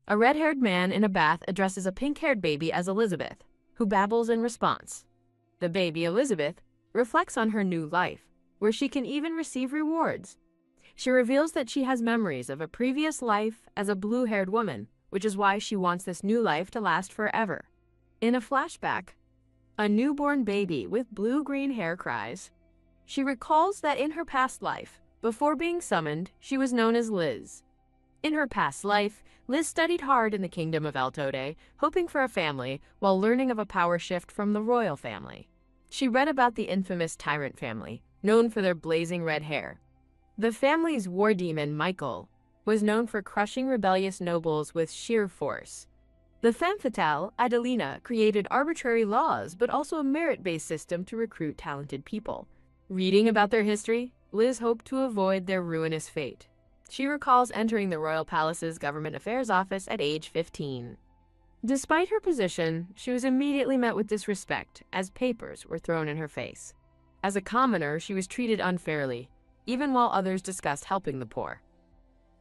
A red-haired man in a bath addresses a pink-haired baby as Elizabeth, who babbles in response. The baby, Elizabeth, reflects on her new life, where she can even receive rewards. She reveals that she has memories of a previous life as a blue-haired woman, which is why she wants this new life to last forever. In a flashback, a newborn baby with blue-green hair cries. She recalls that in her past life, before being summoned, she was known as Liz. In her past life, Liz studied hard in the kingdom of Eltode, hoping for a family while learning of a power shift from the royal family. She read about the infamous Tyrant family, known for their blazing red hair. The family's war demon, Michael, was known for crushing rebellious nobles with sheer force. The femme fatale, Adelina, created arbitrary laws but also a merit-based system to recruit talented people. Reading about their history, Liz hoped to avoid their ruinous fate. She recalls entering the royal palace's government affairs office at age 15. Despite her position, she was immediately met with disrespect as papers were thrown in her face. As a commoner, she was treated unfairly, even while others discussed helping the poor.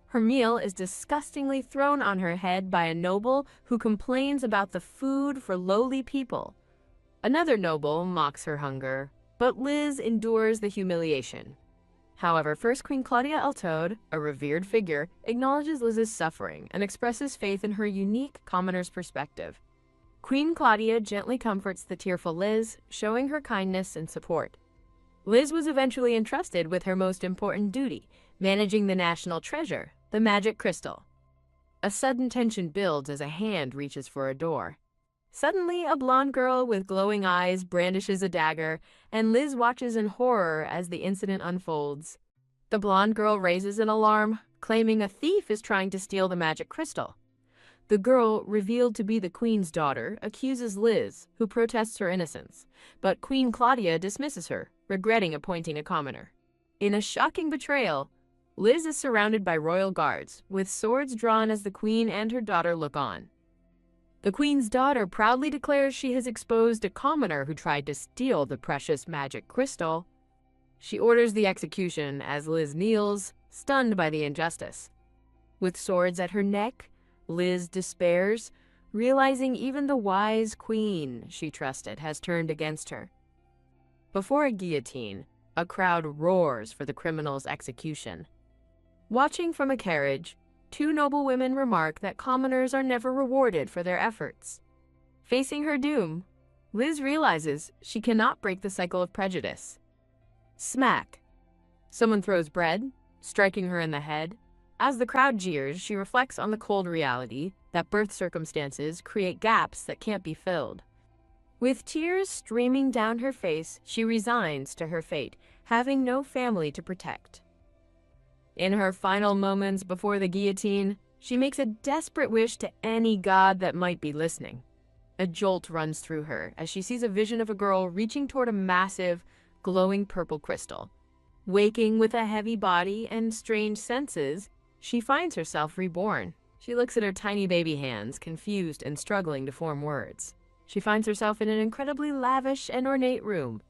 Her meal is disgustingly thrown on her head by a noble who complains about the food for lowly people. Another noble mocks her hunger, but Liz endures the humiliation. However, first Queen Claudia Eltode, a revered figure, acknowledges Liz's suffering and expresses faith in her unique commoner's perspective. Queen Claudia gently comforts the tearful Liz, showing her kindness and support. Liz was eventually entrusted with her most important duty, managing the national treasure, the magic crystal. A sudden tension builds as a hand reaches for a door. Suddenly, a blonde girl with glowing eyes brandishes a dagger, and Liz watches in horror as the incident unfolds. The blonde girl raises an alarm, claiming a thief is trying to steal the magic crystal. The girl, revealed to be the queen's daughter, accuses Liz, who protests her innocence, but Queen Claudia dismisses her, regretting appointing a commoner. In a shocking betrayal, Liz is surrounded by royal guards, with swords drawn as the queen and her daughter look on. The queen's daughter proudly declares she has exposed a commoner who tried to steal the precious magic crystal. She orders the execution as Liz kneels, stunned by the injustice. With swords at her neck, Liz despairs, realizing even the wise queen she trusted has turned against her. Before a guillotine, a crowd roars for the criminal's execution. Watching from a carriage, two noble women remark that commoners are never rewarded for their efforts. Facing her doom, Liz realizes she cannot break the cycle of prejudice. Smack! Someone throws bread, striking her in the head. As the crowd jeers, she reflects on the cold reality that birth circumstances create gaps that can't be filled. With tears streaming down her face, she resigns to her fate, having no family to protect. In her final moments before the guillotine, she makes a desperate wish to any god that might be listening. A jolt runs through her as she sees a vision of a girl reaching toward a massive, glowing purple crystal. Waking with a heavy body and strange senses, she finds herself reborn. She looks at her tiny baby hands, confused and struggling to form words. She finds herself in an incredibly lavish and ornate room.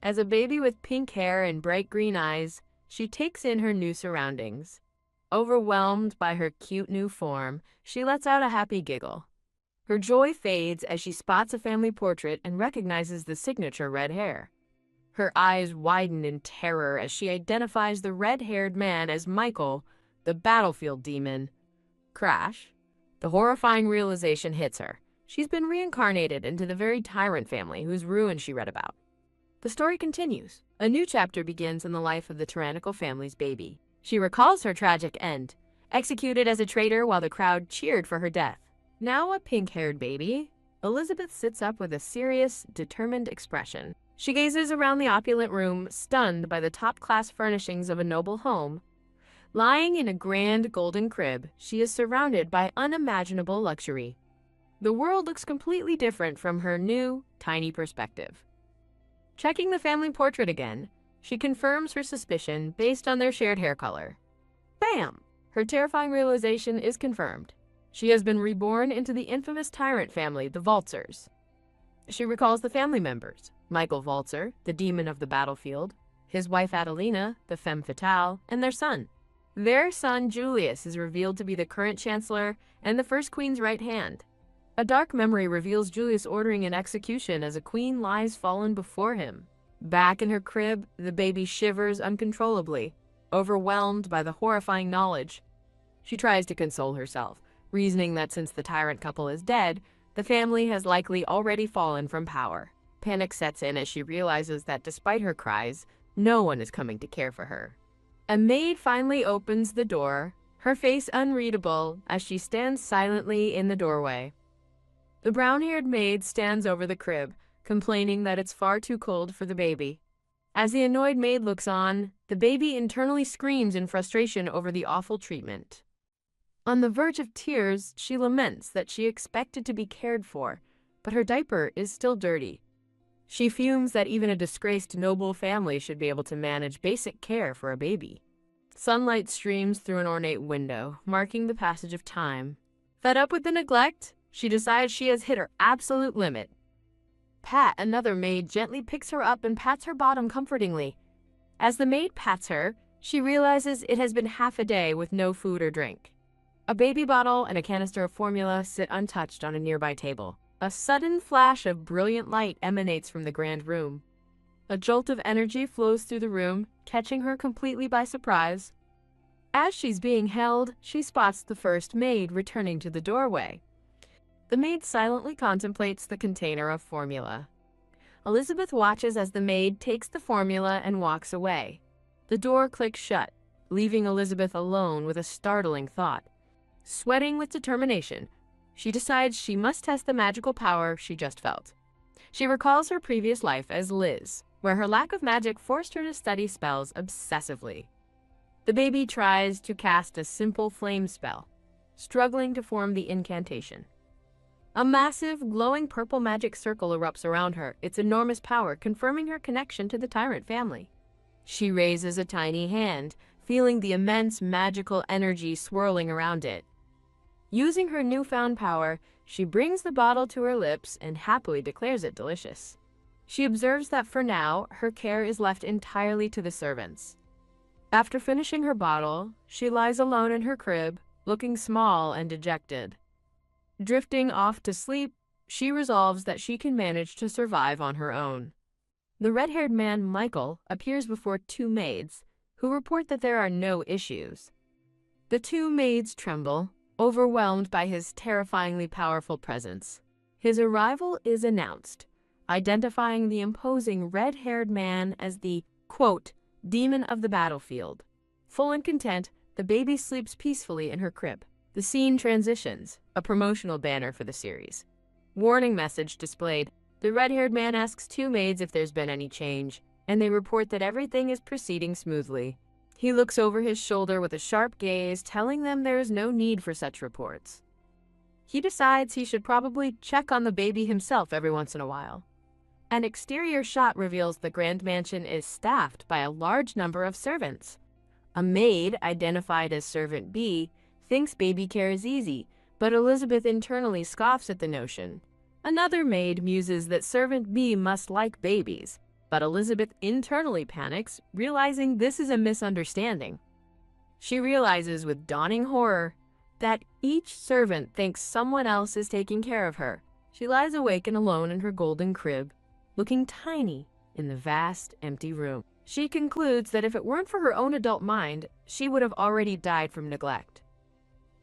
As a baby with pink hair and bright green eyes, she takes in her new surroundings. Overwhelmed by her cute new form, she lets out a happy giggle. Her joy fades as she spots a family portrait and recognizes the signature red hair. Her eyes widen in terror as she identifies the red-haired man as Michael, the battlefield demon. Crash. The horrifying realization hits her. She's been reincarnated into the very Tyrant family whose ruin she read about. The story continues. A new chapter begins in the life of the tyrannical family's baby. She recalls her tragic end, executed as a traitor while the crowd cheered for her death. Now a pink-haired baby, Elizabeth sits up with a serious, determined expression. She gazes around the opulent room, stunned by the top-class furnishings of a noble home. Lying in a grand golden crib, she is surrounded by unimaginable luxury. The world looks completely different from her new, tiny perspective. Checking the family portrait again, she confirms her suspicion based on their shared hair color. Bam! Her terrifying realization is confirmed. She has been reborn into the infamous Tyrant family, the Waltzers. She recalls the family members: Michael Waltzer, the demon of the battlefield, his wife Adelina, the femme fatale, and their son. Their son Julius is revealed to be the current chancellor and the first queen's right hand. A dark memory reveals Julius ordering an execution as a queen lies fallen before him. Back in her crib, the baby shivers uncontrollably, overwhelmed by the horrifying knowledge. She tries to console herself, reasoning that since the tyrant couple is dead, the family has likely already fallen from power. Panic sets in as she realizes that despite her cries, no one is coming to care for her. A maid finally opens the door, her face unreadable as she stands silently in the doorway. The brown-haired maid stands over the crib, complaining that it's far too cold for the baby. As the annoyed maid looks on, the baby internally screams in frustration over the awful treatment. On the verge of tears, she laments that she expected to be cared for, but her diaper is still dirty. She fumes that even a disgraced noble family should be able to manage basic care for a baby. Sunlight streams through an ornate window, marking the passage of time. Fed up with the neglect, she decides she has hit her absolute limit. Pat, another maid, gently picks her up and pats her bottom comfortingly. As the maid pats her, she realizes it has been half a day with no food or drink. A baby bottle and a canister of formula sit untouched on a nearby table. A sudden flash of brilliant light emanates from the grand room. A jolt of energy flows through the room, catching her completely by surprise. As she's being held, she spots the first maid returning to the doorway. The maid silently contemplates the container of formula. Elizabeth watches as the maid takes the formula and walks away. The door clicks shut, leaving Elizabeth alone with a startling thought. Sweating with determination, she decides she must test the magical power she just felt. She recalls her previous life as Liz, where her lack of magic forced her to study spells obsessively. The baby tries to cast a simple flame spell, struggling to form the incantation. A massive, glowing purple magic circle erupts around her, its enormous power confirming her connection to the Tyrant family. She raises a tiny hand, feeling the immense magical energy swirling around it. Using her newfound power, she brings the bottle to her lips and happily declares it delicious. She observes that for now, her care is left entirely to the servants. After finishing her bottle, she lies alone in her crib, looking small and dejected. Drifting off to sleep, she resolves that she can manage to survive on her own. The red-haired man, Michael, appears before two maids, who report that there are no issues. The two maids tremble, overwhelmed by his terrifyingly powerful presence. His arrival is announced, identifying the imposing red-haired man as the, quote, demon of the battlefield. Full and content, the baby sleeps peacefully in her crib. The scene transitions, a promotional banner for the series. Warning message displayed. The red-haired man asks two maids if there's been any change, and they report that everything is proceeding smoothly. He looks over his shoulder with a sharp gaze, telling them there is no need for such reports. He decides he should probably check on the baby himself every once in a while. An exterior shot reveals the grand mansion is staffed by a large number of servants. A maid, identified as Servant B, thinks baby care is easy, but Elizabeth internally scoffs at the notion. Another maid muses that Servant B must like babies, but Elizabeth internally panics, realizing this is a misunderstanding. She realizes with dawning horror that each servant thinks someone else is taking care of her. She lies awake and alone in her golden crib, looking tiny in the vast, empty room. She concludes that if it weren't for her own adult mind, she would have already died from neglect.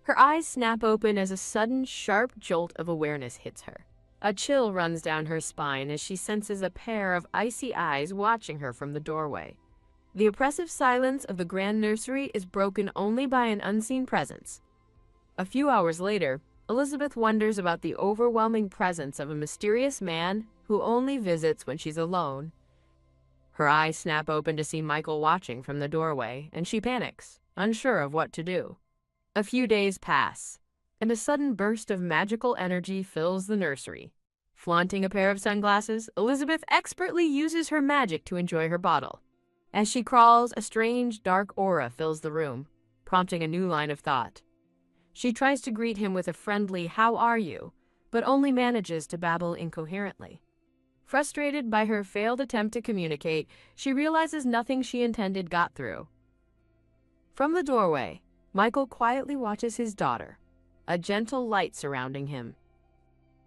Her eyes snap open as a sudden, sharp jolt of awareness hits her. A chill runs down her spine as she senses a pair of icy eyes watching her from the doorway. The oppressive silence of the grand nursery is broken only by an unseen presence. A few hours later, Elizabeth wonders about the overwhelming presence of a mysterious man who only visits when she's alone. Her eyes snap open to see Michael watching from the doorway, and she panics, unsure of what to do. A few days pass, and a sudden burst of magical energy fills the nursery. Flaunting a pair of sunglasses, Elizabeth expertly uses her magic to enjoy her bottle. As she crawls, a strange, dark aura fills the room, prompting a new line of thought. She tries to greet him with a friendly, "How are you?" but only manages to babble incoherently. Frustrated by her failed attempt to communicate, she realizes nothing she intended got through. From the doorway, Michael quietly watches his daughter, a gentle light surrounding him.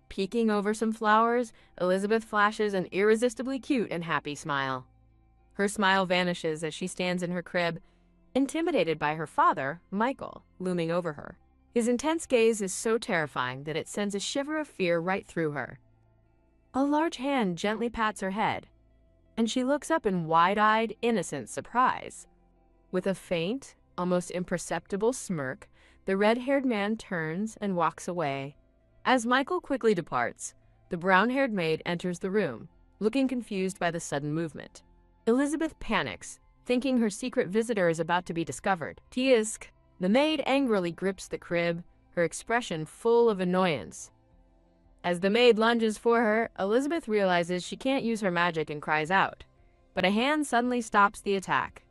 Peeking over some flowers, Elizabeth flashes an irresistibly cute and happy smile. Her smile vanishes as she stands in her crib, intimidated by her father, Michael, looming over her. His intense gaze is so terrifying that it sends a shiver of fear right through her. A large hand gently pats her head, and she looks up in wide-eyed, innocent surprise. With a faint, almost imperceptible smirk, the red-haired man turns and walks away. As Michael quickly departs, the brown-haired maid enters the room, looking confused by the sudden movement. Elizabeth panics, thinking her secret visitor is about to be discovered. Tisk! The maid angrily grips the crib, her expression full of annoyance. As the maid lunges for her, Elizabeth realizes she can't use her magic and cries out. But a hand suddenly stops the attack.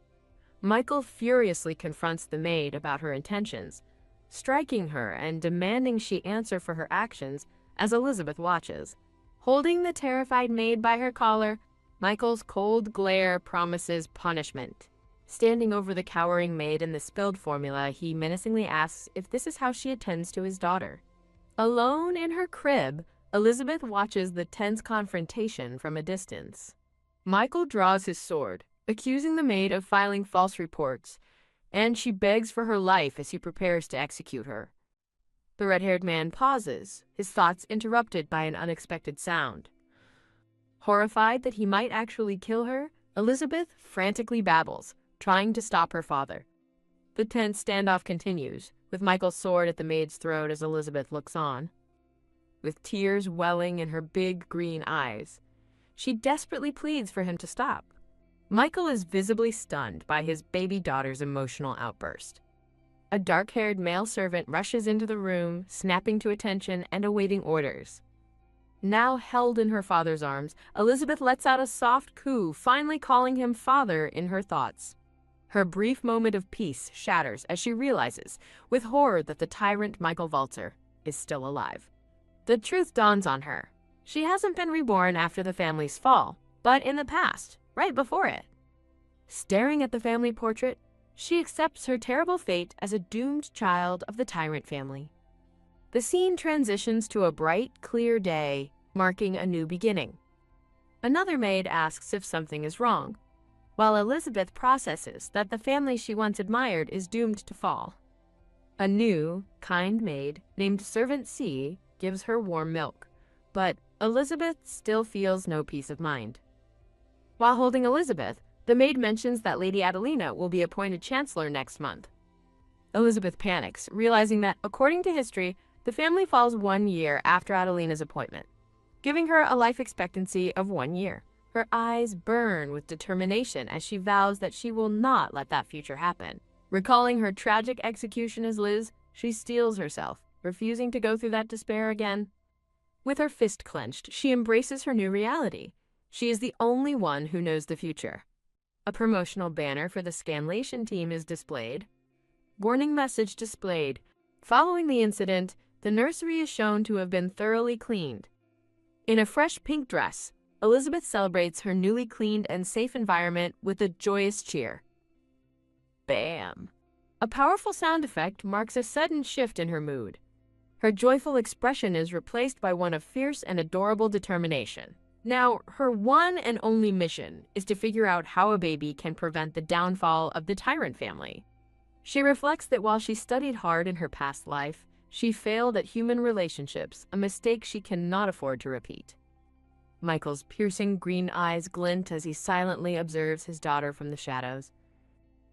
Michael furiously confronts the maid about her intentions, striking her and demanding she answer for her actions as Elizabeth watches. Holding the terrified maid by her collar, Michael's cold glare promises punishment. Standing over the cowering maid in the spilled formula, he menacingly asks if this is how she attends to his daughter. Alone in her crib, Elizabeth watches the tense confrontation from a distance. Michael draws his sword, accusing the maid of filing false reports, and she begs for her life as he prepares to execute her. The red-haired man pauses, his thoughts interrupted by an unexpected sound. Horrified that he might actually kill her, Elizabeth frantically babbles, trying to stop her father. The tense standoff continues, with Michael's sword at the maid's throat as Elizabeth looks on. With tears welling in her big green eyes, she desperately pleads for him to stop. Michael is visibly stunned by his baby daughter's emotional outburst. A dark-haired male servant rushes into the room, snapping to attention and awaiting orders. Now held in her father's arms, Elizabeth lets out a soft coo, finally calling him father in her thoughts. Her brief moment of peace shatters as she realizes, with horror, that the tyrant Michael Walzer is still alive. The truth dawns on her. She hasn't been reborn after the family's fall, but in the past, right before it. Staring at the family portrait, she accepts her terrible fate as a doomed child of the Tyrant family. The scene transitions to a bright, clear day, marking a new beginning. Another maid asks if something is wrong, while Elizabeth processes that the family she once admired is doomed to fall. A new, kind maid named Servant C gives her warm milk, but Elizabeth still feels no peace of mind. While holding Elizabeth, the maid mentions that Lady Adelina will be appointed Chancellor next month. Elizabeth panics, realizing that, according to history, the family falls 1 year after Adelina's appointment, giving her a life expectancy of 1 year. Her eyes burn with determination as she vows that she will not let that future happen. Recalling her tragic execution as Liz, she steels herself, refusing to go through that despair again. With her fist clenched, she embraces her new reality. She is the only one who knows the future. A promotional banner for the Scanlation team is displayed. Warning message displayed. Following the incident, the nursery is shown to have been thoroughly cleaned. In a fresh pink dress, Elizabeth celebrates her newly cleaned and safe environment with a joyous cheer. Bam! A powerful sound effect marks a sudden shift in her mood. Her joyful expression is replaced by one of fierce and adorable determination. Now, her one and only mission is to figure out how a baby can prevent the downfall of the Tyrant family. She reflects that while she studied hard in her past life, she failed at human relationships, a mistake she cannot afford to repeat. Michael's piercing green eyes glint as he silently observes his daughter from the shadows.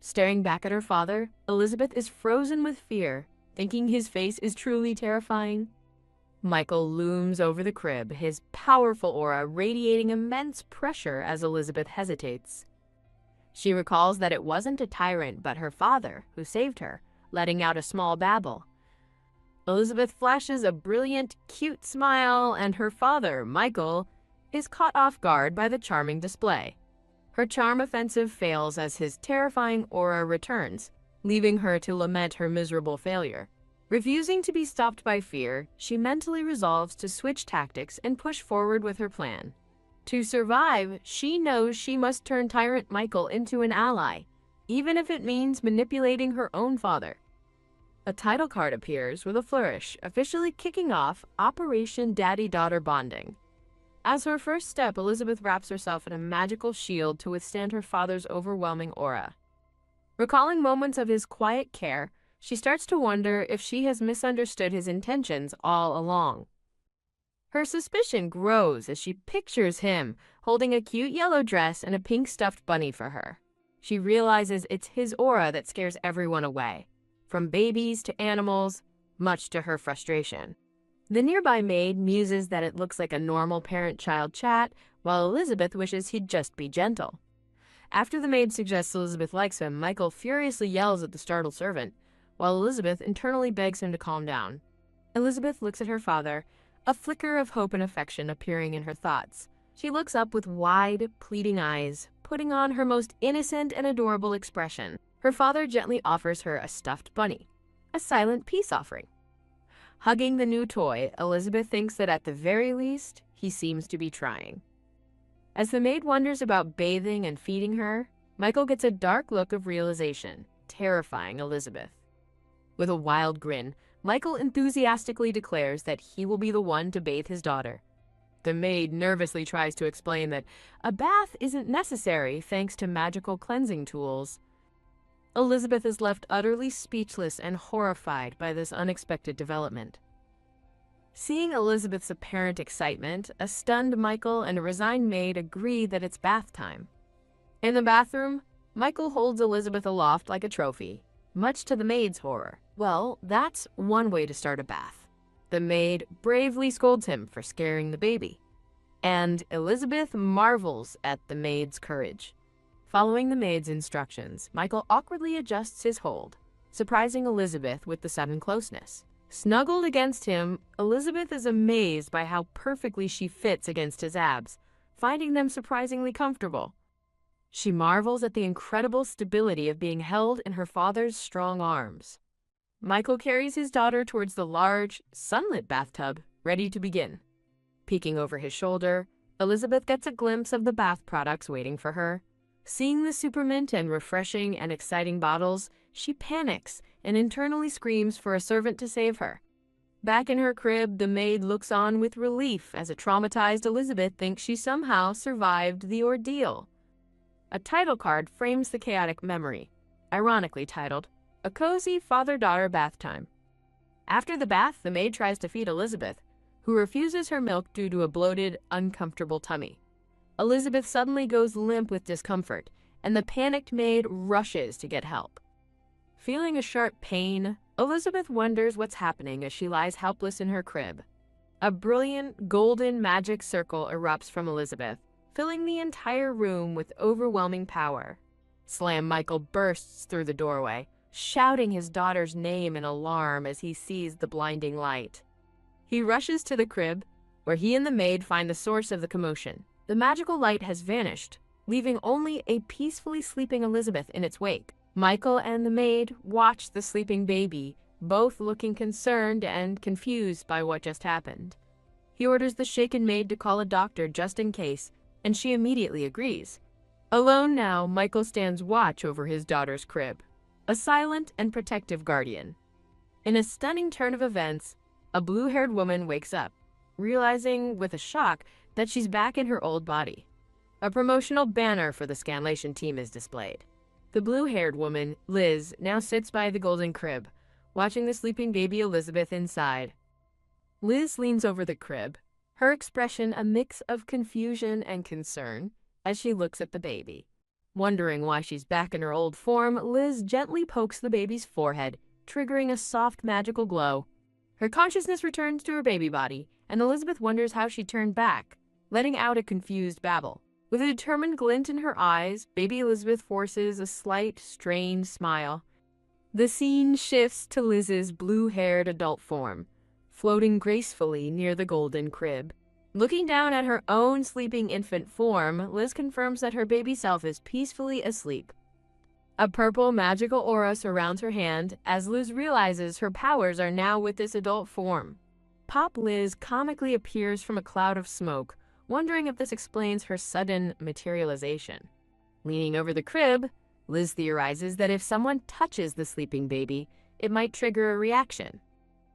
Staring back at her father, Elizabeth is frozen with fear, thinking his face is truly terrifying. Michael looms over the crib, his powerful aura radiating immense pressure as Elizabeth hesitates. She recalls that it wasn't a tyrant but her father who saved her, letting out a small babble. Elizabeth flashes a brilliant, cute smile, and her father, Michael, is caught off guard by the charming display. Her charm offensive fails as his terrifying aura returns, leaving her to lament her miserable failure. Refusing to be stopped by fear, she mentally resolves to switch tactics and push forward with her plan. To survive, she knows she must turn Tyrant Michael into an ally, even if it means manipulating her own father. A title card appears with a flourish, officially kicking off Operation Daddy-Daughter Bonding. As her first step, Elizabeth wraps herself in a magical shield to withstand her father's overwhelming aura. Recalling moments of his quiet care, she starts to wonder if she has misunderstood his intentions all along. Her suspicion grows as she pictures him holding a cute yellow dress and a pink stuffed bunny for her. She realizes it's his aura that scares everyone away, from babies to animals, much to her frustration. The nearby maid muses that it looks like a normal parent-child chat, while Elizabeth wishes he'd just be gentle. After the maid suggests Elizabeth likes him, Michael furiously yells at the startled servant, while Elizabeth internally begs him to calm down. Elizabeth looks at her father, a flicker of hope and affection appearing in her thoughts. She looks up with wide, pleading eyes, putting on her most innocent and adorable expression. Her father gently offers her a stuffed bunny, a silent peace offering. Hugging the new toy, Elizabeth thinks that at the very least, he seems to be trying. As the maid wonders about bathing and feeding her, Michael gets a dark look of realization, terrifying Elizabeth. With a wild grin, Michael enthusiastically declares that he will be the one to bathe his daughter. The maid nervously tries to explain that a bath isn't necessary thanks to magical cleansing tools. Elizabeth is left utterly speechless and horrified by this unexpected development. Seeing Elizabeth's apparent excitement, a stunned Michael and a resigned maid agree that it's bath time. In the bathroom, Michael holds Elizabeth aloft like a trophy, much to the maid's horror. Well, that's one way to start a bath. The maid bravely scolds him for scaring the baby, and Elizabeth marvels at the maid's courage. Following the maid's instructions, Michael awkwardly adjusts his hold, surprising Elizabeth with the sudden closeness. Snuggled against him, Elizabeth is amazed by how perfectly she fits against his abs, finding them surprisingly comfortable. She marvels at the incredible stability of being held in her father's strong arms. Michael carries his daughter towards the large, sunlit bathtub, ready to begin. Peeking over his shoulder, Elizabeth gets a glimpse of the bath products waiting for her. Seeing the supermint and refreshing and exciting bottles, she panics and internally screams for a servant to save her. Back in her crib, the maid looks on with relief as a traumatized Elizabeth thinks she somehow survived the ordeal. A title card frames the chaotic memory, ironically titled, A Cozy Father-Daughter Bath Time. After the bath, the maid tries to feed Elizabeth, who refuses her milk due to a bloated, uncomfortable tummy. Elizabeth suddenly goes limp with discomfort, and the panicked maid rushes to get help. Feeling a sharp pain, Elizabeth wonders what's happening as she lies helpless in her crib. A brilliant, golden magic circle erupts from Elizabeth, filling the entire room with overwhelming power. Slam Michael bursts through the doorway, shouting his daughter's name in alarm as he sees the blinding light. He rushes to the crib, where he and the maid find the source of the commotion. The magical light has vanished, leaving only a peacefully sleeping Elizabeth in its wake. Michael and the maid watch the sleeping baby, both looking concerned and confused by what just happened. He orders the shaken maid to call a doctor just in case, and she immediately agrees. Alone now, Michael stands watch over his daughter's crib, a silent and protective guardian. In a stunning turn of events, a blue-haired woman wakes up, realizing with a shock that she's back in her old body. A promotional banner for the Scanlation team is displayed. The blue-haired woman, Liz, now sits by the golden crib, watching the sleeping baby Elizabeth inside. Liz leans over the crib, her expression a mix of confusion and concern as she looks at the baby. Wondering why she's back in her old form, Liz gently pokes the baby's forehead, triggering a soft magical glow. Her consciousness returns to her baby body, and Elizabeth wonders how she turned back, letting out a confused babble. With a determined glint in her eyes, baby Elizabeth forces a slight, strained smile. The scene shifts to Liz's blue-haired adult form, floating gracefully near the golden crib. Looking down at her own sleeping infant form, Liz confirms that her baby self is peacefully asleep. A purple magical aura surrounds her hand as Liz realizes her powers are now with this adult form. Pop Liz comically appears from a cloud of smoke, wondering if this explains her sudden materialization. Leaning over the crib, Liz theorizes that if someone touches the sleeping baby, it might trigger a reaction.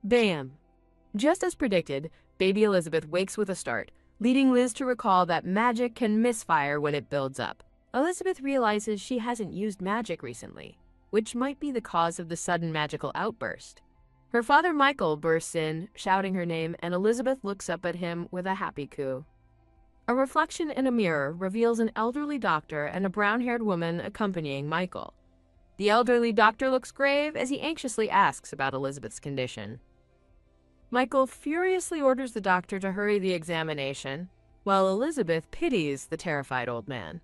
Bam! Just as predicted, baby Elizabeth wakes with a start, leading Liz to recall that magic can misfire when it builds up. Elizabeth realizes she hasn't used magic recently, which might be the cause of the sudden magical outburst. Her father Michael bursts in, shouting her name, and Elizabeth looks up at him with a happy coo. A reflection in a mirror reveals an elderly doctor and a brown-haired woman accompanying Michael. The elderly doctor looks grave as he anxiously asks about Elizabeth's condition. Michael furiously orders the doctor to hurry the examination, while Elizabeth pities the terrified old man.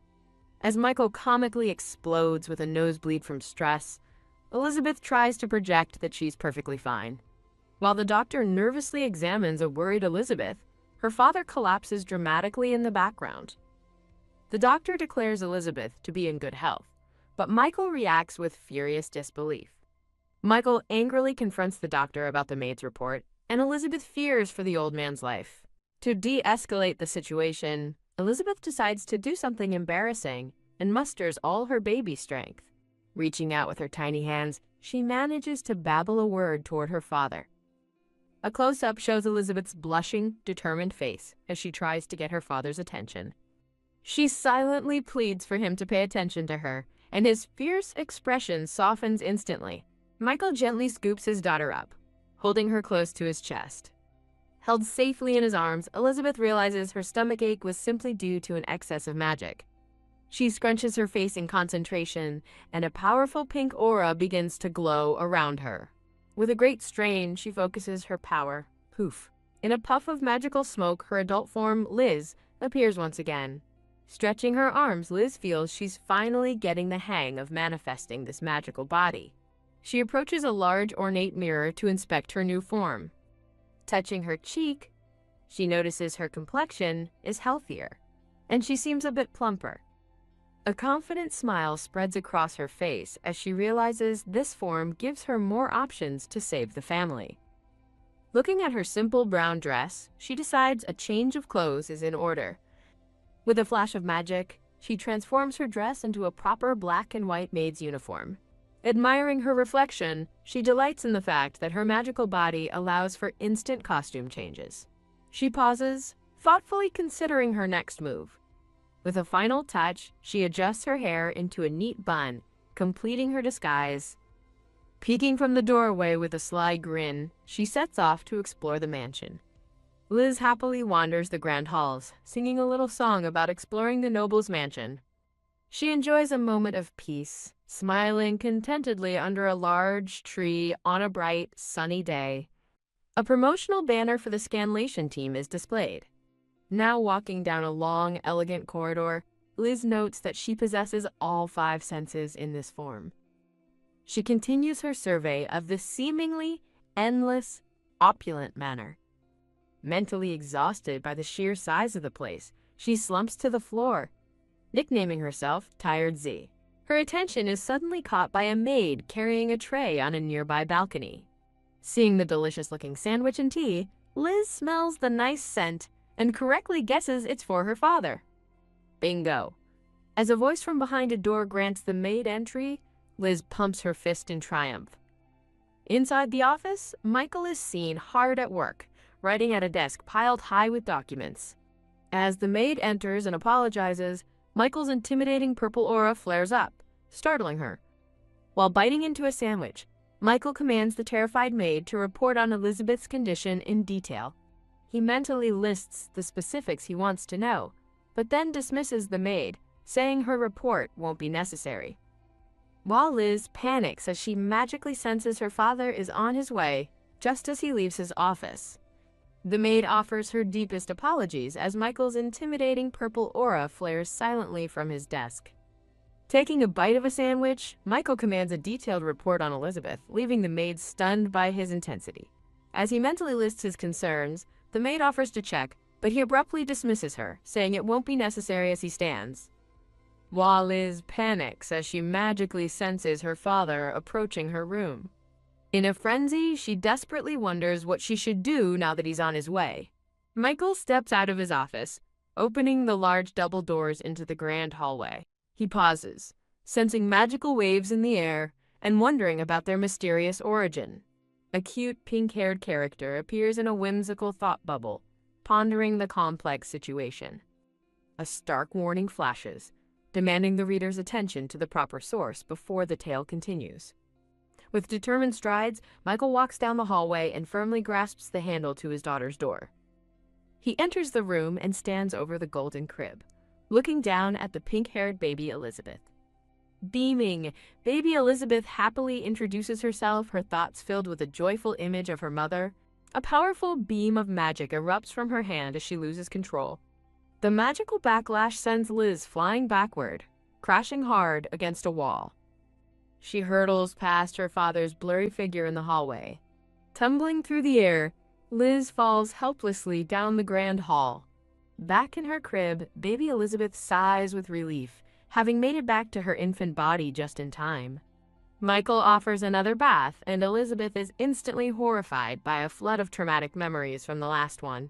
As Michael comically explodes with a nosebleed from stress, Elizabeth tries to project that she's perfectly fine. While the doctor nervously examines a worried Elizabeth, her father collapses dramatically in the background. The doctor declares Elizabeth to be in good health, but Michael reacts with furious disbelief. Michael angrily confronts the doctor about the maid's report, and Elizabeth fears for the old man's life. To de-escalate the situation, Elizabeth decides to do something embarrassing and musters all her baby strength. Reaching out with her tiny hands, she manages to babble a word toward her father. A close-up shows Elizabeth's blushing, determined face as she tries to get her father's attention. She silently pleads for him to pay attention to her, and his fierce expression softens instantly. Michael gently scoops his daughter up, holding her close to his chest. Held safely in his arms, Elizabeth realizes her stomachache was simply due to an excess of magic. She scrunches her face in concentration, and a powerful pink aura begins to glow around her. With a great strain, she focuses her power. Poof. In a puff of magical smoke, her adult form, Liz, appears once again. Stretching her arms, Liz feels she's finally getting the hang of manifesting this magical body. She approaches a large, ornate mirror to inspect her new form. Touching her cheek, she notices her complexion is healthier, and she seems a bit plumper. A confident smile spreads across her face as she realizes this form gives her more options to save the family. Looking at her simple brown dress, she decides a change of clothes is in order. With a flash of magic, she transforms her dress into a proper black and white maid's uniform. Admiring her reflection, she delights in the fact that her magical body allows for instant costume changes. She pauses, thoughtfully considering her next move. With a final touch, she adjusts her hair into a neat bun, completing her disguise. Peeking from the doorway with a sly grin, she sets off to explore the mansion. Liz happily wanders the grand halls, singing a little song about exploring the noble's mansion. She enjoys a moment of peace, smiling contentedly under a large tree on a bright, sunny day. A promotional banner for the scanlation team is displayed. Now walking down a long, elegant corridor, Liz notes that she possesses all 5 senses in this form. She continues her survey of the seemingly endless, opulent manor. Mentally exhausted by the sheer size of the place, she slumps to the floor, nicknaming herself Tired Z. Her attention is suddenly caught by a maid carrying a tray on a nearby balcony. Seeing the delicious-looking sandwich and tea, Liz smells the nice scent and correctly guesses it's for her father. Bingo! As a voice from behind a door grants the maid entry, Liz pumps her fist in triumph. Inside the office, Michael is seen hard at work, writing at a desk piled high with documents. As the maid enters and apologizes, Michael's intimidating purple aura flares up, startling her. While biting into a sandwich, Michael commands the terrified maid to report on Elizabeth's condition in detail. He mentally lists the specifics he wants to know, but then dismisses the maid, saying her report won't be necessary. While Liz panics as she magically senses her father is on his way, just as he leaves his office. The maid offers her deepest apologies as Michael's intimidating purple aura flares silently from his desk. Taking a bite of a sandwich, Michael commands a detailed report on Elizabeth, leaving the maid stunned by his intensity. As he mentally lists his concerns, the maid offers to check, but he abruptly dismisses her, saying it won't be necessary as he stands. While Liz panics as she magically senses her father approaching her room. In a frenzy, she desperately wonders what she should do now that he's on his way. Michael steps out of his office, opening the large double doors into the grand hallway. He pauses, sensing magical waves in the air and wondering about their mysterious origin. A cute pink-haired character appears in a whimsical thought bubble, pondering the complex situation. A stark warning flashes, demanding the reader's attention to the proper source before the tale continues. With determined strides, Michael walks down the hallway and firmly grasps the handle to his daughter's door. He enters the room and stands over the golden crib, looking down at the pink-haired baby Elizabeth. Beaming, baby Elizabeth happily introduces herself, her thoughts filled with a joyful image of her mother. A powerful beam of magic erupts from her hand as she loses control. The magical backlash sends Liz flying backward, crashing hard against a wall. She hurtles past her father's blurry figure in the hallway. Tumbling through the air, Liz falls helplessly down the grand hall. Back in her crib, baby Elizabeth sighs with relief, having made it back to her infant body just in time. Michael offers another bath, and Elizabeth is instantly horrified by a flood of traumatic memories from the last one.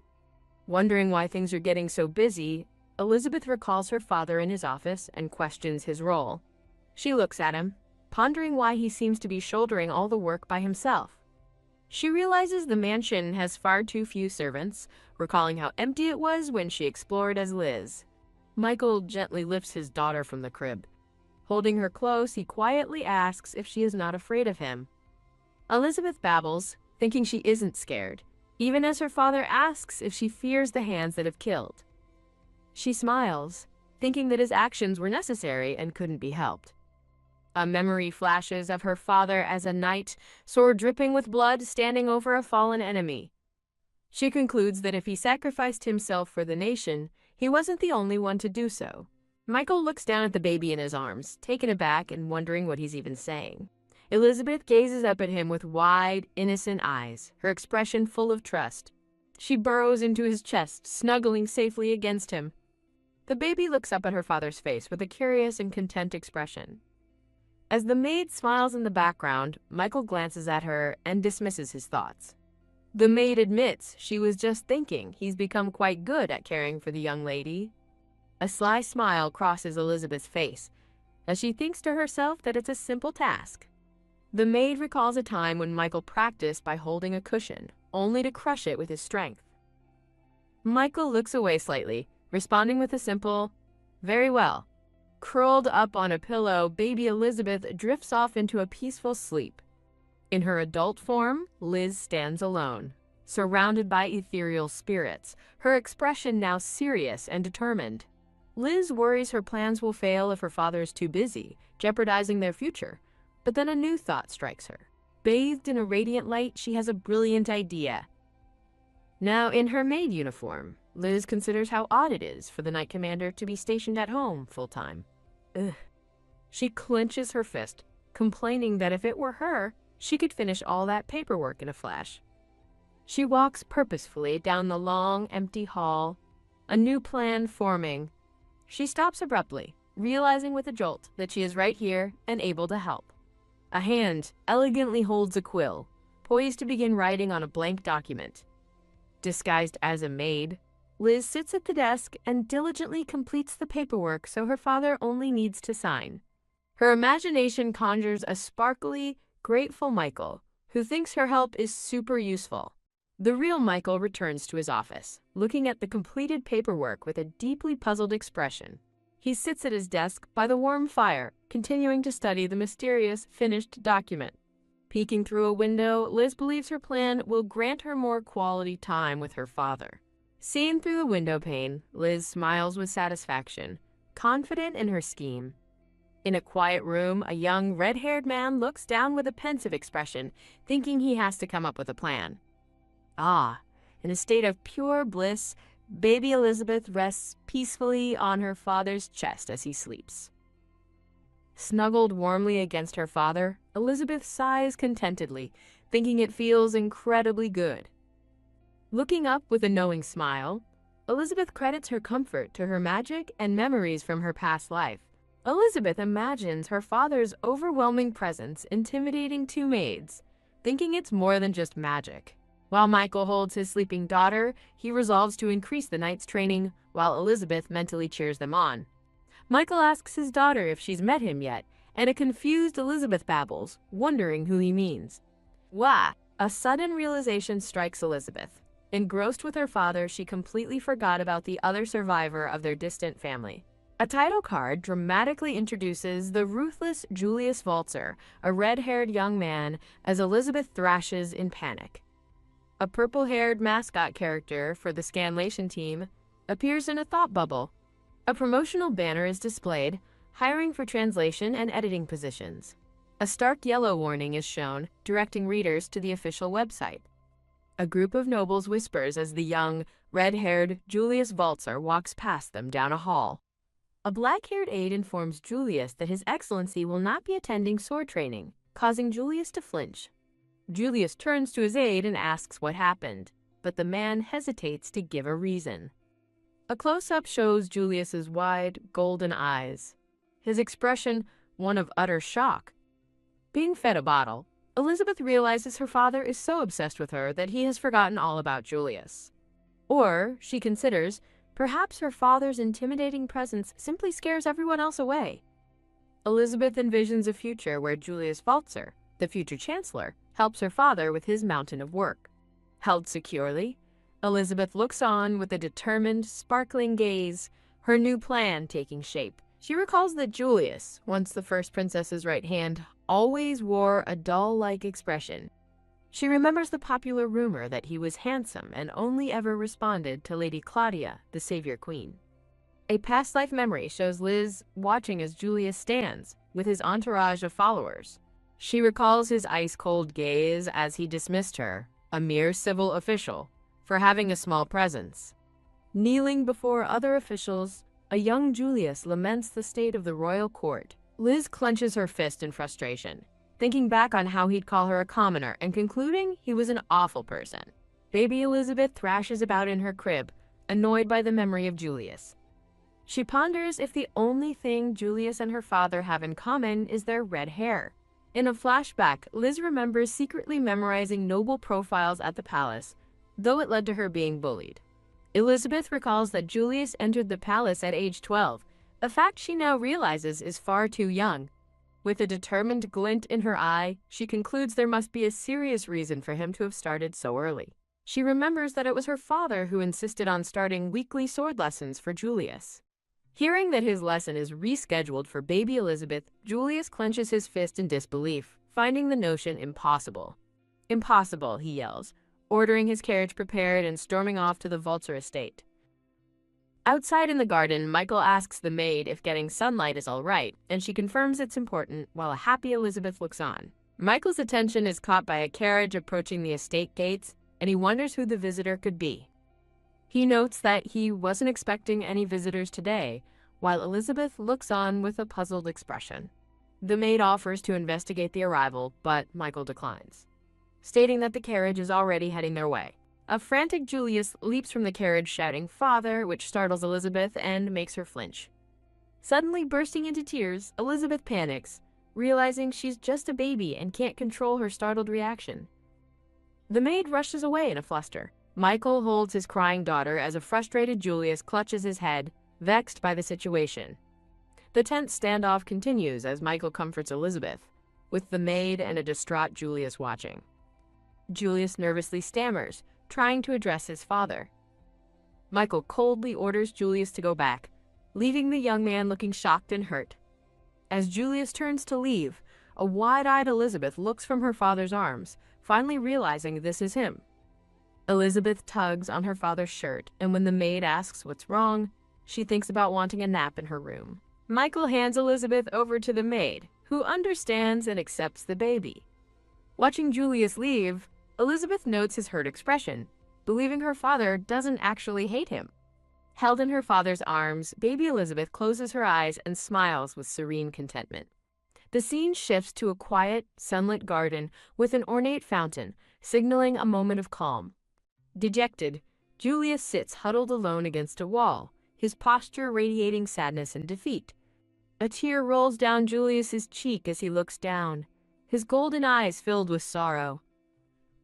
Wondering why things are getting so busy, Elizabeth recalls her father in his office and questions his role. She looks at him, pondering why he seems to be shouldering all the work by himself. She realizes the mansion has far too few servants, recalling how empty it was when she explored as Liz. Michael gently lifts his daughter from the crib. Holding her close, he quietly asks if she is not afraid of him. Elizabeth babbles, thinking she isn't scared, even as her father asks if she fears the hands that have killed. She smiles, thinking that his actions were necessary and couldn't be helped. A memory flashes of her father as a knight, sword dripping with blood, standing over a fallen enemy. She concludes that if he sacrificed himself for the nation, he wasn't the only one to do so. Michael looks down at the baby in his arms, taken aback and wondering what he's even saying. Elizabeth gazes up at him with wide, innocent eyes, her expression full of trust. She burrows into his chest, snuggling safely against him. The baby looks up at her father's face with a curious and content expression. As the maid smiles in the background, Michael glances at her and dismisses his thoughts. The maid admits she was just thinking he's become quite good at caring for the young lady. A sly smile crosses Elizabeth's face as she thinks to herself that it's a simple task. The maid recalls a time when Michael practiced by holding a cushion, only to crush it with his strength. Michael looks away slightly, responding with a simple, "Very well." Curled up on a pillow, baby Elizabeth drifts off into a peaceful sleep. In her adult form, Liz stands alone, surrounded by ethereal spirits, her expression now serious and determined. Liz worries her plans will fail if her father is too busy, jeopardizing their future. But then a new thought strikes her. Bathed in a radiant light, she has a brilliant idea. Now in her maid uniform, Liz considers how odd it is for the Knight Commander to be stationed at home full-time. Ugh. She clenches her fist, complaining that if it were her, she could finish all that paperwork in a flash. She walks purposefully down the long, empty hall, a new plan forming. She stops abruptly, realizing with a jolt that she is right here and able to help. A hand elegantly holds a quill, poised to begin writing on a blank document. Disguised as a maid, Liz sits at the desk and diligently completes the paperwork so her father only needs to sign. Her imagination conjures a sparkly, grateful Michael, who thinks her help is super useful. The real Michael returns to his office, looking at the completed paperwork with a deeply puzzled expression. He sits at his desk by the warm fire, continuing to study the mysterious, finished document. Peeking through a window, Liz believes her plan will grant her more quality time with her father. Seen through the window pane, Liz smiles with satisfaction, confident in her scheme. In a quiet room, a young, red-haired man looks down with a pensive expression, thinking he has to come up with a plan. In a state of pure bliss, baby Elizabeth rests peacefully on her father's chest as he sleeps. Snuggled warmly against her father, Elizabeth sighs contentedly, thinking it feels incredibly good. Looking up with a knowing smile, Elizabeth credits her comfort to her magic and memories from her past life. Elizabeth imagines her father's overwhelming presence intimidating two maids, thinking it's more than just magic. While Michael holds his sleeping daughter, he resolves to increase the knight's training while Elizabeth mentally cheers them on. Michael asks his daughter if she's met him yet, and a confused Elizabeth babbles, wondering who he means. Wah! A sudden realization strikes Elizabeth. Engrossed with her father, she completely forgot about the other survivor of their distant family. A title card dramatically introduces the ruthless Julius Waltzer, a red-haired young man, as Elizabeth thrashes in panic. A purple-haired mascot character for the Scanlation team appears in a thought bubble. A promotional banner is displayed, hiring for translation and editing positions. A stark yellow warning is shown, directing readers to the official website. A group of nobles whispers as the young, red-haired Julius Waltzer walks past them down a hall. A black-haired aide informs Julius that His Excellency will not be attending sword training, causing Julius to flinch. Julius turns to his aide and asks what happened, but the man hesitates to give a reason. A close-up shows Julius's wide, golden eyes, his expression one of utter shock. Being fed a bottle, Elizabeth realizes her father is so obsessed with her that he has forgotten all about Julius. Or, she considers, perhaps her father's intimidating presence simply scares everyone else away. Elizabeth envisions a future where Julius Waltzer, the future chancellor, helps her father with his mountain of work. Held securely, Elizabeth looks on with a determined, sparkling gaze, her new plan taking shape. She recalls that Julius, once the first princess's right hand, always wore a doll-like expression. She remembers the popular rumor that he was handsome and only ever responded to Lady Claudia, the savior queen. A past life memory shows Liz watching as Julius stands, with his entourage of followers. She recalls his ice-cold gaze as he dismissed her, a mere civil official, for having a small presence. Kneeling before other officials, a young Julius laments the state of the royal court. Liz clenches her fist in frustration, thinking back on how he'd call her a commoner and concluding he was an awful person. Baby Elizabeth thrashes about in her crib, annoyed by the memory of Julius. She ponders if the only thing Julius and her father have in common is their red hair. In a flashback, Liz remembers secretly memorizing noble profiles at the palace, though it led to her being bullied. Elizabeth recalls that Julius entered the palace at age 12, a fact she now realizes is far too young. With a determined glint in her eye, she concludes there must be a serious reason for him to have started so early. She remembers that it was her father who insisted on starting weekly sword lessons for Julius. Hearing that his lesson is rescheduled for baby Elizabeth, Julius clenches his fist in disbelief, finding the notion impossible. "Impossible," he yells, ordering his carriage prepared and storming off to the Waltzer estate. Outside in the garden, Michael asks the maid if getting sunlight is all right, and she confirms it's important while a happy Elizabeth looks on. Michael's attention is caught by a carriage approaching the estate gates, and he wonders who the visitor could be. He notes that he wasn't expecting any visitors today, while Elizabeth looks on with a puzzled expression. The maid offers to investigate the arrival, but Michael declines, stating that the carriage is already heading their way. A frantic Julius leaps from the carriage shouting "Father," which startles Elizabeth and makes her flinch. Suddenly bursting into tears, Elizabeth panics, realizing she's just a baby and can't control her startled reaction. The maid rushes away in a fluster. Michael holds his crying daughter as a frustrated Julius clutches his head, vexed by the situation. The tense standoff continues as Michael comforts Elizabeth, with the maid and a distraught Julius watching. Julius nervously stammers, trying to address his father. Michael coldly orders Julius to go back, leaving the young man looking shocked and hurt. As Julius turns to leave, a wide-eyed Elizabeth looks from her father's arms, finally realizing this is him. Elizabeth tugs on her father's shirt, and when the maid asks what's wrong, she thinks about wanting a nap in her room. Michael hands Elizabeth over to the maid, who understands and accepts the baby. Watching Julius leave, Elizabeth notes his hurt expression, believing her father doesn't actually hate him. Held in her father's arms, baby Elizabeth closes her eyes and smiles with serene contentment. The scene shifts to a quiet, sunlit garden with an ornate fountain, signaling a moment of calm. Dejected, Julius sits huddled alone against a wall, his posture radiating sadness and defeat. A tear rolls down Julius's cheek as he looks down, his golden eyes filled with sorrow.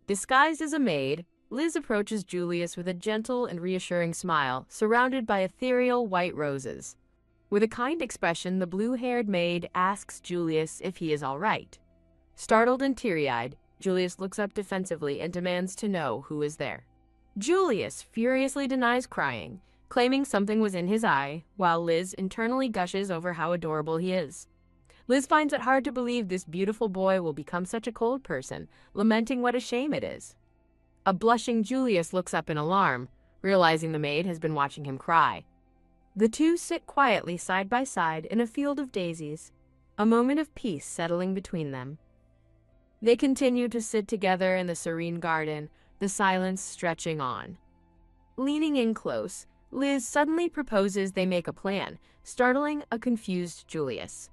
Disguised as a maid, Liz approaches Julius with a gentle and reassuring smile, surrounded by ethereal white roses. With a kind expression, the blue-haired maid asks Julius if he is all right. Startled and teary-eyed, Julius looks up defensively and demands to know who is there. Julius furiously denies crying, claiming something was in his eye, while Liz internally gushes over how adorable he is. Liz finds it hard to believe this beautiful boy will become such a cold person, lamenting what a shame it is. A blushing Julius looks up in alarm, realizing the maid has been watching him cry. The two sit quietly side by side in a field of daisies, a moment of peace settling between them. They continue to sit together in the serene garden, the silence stretching on. Leaning in close, Liz suddenly proposes they make a plan, startling a confused Julius.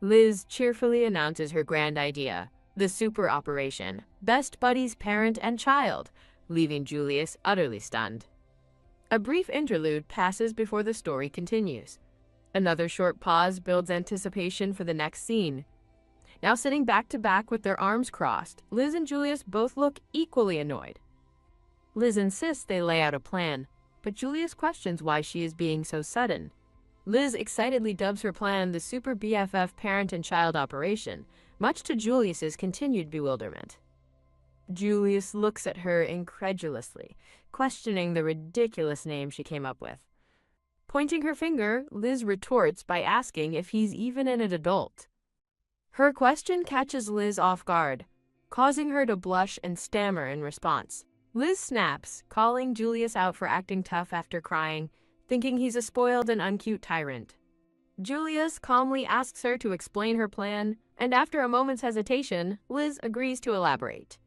Liz cheerfully announces her grand idea, the super operation, best buddies parent and child, leaving Julius utterly stunned. A brief interlude passes before the story continues. Another short pause builds anticipation for the next scene. Now sitting back to back with their arms crossed, Liz and Julius both look equally annoyed. Liz insists they lay out a plan, but Julius questions why she is being so sudden. Liz excitedly dubs her plan the Super BFF Parent and Child Operation, much to Julius's continued bewilderment. Julius looks at her incredulously, questioning the ridiculous name she came up with. Pointing her finger, Liz retorts by asking if he's even an adult. Her question catches Liz off guard, causing her to blush and stammer in response. Liz snaps, calling Julius out for acting tough after crying, thinking he's a spoiled and uncute tyrant. Julius calmly asks her to explain her plan, and after a moment's hesitation, Liz agrees to elaborate.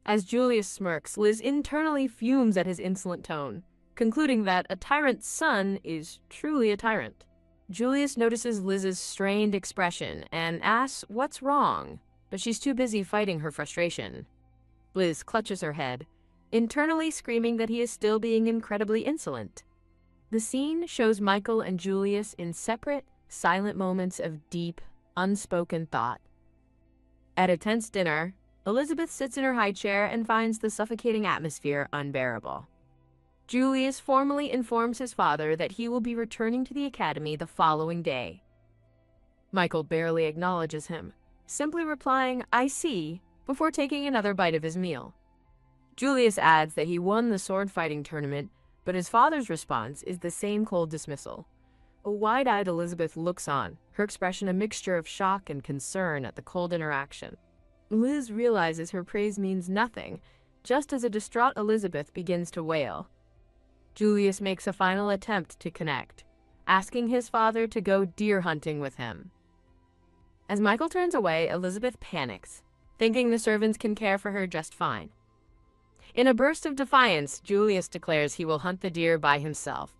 As Julius smirks, Liz internally fumes at his insolent tone, concluding that a tyrant's son is truly a tyrant. Julius notices Liz's strained expression and asks what's wrong, but she's too busy fighting her frustration. Liz clutches her head, internally screaming that he is still being incredibly insolent. The scene shows Michael and Julius in separate, silent moments of deep, unspoken thought. At a tense dinner, Elizabeth sits in her high chair and finds the suffocating atmosphere unbearable. Julius formally informs his father that he will be returning to the academy the following day. Michael barely acknowledges him, simply replying, "I see," before taking another bite of his meal. Julius adds that he won the sword-fighting tournament, but his father's response is the same cold dismissal. A wide-eyed Elizabeth looks on, her expression a mixture of shock and concern at the cold interaction. Liz realizes her praise means nothing, just as a distraught Elizabeth begins to wail. Julius makes a final attempt to connect, asking his father to go deer hunting with him. As Michael turns away, Elizabeth panics, thinking the servants can care for her just fine. In a burst of defiance, Julius declares he will hunt the deer by himself.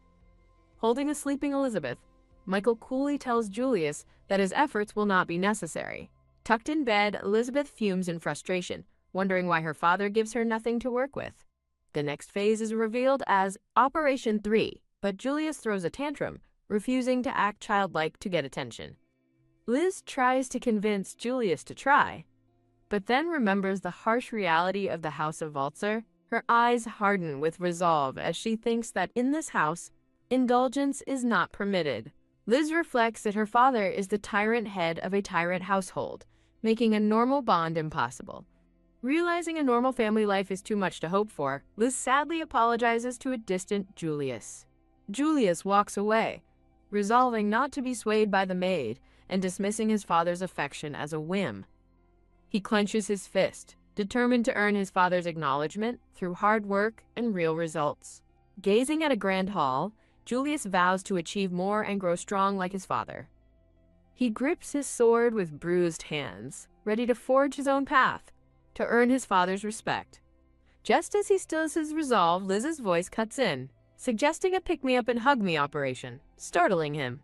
Holding a sleeping Elizabeth, Michael coolly tells Julius that his efforts will not be necessary. Tucked in bed, Elizabeth fumes in frustration, wondering why her father gives her nothing to work with. The next phase is revealed as Operation 3, but Julius throws a tantrum, refusing to act childlike to get attention. Liz tries to convince Julius to try, but then remembers the harsh reality of the House of Walzer. Her eyes harden with resolve as she thinks that in this house, indulgence is not permitted. Liz reflects that her father is the tyrant head of a tyrant household, making a normal bond impossible. Realizing a normal family life is too much to hope for, Liz sadly apologizes to a distant Julius. Julius walks away, resolving not to be swayed by the maid and dismissing his father's affection as a whim. He clenches his fist, determined to earn his father's acknowledgement through hard work and real results. Gazing at a grand hall, Julius vows to achieve more and grow strong like his father. He grips his sword with bruised hands, ready to forge his own path, to earn his father's respect. Just as he stills his resolve, Liz's voice cuts in, suggesting a pick-me-up and hug-me operation, startling him.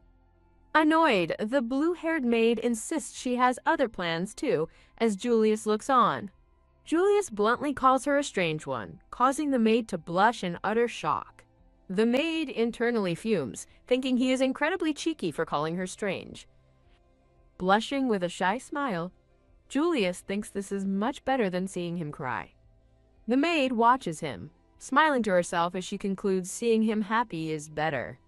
Annoyed, the blue-haired maid insists she has other plans too, as Julius looks on. Julius bluntly calls her a strange one, causing the maid to blush in utter shock. The maid internally fumes, thinking he is incredibly cheeky for calling her strange. Blushing with a shy smile, Julius thinks this is much better than seeing him cry. The maid watches him, smiling to herself as she concludes seeing him happy is better.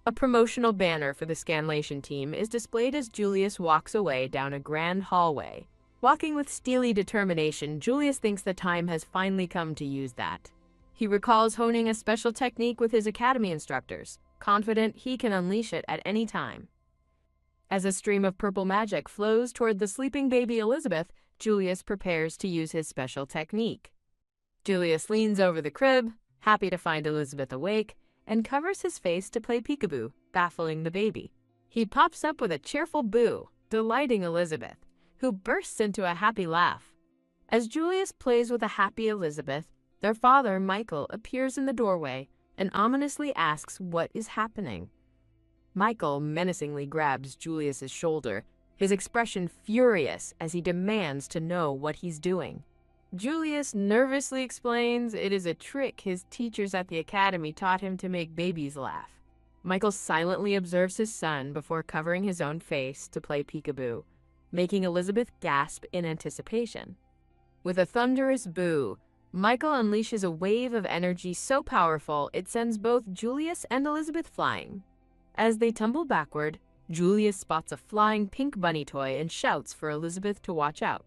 A promotional banner for the scanlation team is displayed as Julius walks away down a grand hallway. Walking with steely determination, Julius thinks the time has finally come to use that. He recalls honing a special technique with his academy instructors, confident he can unleash it at any time. As a stream of purple magic flows toward the sleeping baby Elizabeth, Julius prepares to use his special technique. Julius leans over the crib, happy to find Elizabeth awake, and covers his face to play peekaboo, baffling the baby. He pops up with a cheerful boo, delighting Elizabeth, who bursts into a happy laugh. As Julius plays with a happy Elizabeth, their father, Michael, appears in the doorway and ominously asks what is happening. Michael menacingly grabs Julius's shoulder, his expression furious as he demands to know what he's doing. Julius nervously explains it is a trick his teachers at the academy taught him to make babies laugh. Michael silently observes his son before covering his own face to play peekaboo, making Elizabeth gasp in anticipation. With a thunderous boo, Michael unleashes a wave of energy so powerful it sends both Julius and Elizabeth flying. As they tumble backward, Julius spots a flying pink bunny toy and shouts for Elizabeth to watch out.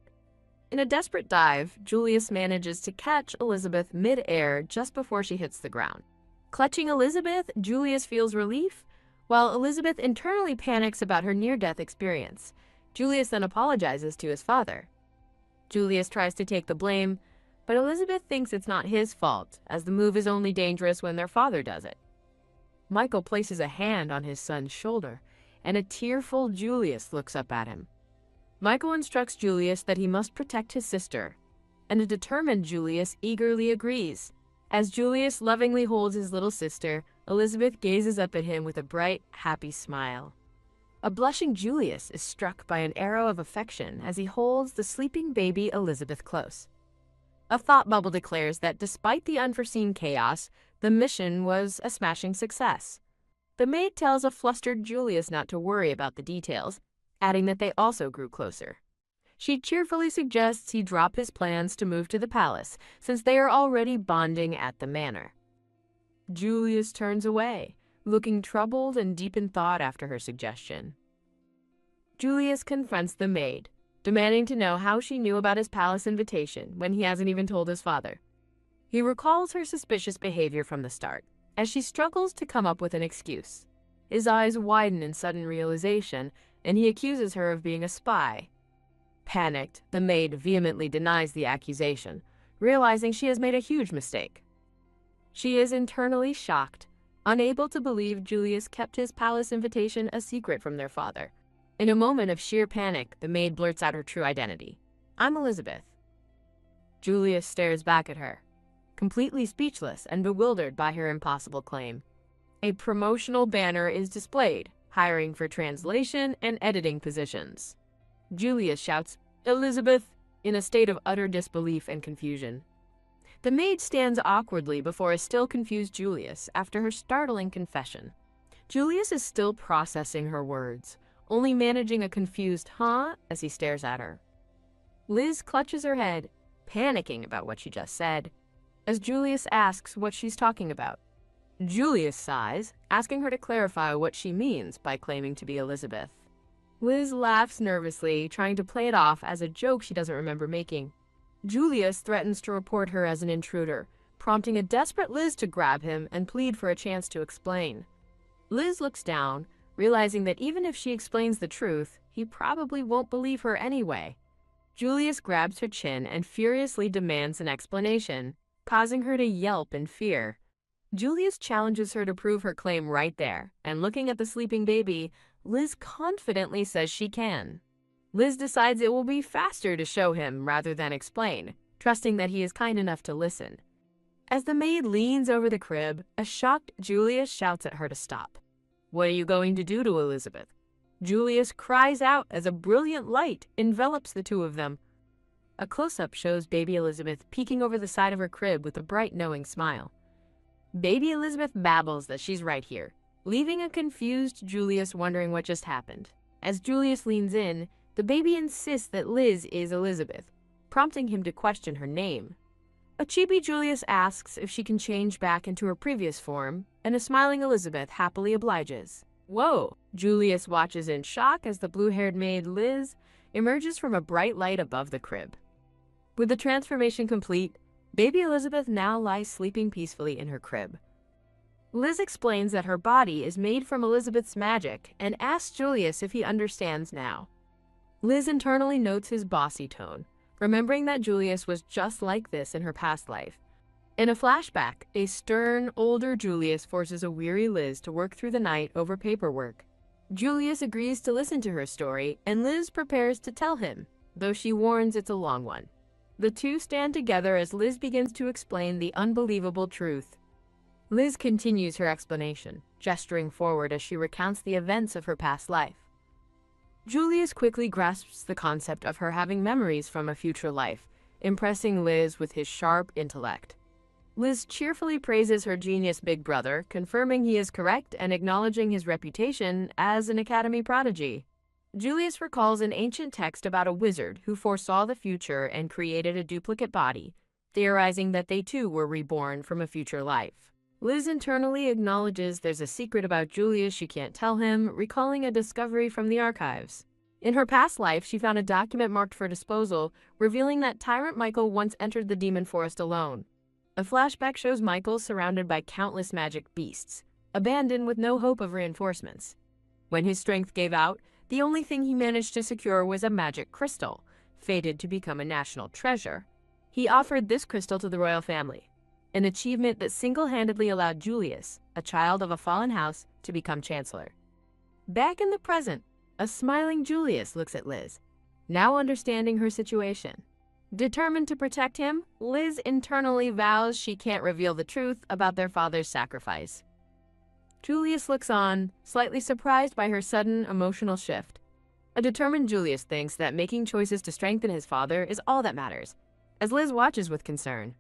In a desperate dive, Julius manages to catch Elizabeth mid-air just before she hits the ground. Clutching Elizabeth, Julius feels relief, while Elizabeth internally panics about her near-death experience. Julius then apologizes to his father. Julius tries to take the blame, but Elizabeth thinks it's not his fault, as the move is only dangerous when their father does it. Michael places a hand on his son's shoulder, and a tearful Julius looks up at him. Michael instructs Julius that he must protect his sister, and a determined Julius eagerly agrees. As Julius lovingly holds his little sister, Elizabeth gazes up at him with a bright, happy smile. A blushing Julius is struck by an arrow of affection as he holds the sleeping baby Elizabeth close. A thought bubble declares that despite the unforeseen chaos, the mission was a smashing success. The maid tells a flustered Julius not to worry about the details, adding that they also grew closer. She cheerfully suggests he drop his plans to move to the palace, since they are already bonding at the manor. Julius turns away, looking troubled and deep in thought after her suggestion. Julius confronts the maid, demanding to know how she knew about his palace invitation when he hasn't even told his father. He recalls her suspicious behavior from the start, as she struggles to come up with an excuse. His eyes widen in sudden realization, and he accuses her of being a spy. Panicked, the maid vehemently denies the accusation, realizing she has made a huge mistake. She is internally shocked, unable to believe Julius kept his palace invitation a secret from their father. In a moment of sheer panic, the maid blurts out her true identity. "I'm Elizabeth." Julius stares back at her, completely speechless and bewildered by her impossible claim. A promotional banner is displayed, hiring for translation and editing positions. Julius shouts, "Elizabeth," in a state of utter disbelief and confusion. The maid stands awkwardly before a still confused Julius after her startling confession. Julius is still processing her words, only managing a confused "huh" as he stares at her. Liz clutches her head, panicking about what she just said, as Julius asks what she's talking about. Julius sighs, asking her to clarify what she means by claiming to be Elizabeth. Liz laughs nervously, trying to play it off as a joke she doesn't remember making. Julius threatens to report her as an intruder, prompting a desperate Liz to grab him and plead for a chance to explain. Liz looks down, realizing that even if she explains the truth, he probably won't believe her anyway. Julius grabs her chin and furiously demands an explanation, causing her to yelp in fear. Julius challenges her to prove her claim right there, and looking at the sleeping baby, Liz confidently says she can. Liz decides it will be faster to show him rather than explain, trusting that he is kind enough to listen. As the maid leans over the crib, a shocked Julius shouts at her to stop. "What are you going to do to Elizabeth?" Julius cries out as a brilliant light envelops the two of them. A close-up shows baby Elizabeth peeking over the side of her crib with a bright, knowing smile. Baby Elizabeth babbles that she's right here, leaving a confused Julius wondering what just happened. As Julius leans in, the baby insists that Liz is Elizabeth, prompting him to question her name. A chibi Julius asks if she can change back into her previous form, and a smiling Elizabeth happily obliges. Whoa! Julius watches in shock as the blue-haired maid Liz emerges from a bright light above the crib. With the transformation complete, baby Elizabeth now lies sleeping peacefully in her crib. Liz explains that her body is made from Elizabeth's magic and asks Julius if he understands now. Liz internally notes his bossy tone, remembering that Julius was just like this in her past life. In a flashback, a stern, older Julius forces a weary Liz to work through the night over paperwork. Julius agrees to listen to her story, and Liz prepares to tell him, though she warns it's a long one. The two stand together as Liz begins to explain the unbelievable truth. Liz continues her explanation, gesturing forward as she recounts the events of her past life. Julius quickly grasps the concept of her having memories from a future life, impressing Liz with his sharp intellect. Liz cheerfully praises her genius big brother, confirming he is correct and acknowledging his reputation as an academy prodigy. Julius recalls an ancient text about a wizard who foresaw the future and created a duplicate body, theorizing that they too were reborn from a future life. Liz internally acknowledges there's a secret about Julius she can't tell him, recalling a discovery from the archives. In her past life, she found a document marked for disposal, revealing that Tyrant Michael once entered the demon forest alone. A flashback shows Michael surrounded by countless magic beasts, abandoned with no hope of reinforcements. When his strength gave out, the only thing he managed to secure was a magic crystal, fated to become a national treasure. He offered this crystal to the royal family, an achievement that single-handedly allowed Julius, a child of a fallen house, to become chancellor. Back in the present, a smiling Julius looks at Liz, now understanding her situation. Determined to protect him, Liz internally vows she can't reveal the truth about their father's sacrifice. Julius looks on, slightly surprised by her sudden emotional shift. A determined Julius thinks that making choices to strengthen his father is all that matters, as Liz watches with concern.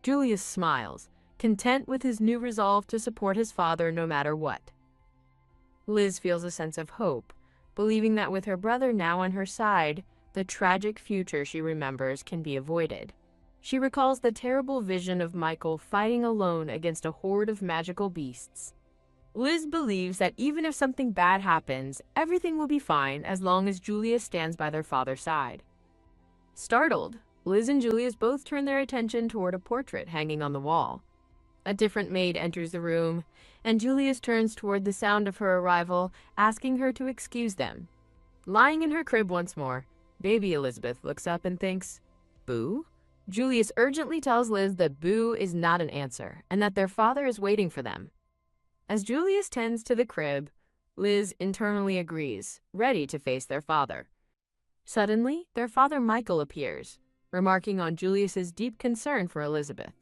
Julius smiles, content with his new resolve to support his father no matter what. Liz feels a sense of hope, believing that with her brother now on her side, the tragic future she remembers can be avoided. She recalls the terrible vision of Michael fighting alone against a horde of magical beasts. Liz believes that even if something bad happens, everything will be fine as long as Julius stands by their father's side. Startled, Liz and Julius both turn their attention toward a portrait hanging on the wall. A different maid enters the room, and Julius turns toward the sound of her arrival, asking her to excuse them. Lying in her crib once more, baby Elizabeth looks up and thinks, "Boo?" Julius urgently tells Liz that boo is not an answer, and that their father is waiting for them. As Julius tends to the crib, Liz internally agrees, ready to face their father. Suddenly, their father Michael appears, remarking on Julius's deep concern for Elizabeth.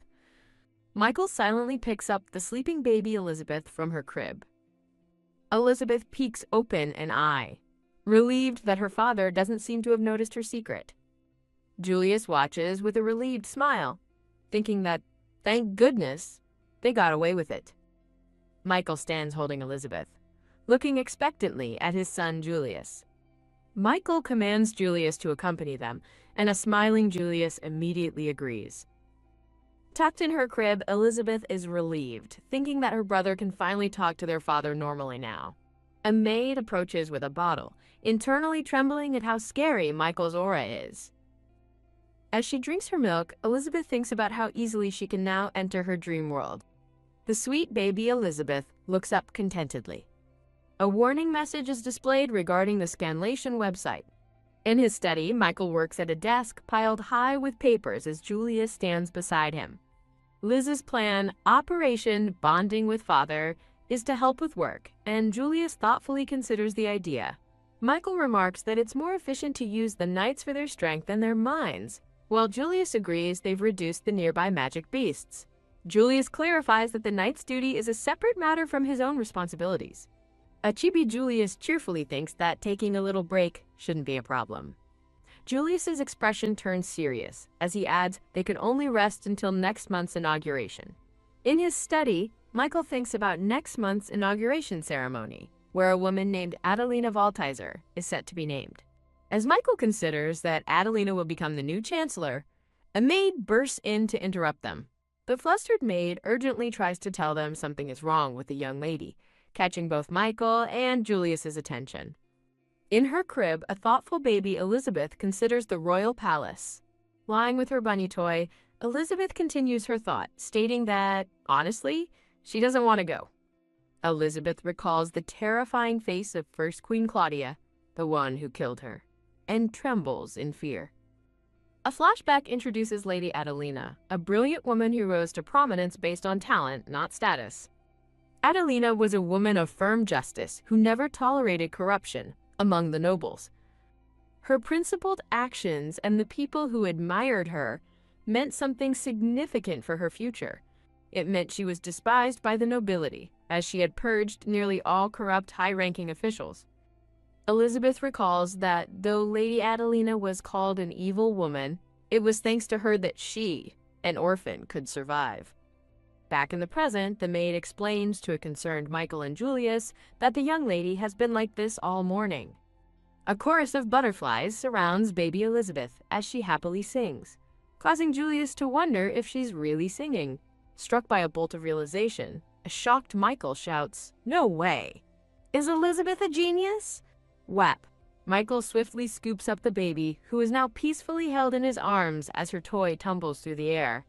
Michael silently picks up the sleeping baby Elizabeth from her crib. Elizabeth peeks open an eye, relieved that her father doesn't seem to have noticed her secret. Julius watches with a relieved smile, thinking that, thank goodness, they got away with it. Michael stands holding Elizabeth, looking expectantly at his son Julius. Michael commands Julius to accompany them, and a smiling Julius immediately agrees. Tucked in her crib, Elizabeth is relieved, thinking that her brother can finally talk to their father normally now. A maid approaches with a bottle, internally trembling at how scary Michael's aura is. As she drinks her milk, Elizabeth thinks about how easily she can now enter her dream world. The sweet baby Elizabeth looks up contentedly. A warning message is displayed regarding the Scanlation website. In his study, Michael works at a desk piled high with papers as Julius stands beside him. Liz's plan, Operation Bonding with Father, is to help with work, and Julius thoughtfully considers the idea. Michael remarks that it's more efficient to use the knights for their strength than their minds, while Julius agrees they've reduced the nearby magic beasts. Julius clarifies that the knight's duty is a separate matter from his own responsibilities. A chibi Julius cheerfully thinks that taking a little break shouldn't be a problem. Julius's expression turns serious, as he adds they could only rest until next month's inauguration. In his study, Michael thinks about next month's inauguration ceremony, where a woman named Adelina Valtizer is set to be named. As Michael considers that Adelina will become the new chancellor, A maid bursts in to interrupt them. The flustered maid urgently tries to tell them something is wrong with the young lady, catching both Michael and Julius's attention. In her crib, a thoughtful baby Elizabeth considers the royal palace. Lying with her bunny toy, Elizabeth continues her thought, stating that, honestly, she doesn't want to go. Elizabeth recalls the terrifying face of First Queen Claudia, the one who killed her, and trembles in fear. A flashback introduces Lady Adelina, a brilliant woman who rose to prominence based on talent, not status. Adelina was a woman of firm justice who never tolerated corruption among the nobles. Her principled actions and the people who admired her meant something significant for her future. It meant she was despised by the nobility, as she had purged nearly all corrupt high-ranking officials. Elizabeth recalls that though Lady Adelina was called an evil woman, it was thanks to her that she, an orphan, could survive. Back in the present, the maid explains to a concerned Michael and Julius that the young lady has been like this all morning. A chorus of butterflies surrounds baby Elizabeth as she happily sings, causing Julius to wonder if she's really singing. Struck by a bolt of realization, a shocked Michael shouts, "No way! Is Elizabeth a genius?" Whap! Michael swiftly scoops up the baby, who is now peacefully held in his arms as her toy tumbles through the air.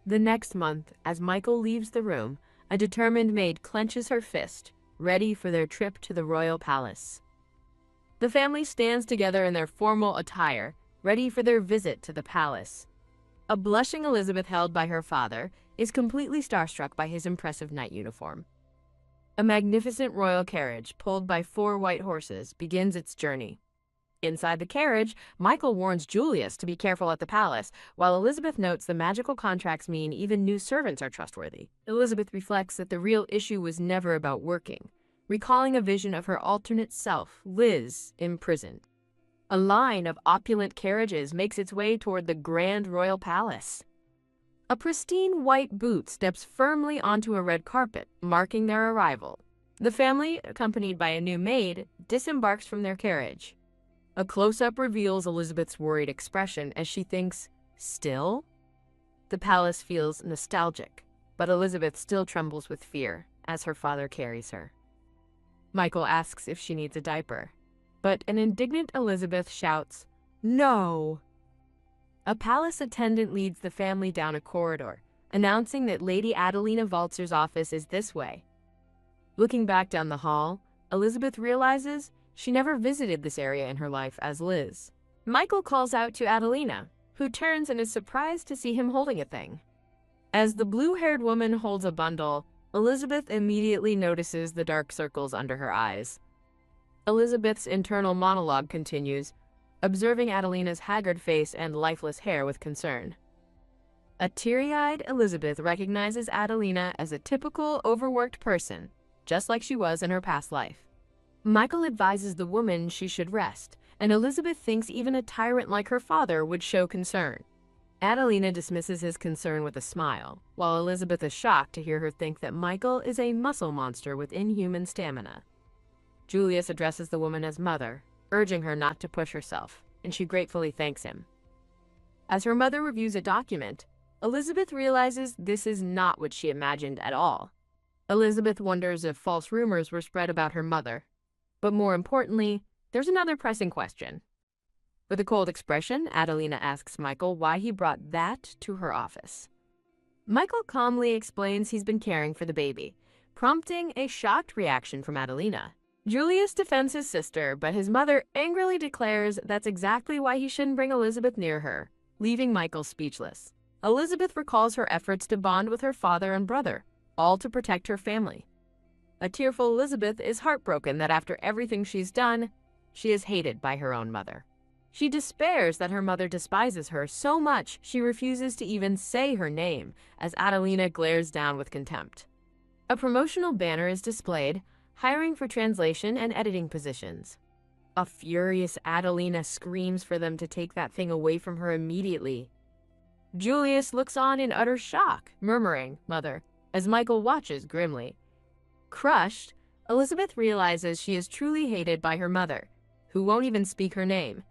The next month, as Michael leaves the room, a determined maid clenches her fist, ready for their trip to the royal palace. The family stands together in their formal attire, ready for their visit to the palace. A blushing Elizabeth, held by her father, is completely starstruck by his impressive knight uniform. A magnificent royal carriage, pulled by 4 white horses, begins its journey. Inside the carriage, Michael warns Julius to be careful at the palace, while Elizabeth notes the magical contracts mean even new servants are trustworthy. Elizabeth reflects that the real issue was never about working, recalling a vision of her alternate self, Liz, imprisoned. A line of opulent carriages makes its way toward the grand royal palace. A pristine white boot steps firmly onto a red carpet, marking their arrival. The family, accompanied by a new maid, disembarks from their carriage. A close-up reveals Elizabeth's worried expression as she thinks, "Still?" The palace feels nostalgic, but Elizabeth still trembles with fear as her father carries her. Michael asks if she needs a diaper, but an indignant Elizabeth shouts, "No!" A palace attendant leads the family down a corridor, announcing that Lady Adelina Waltzer's office is this way. Looking back down the hall, Elizabeth realizes she never visited this area in her life as Liz. Michael calls out to Adelina, who turns and is surprised to see him holding a thing. As the blue-haired woman holds a bundle, Elizabeth immediately notices the dark circles under her eyes. Elizabeth's internal monologue continues, observing Adelina's haggard face and lifeless hair with concern. A teary-eyed Elizabeth recognizes Adelina as a typical, overworked person, just like she was in her past life. Michael advises the woman she should rest, and Elizabeth thinks even a tyrant like her father would show concern. Adelina dismisses his concern with a smile, while Elizabeth is shocked to hear her think that Michael is a muscle monster with inhuman stamina. Julius addresses the woman as mother, urging her not to push herself, and she gratefully thanks him. As her mother reviews a document, Elizabeth realizes this is not what she imagined at all. Elizabeth wonders if false rumors were spread about her mother. But more importantly, there's another pressing question. With a cold expression, Adelina asks Michael why he brought that to her office. Michael calmly explains he's been caring for the baby, prompting a shocked reaction from Adelina. Julius defends his sister, but his mother angrily declares that's exactly why he shouldn't bring Elizabeth near her, leaving Michael speechless. Elizabeth recalls her efforts to bond with her father and brother, all to protect her family. A tearful Elizabeth is heartbroken that after everything she's done, she is hated by her own mother. She despairs that her mother despises her so much she refuses to even say her name, as Adelina glares down with contempt. A promotional banner is displayed, hiring for translation and editing positions. A furious Adelina screams for them to take that thing away from her immediately. Julius looks on in utter shock, murmuring, "Mother," as Michael watches grimly. Crushed, Elizabeth realizes she is truly hated by her mother, who won't even speak her name.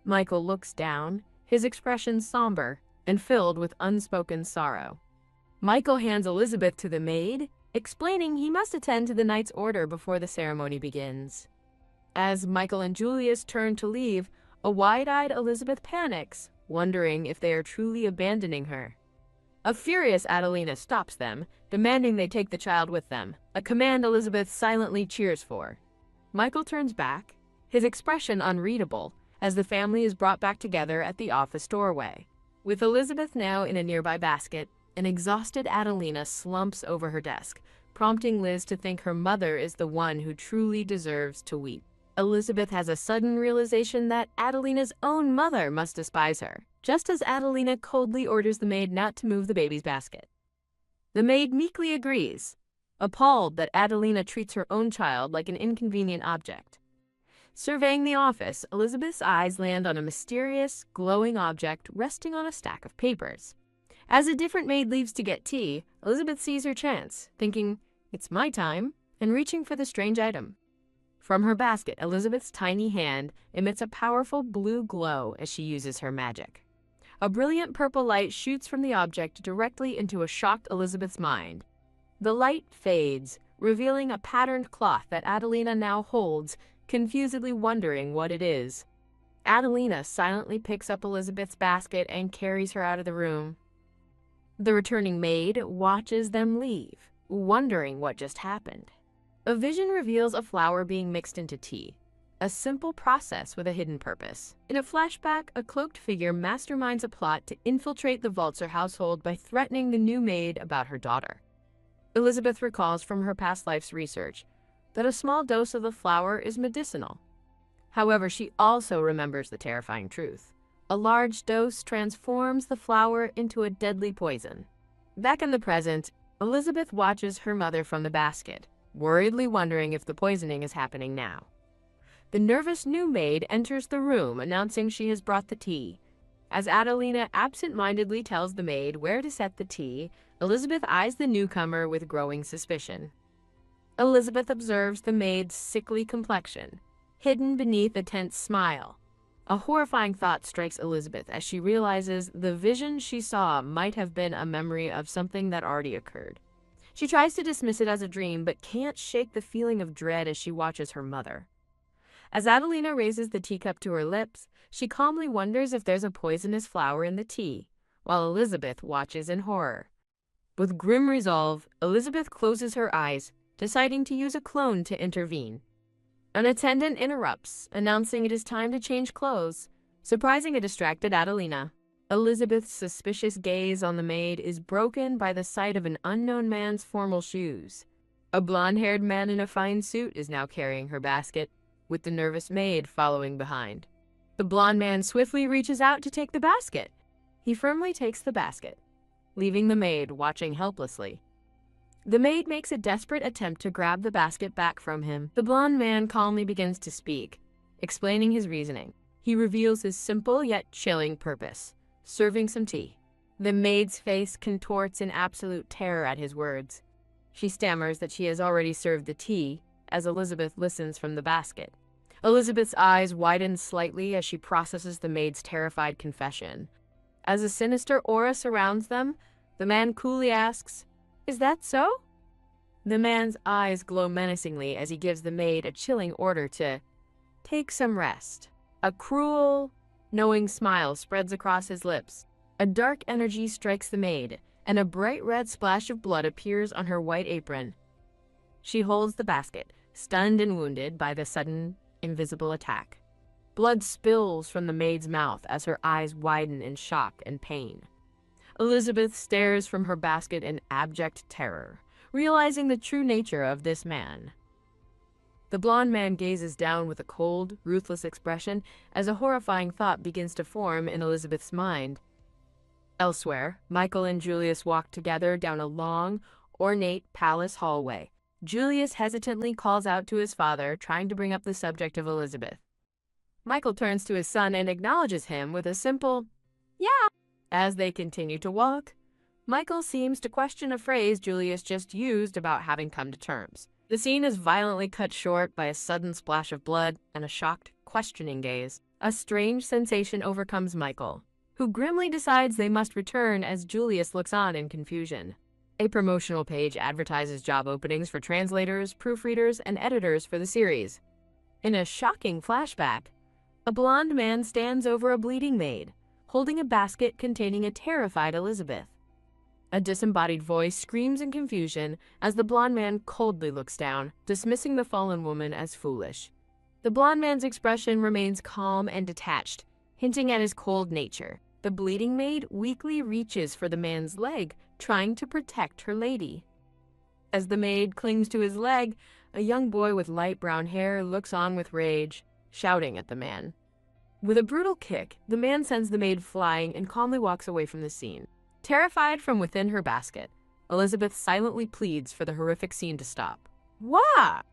Michael looks down, his expression somber, and filled with unspoken sorrow. Michael hands Elizabeth to the maid, explaining he must attend to the knight's order before the ceremony begins. As Michael and Julius turn to leave, a wide-eyed Elizabeth panics, wondering if they are truly abandoning her. A furious Adelina stops them, demanding they take the child with them, a command Elizabeth silently cheers for. Michael turns back, his expression unreadable, as the family is brought back together at the office doorway. With Elizabeth now in a nearby basket, an exhausted Adelina slumps over her desk, prompting Liz to think her mother is the one who truly deserves to weep. Elizabeth has a sudden realization that Adelina's own mother must despise her, just as Adelina coldly orders the maid not to move the baby's basket. The maid meekly agrees, appalled that Adelina treats her own child like an inconvenient object. Surveying the office, Elizabeth's eyes land on a mysterious, glowing object resting on a stack of papers. As a different maid leaves to get tea, Elizabeth sees her chance, thinking, "It's my time," and reaching for the strange item. From her basket, Elizabeth's tiny hand emits a powerful blue glow as she uses her magic. A brilliant purple light shoots from the object directly into a shocked Elizabeth's mind. The light fades, revealing a patterned cloth that Adelina now holds, confusedly wondering what it is. Adelina silently picks up Elizabeth's basket and carries her out of the room. The returning maid watches them leave, wondering what just happened. A vision reveals a flower being mixed into tea, a simple process with a hidden purpose. In a flashback, a cloaked figure masterminds a plot to infiltrate the Walzer household by threatening the new maid about her daughter. Elizabeth recalls from her past life's research that a small dose of the flower is medicinal. However, she also remembers the terrifying truth. A large dose transforms the flower into a deadly poison. Back in the present, Elizabeth watches her mother from the basket, worriedly wondering if the poisoning is happening now. The nervous new maid enters the room, announcing she has brought the tea. As Adelina absent-mindedly tells the maid where to set the tea, Elizabeth eyes the newcomer with growing suspicion. Elizabeth observes the maid's sickly complexion, hidden beneath a tense smile. A horrifying thought strikes Elizabeth as she realizes the vision she saw might have been a memory of something that already occurred. She tries to dismiss it as a dream, but can't shake the feeling of dread as she watches her mother. As Adelina raises the teacup to her lips, she calmly wonders if there's a poisonous flower in the tea, while Elizabeth watches in horror. With grim resolve, Elizabeth closes her eyes, deciding to use a clone to intervene. An attendant interrupts, announcing it is time to change clothes, surprising a distracted Adelina. Elizabeth's suspicious gaze on the maid is broken by the sight of an unknown man's formal shoes. A blonde-haired man in a fine suit is now carrying her basket, with the nervous maid following behind. The blonde man swiftly reaches out to take the basket. He firmly takes the basket, leaving the maid watching helplessly. The maid makes a desperate attempt to grab the basket back from him. The blonde man calmly begins to speak, explaining his reasoning. He reveals his simple yet chilling purpose: serving some tea. The maid's face contorts in absolute terror at his words. She stammers that she has already served the tea, as Elizabeth listens from the basket. Elizabeth's eyes widen slightly as she processes the maid's terrified confession. As a sinister aura surrounds them, the man coolly asks, "Is that so?" The man's eyes glow menacingly as he gives the maid a chilling order to take some rest. A cruel, knowing smile spreads across his lips. A dark energy strikes the maid, and a bright red splash of blood appears on her white apron. She holds the basket, stunned and wounded by the sudden, invisible attack. Blood spills from the maid's mouth as her eyes widen in shock and pain. Elizabeth stares from her basket in abject terror, realizing the true nature of this man. The blonde man gazes down with a cold, ruthless expression as a horrifying thought begins to form in Elizabeth's mind. Elsewhere, Michael and Julius walk together down a long, ornate palace hallway. Julius hesitantly calls out to his father, trying to bring up the subject of Elizabeth. Michael turns to his son and acknowledges him with a simple, "Yeah." As they continue to walk, Michael seems to question a phrase Julius just used about having come to terms. The scene is violently cut short by a sudden splash of blood and a shocked, questioning gaze. A strange sensation overcomes Michael, who grimly decides they must return as Julius looks on in confusion. A promotional page advertises job openings for translators, proofreaders, and editors for the series. In a shocking flashback, a blonde man stands over a bleeding maid, holding a basket containing a terrified Elizabeth. A disembodied voice screams in confusion as the blonde man coldly looks down, dismissing the fallen woman as foolish. The blonde man's expression remains calm and detached, hinting at his cold nature. The bleeding maid weakly reaches for the man's leg, trying to protect her lady. As the maid clings to his leg, a young boy with light brown hair looks on with rage, shouting at the man. With a brutal kick, the man sends the maid flying and calmly walks away from the scene. Terrified from within her basket, Elizabeth silently pleads for the horrific scene to stop. Wah!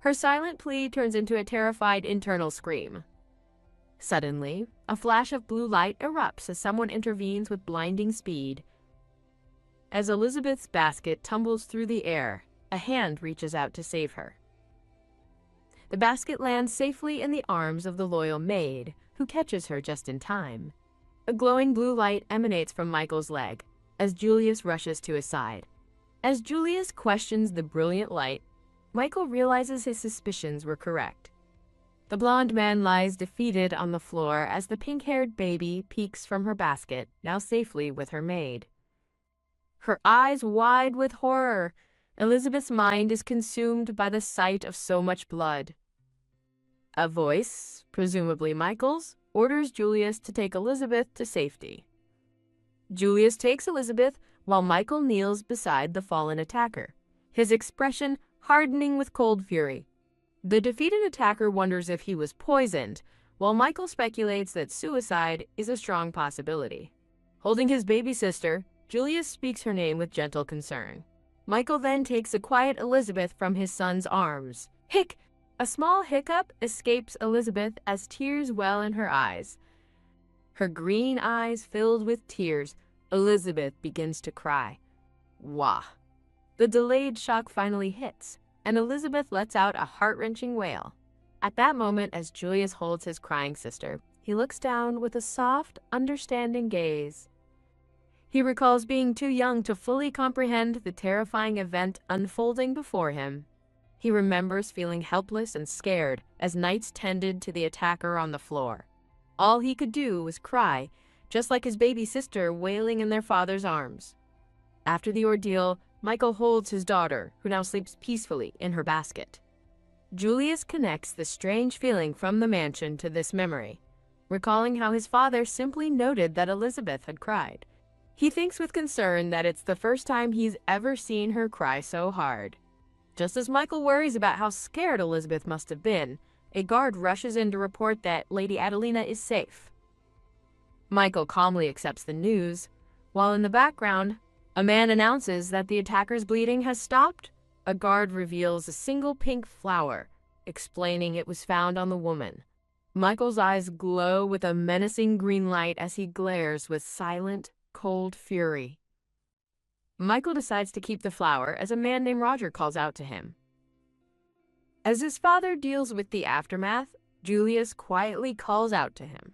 Her silent plea turns into a terrified internal scream. Suddenly, a flash of blue light erupts as someone intervenes with blinding speed. As Elizabeth's basket tumbles through the air, a hand reaches out to save her. The basket lands safely in the arms of the loyal maid, who catches her just in time. A glowing blue light emanates from Michael's leg as Julius rushes to his side. As Julius questions the brilliant light, Michael realizes his suspicions were correct. The blonde man lies defeated on the floor as the pink-haired baby peeks from her basket, now safely with her maid. Her eyes wide with horror, Elizabeth's mind is consumed by the sight of so much blood. A voice, presumably Michael's, orders Julius to take Elizabeth to safety. Julius takes Elizabeth while Michael kneels beside the fallen attacker, his expression hardening with cold fury. The defeated attacker wonders if he was poisoned, while Michael speculates that suicide is a strong possibility. Holding his baby sister, Julius speaks her name with gentle concern. Michael then takes a quiet Elizabeth from his son's arms. Hic! A small hiccup escapes Elizabeth as tears well in her eyes. Her green eyes filled with tears, Elizabeth begins to cry. Wah! The delayed shock finally hits, and Elizabeth lets out a heart-wrenching wail. At that moment, as Julius holds his crying sister, he looks down with a soft, understanding gaze. He recalls being too young to fully comprehend the terrifying event unfolding before him. He remembers feeling helpless and scared as knights tended to the attacker on the floor. All he could do was cry, just like his baby sister wailing in their father's arms. After the ordeal, Michael holds his daughter, who now sleeps peacefully in her basket. Julius connects the strange feeling from the mansion to this memory, recalling how his father simply noted that Elizabeth had cried. He thinks with concern that it's the first time he's ever seen her cry so hard. Just as Michael worries about how scared Elizabeth must have been, a guard rushes in to report that Lady Adelina is safe. Michael calmly accepts the news, while in the background, a man announces that the attacker's bleeding has stopped. A guard reveals a single pink flower, explaining it was found on the woman. Michael's eyes glow with a menacing green light as he glares with silent, cold fury. Michael decides to keep the flower as a man named Roger calls out to him. As his father deals with the aftermath, Julius quietly calls out to him.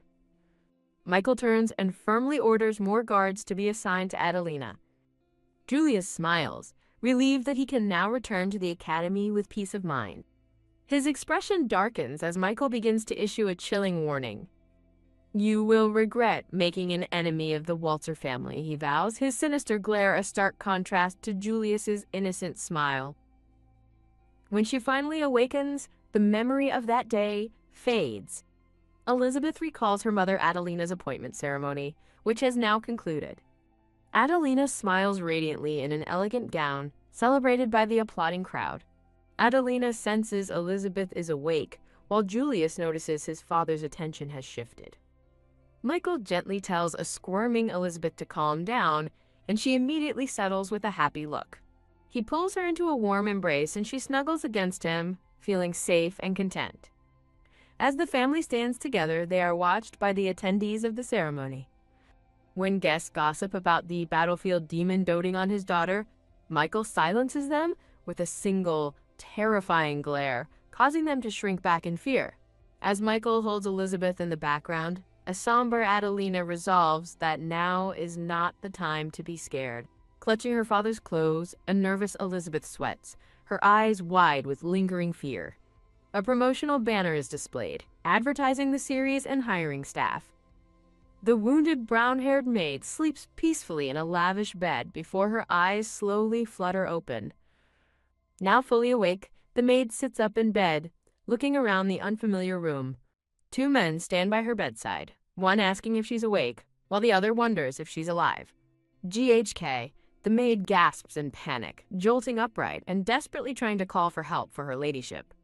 Michael turns and firmly orders more guards to be assigned to Adelina. Julius smiles, relieved that he can now return to the academy with peace of mind. His expression darkens as Michael begins to issue a chilling warning. You will regret making an enemy of the Walter family, he vows, his sinister glare a stark contrast to Julius's innocent smile. When she finally awakens, the memory of that day fades. Elizabeth recalls her mother Adelina's appointment ceremony, which has now concluded. Adelina smiles radiantly in an elegant gown, celebrated by the applauding crowd. Adelina senses Elizabeth is awake, while Julius notices his father's attention has shifted. Michael gently tells a squirming Elizabeth to calm down, and she immediately settles with a happy look. He pulls her into a warm embrace and she snuggles against him, feeling safe and content. As the family stands together, they are watched by the attendees of the ceremony. When guests gossip about the battlefield demon doting on his daughter, Michael silences them with a single, terrifying glare, causing them to shrink back in fear. As Michael holds Elizabeth in the background, A somber Adelina resolves that now is not the time to be scared. Clutching her father's clothes, a nervous Elizabeth sweats, her eyes wide with lingering fear. A promotional banner is displayed, advertising the series and hiring staff. The wounded brown-haired maid sleeps peacefully in a lavish bed before her eyes slowly flutter open. Now fully awake, the maid sits up in bed, looking around the unfamiliar room. Two men stand by her bedside, one asking if she's awake, while the other wonders if she's alive. GHK, the maid gasps in panic, jolting upright and desperately trying to call for help for her ladyship.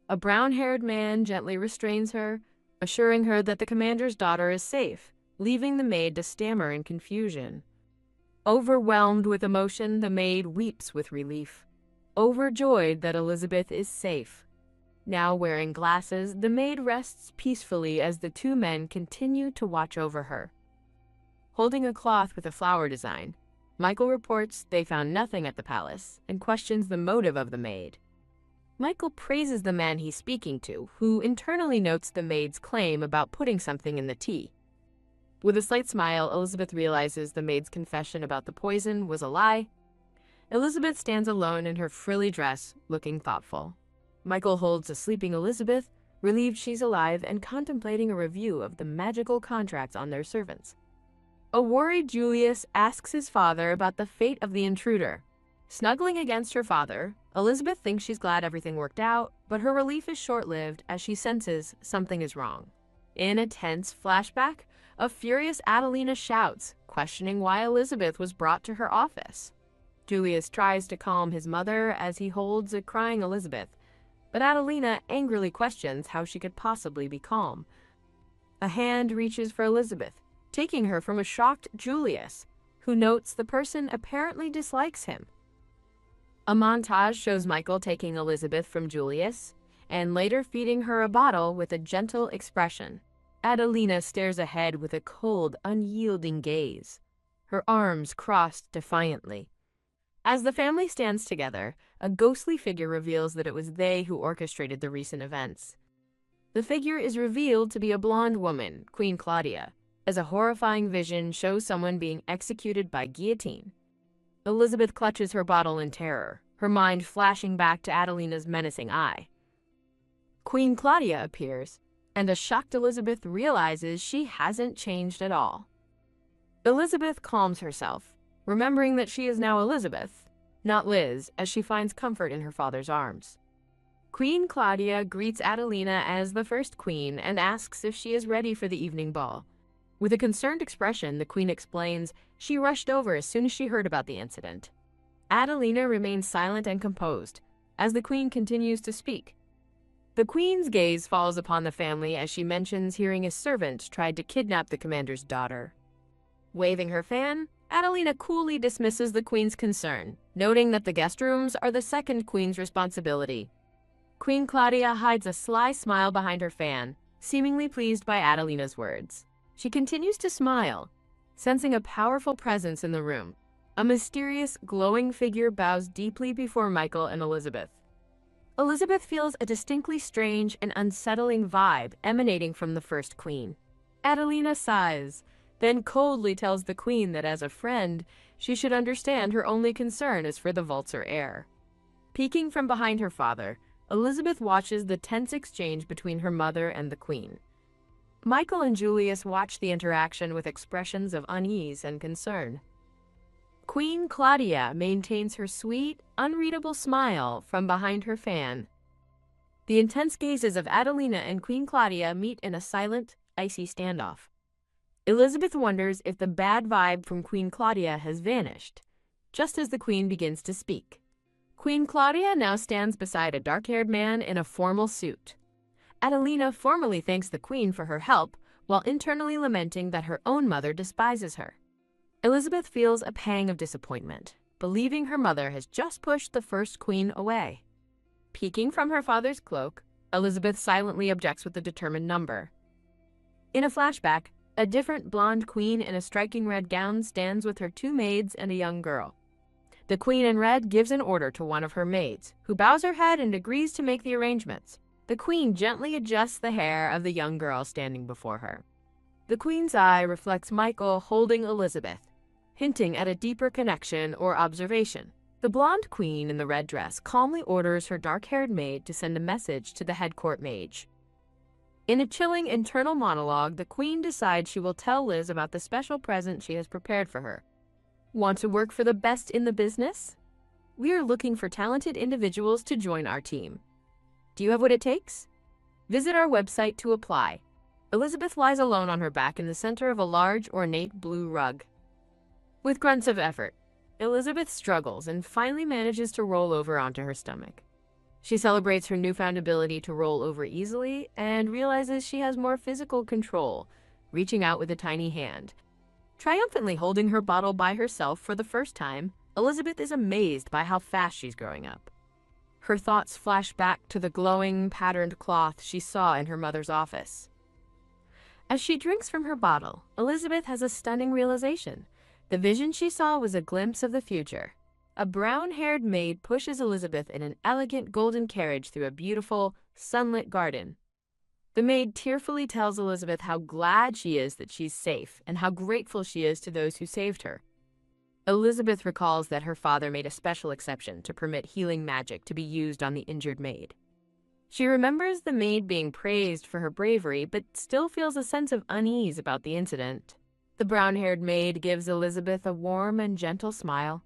A brown-haired man gently restrains her, assuring her that the commander's daughter is safe, leaving the maid to stammer in confusion. Overwhelmed with emotion, the maid weeps with relief, overjoyed that Elizabeth is safe. Now wearing glasses, the maid rests peacefully as the two men continue to watch over her. Holding a cloth with a flower design, Michael reports they found nothing at the palace and questions the motive of the maid. Michael praises the man he's speaking to, who internally notes the maid's claim about putting something in the tea. With a slight smile, Elizabeth realizes the maid's confession about the poison was a lie. Elizabeth stands alone in her frilly dress, looking thoughtful. Michael holds a sleeping Elizabeth, relieved she's alive and contemplating a review of the magical contracts on their servants. A worried Julius asks his father about the fate of the intruder. Snuggling against her father, Elizabeth thinks she's glad everything worked out, but her relief is short-lived as she senses something is wrong. In a tense flashback, a furious Adelina shouts, questioning why Elizabeth was brought to her office. Julius tries to calm his mother as he holds a crying Elizabeth, but Adelina angrily questions how she could possibly be calm. A hand reaches for Elizabeth, taking her from a shocked Julius, who notes the person apparently dislikes him. A montage shows Michael taking Elizabeth from Julius, and later feeding her a bottle with a gentle expression. Adelina stares ahead with a cold, unyielding gaze, her arms crossed defiantly. As the family stands together, a ghostly figure reveals that it was they who orchestrated the recent events. The figure is revealed to be a blonde woman, Queen Claudia, as a horrifying vision shows someone being executed by guillotine. Elizabeth clutches her bottle in terror, her mind flashing back to Adelina's menacing eye. Queen Claudia appears, and a shocked Elizabeth realizes she hasn't changed at all. Elizabeth calms herself, remembering that she is now Elizabeth, not Liz, as she finds comfort in her father's arms. Queen Claudia greets Adelina as the first queen and asks if she is ready for the evening ball. With a concerned expression, the queen explains she rushed over as soon as she heard about the incident. Adelina remains silent and composed, as the queen continues to speak. The queen's gaze falls upon the family as she mentions hearing a servant tried to kidnap the commander's daughter. Waving her fan, Adelina coolly dismisses the queen's concern, noting that the guest rooms are the second queen's responsibility. Queen Claudia hides a sly smile behind her fan, seemingly pleased by Adelina's words. She continues to smile, sensing a powerful presence in the room. A mysterious, glowing figure bows deeply before Michael and Elizabeth. Elizabeth feels a distinctly strange and unsettling vibe emanating from the first queen. Adelina sighs, then coldly tells the queen that as a friend, she should understand her only concern is for the Vulture heir. Peeking from behind her father, Elizabeth watches the tense exchange between her mother and the queen. Michael and Julius watch the interaction with expressions of unease and concern. Queen Claudia maintains her sweet, unreadable smile from behind her fan. The intense gazes of Adelina and Queen Claudia meet in a silent, icy standoff. Elizabeth wonders if the bad vibe from Queen Claudia has vanished, just as the queen begins to speak. Queen Claudia now stands beside a dark-haired man in a formal suit. Adelina formally thanks the queen for her help, while internally lamenting that her own mother despises her. Elizabeth feels a pang of disappointment, believing her mother has just pushed the first queen away. Peeking from her father's cloak, Elizabeth silently objects with a determined number. In a flashback, a different blonde queen in a striking red gown stands with her two maids and a young girl. The queen in red gives an order to one of her maids, who bows her head and agrees to make the arrangements. The queen gently adjusts the hair of the young girl standing before her. The queen's eye reflects Michael holding Elizabeth, hinting at a deeper connection or observation. The blonde queen in the red dress calmly orders her dark-haired maid to send a message to the head court mage. In a chilling internal monologue, the queen decides she will tell Liz about the special present she has prepared for her. Want to work for the best in the business? We are looking for talented individuals to join our team. Do you have what it takes? Visit our website to apply. Elizabeth lies alone on her back in the center of a large, ornate blue rug. With grunts of effort, Elizabeth struggles and finally manages to roll over onto her stomach. She celebrates her newfound ability to roll over easily and realizes she has more physical control, reaching out with a tiny hand. Triumphantly holding her bottle by herself for the first time, Elizabeth is amazed by how fast she's growing up. Her thoughts flash back to the glowing, patterned cloth she saw in her mother's office. As she drinks from her bottle, Elizabeth has a stunning realization. The vision she saw was a glimpse of the future. A brown-haired maid pushes Elizabeth in an elegant golden carriage through a beautiful, sunlit garden. The maid tearfully tells Elizabeth how glad she is that she's safe and how grateful she is to those who saved her. Elizabeth recalls that her father made a special exception to permit healing magic to be used on the injured maid. She remembers the maid being praised for her bravery, but still feels a sense of unease about the incident. The brown-haired maid gives Elizabeth a warm and gentle smile.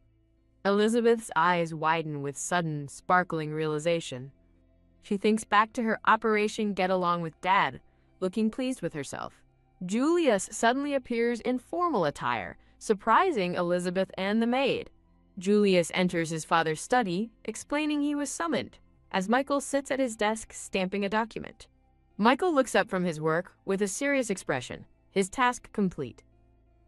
Elizabeth's eyes widen with sudden, sparkling realization. She thinks back to her Operation Get Along with Dad, looking pleased with herself. Julius suddenly appears in formal attire, surprising Elizabeth and the maid. Julius enters his father's study, explaining he was summoned, as Michael sits at his desk stamping a document. Michael looks up from his work with a serious expression, his task complete.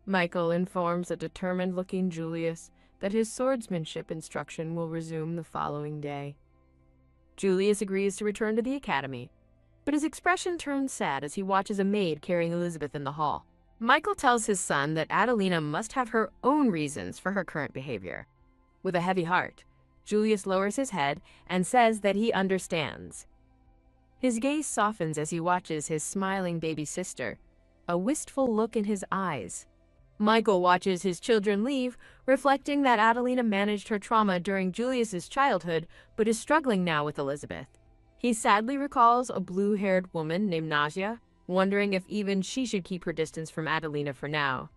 Michael informs a determined-looking Julius that his swordsmanship instruction will resume the following day. Julius agrees to return to the academy, but his expression turns sad as he watches a maid carrying Elizabeth in the hall. Michael tells his son that Adelina must have her own reasons for her current behavior. With a heavy heart, Julius lowers his head and says that he understands. His gaze softens as he watches his smiling baby sister, a wistful look in his eyes. Michael watches his children leave, reflecting that Adelina managed her trauma during Julius's childhood, but is struggling now with Elizabeth. He sadly recalls a blue-haired woman named Nausea, wondering if even she should keep her distance from Adelina for now.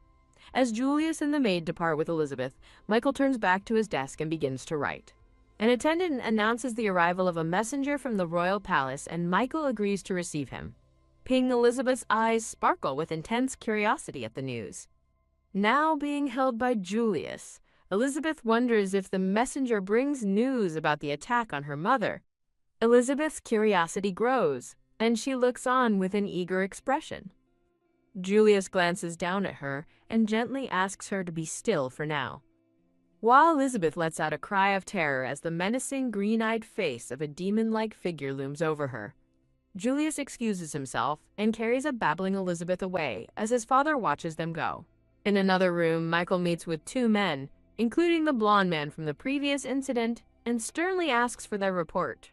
As Julius and the maid depart with Elizabeth, Michael turns back to his desk and begins to write. An attendant announces the arrival of a messenger from the royal palace, and Michael agrees to receive him. Elizabeth's eyes sparkle with intense curiosity at the news. Now being held by Julius, Elizabeth wonders if the messenger brings news about the attack on her mother. Elizabeth's curiosity grows, and she looks on with an eager expression. Julius glances down at her and gently asks her to be still for now, while Elizabeth lets out a cry of terror as the menacing green-eyed face of a demon-like figure looms over her. Julius excuses himself and carries a babbling Elizabeth away as his father watches them go. In another room, Michael meets with two men, including the blonde man from the previous incident, and sternly asks for their report.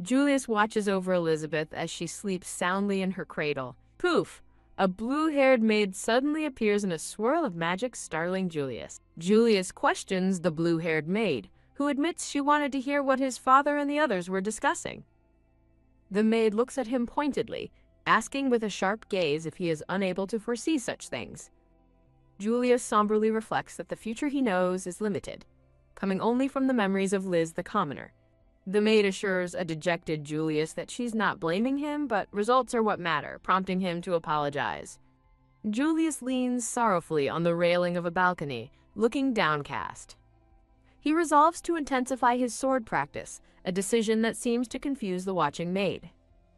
Julius watches over Elizabeth as she sleeps soundly in her cradle. Poof! A blue-haired maid suddenly appears in a swirl of magic, startling Julius. Julius questions the blue-haired maid, who admits she wanted to hear what his father and the others were discussing. The maid looks at him pointedly, asking with a sharp gaze if he is unable to foresee such things. Julius somberly reflects that the future he knows is limited, coming only from the memories of Liz the commoner. The maid assures a dejected Julius that she's not blaming him, but results are what matter, prompting him to apologize. Julius leans sorrowfully on the railing of a balcony, looking downcast. He resolves to intensify his sword practice, a decision that seems to confuse the watching maid.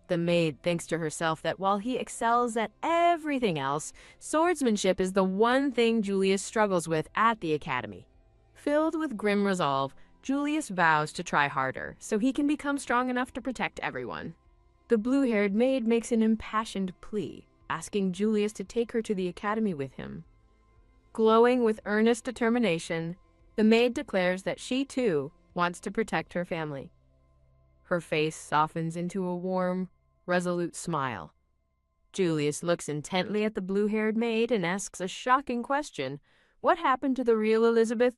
The maid thinks to herself that while he excels at everything else, swordsmanship is the one thing Julius struggles with at the academy. Filled with grim resolve, Julius vows to try harder so he can become strong enough to protect everyone. The blue-haired maid makes an impassioned plea, asking Julius to take her to the academy with him. Glowing with earnest determination, the maid declares that she, too, wants to protect her family. Her face softens into a warm, resolute smile. Julius looks intently at the blue-haired maid and asks a shocking question. What happened to the real Elizabeth?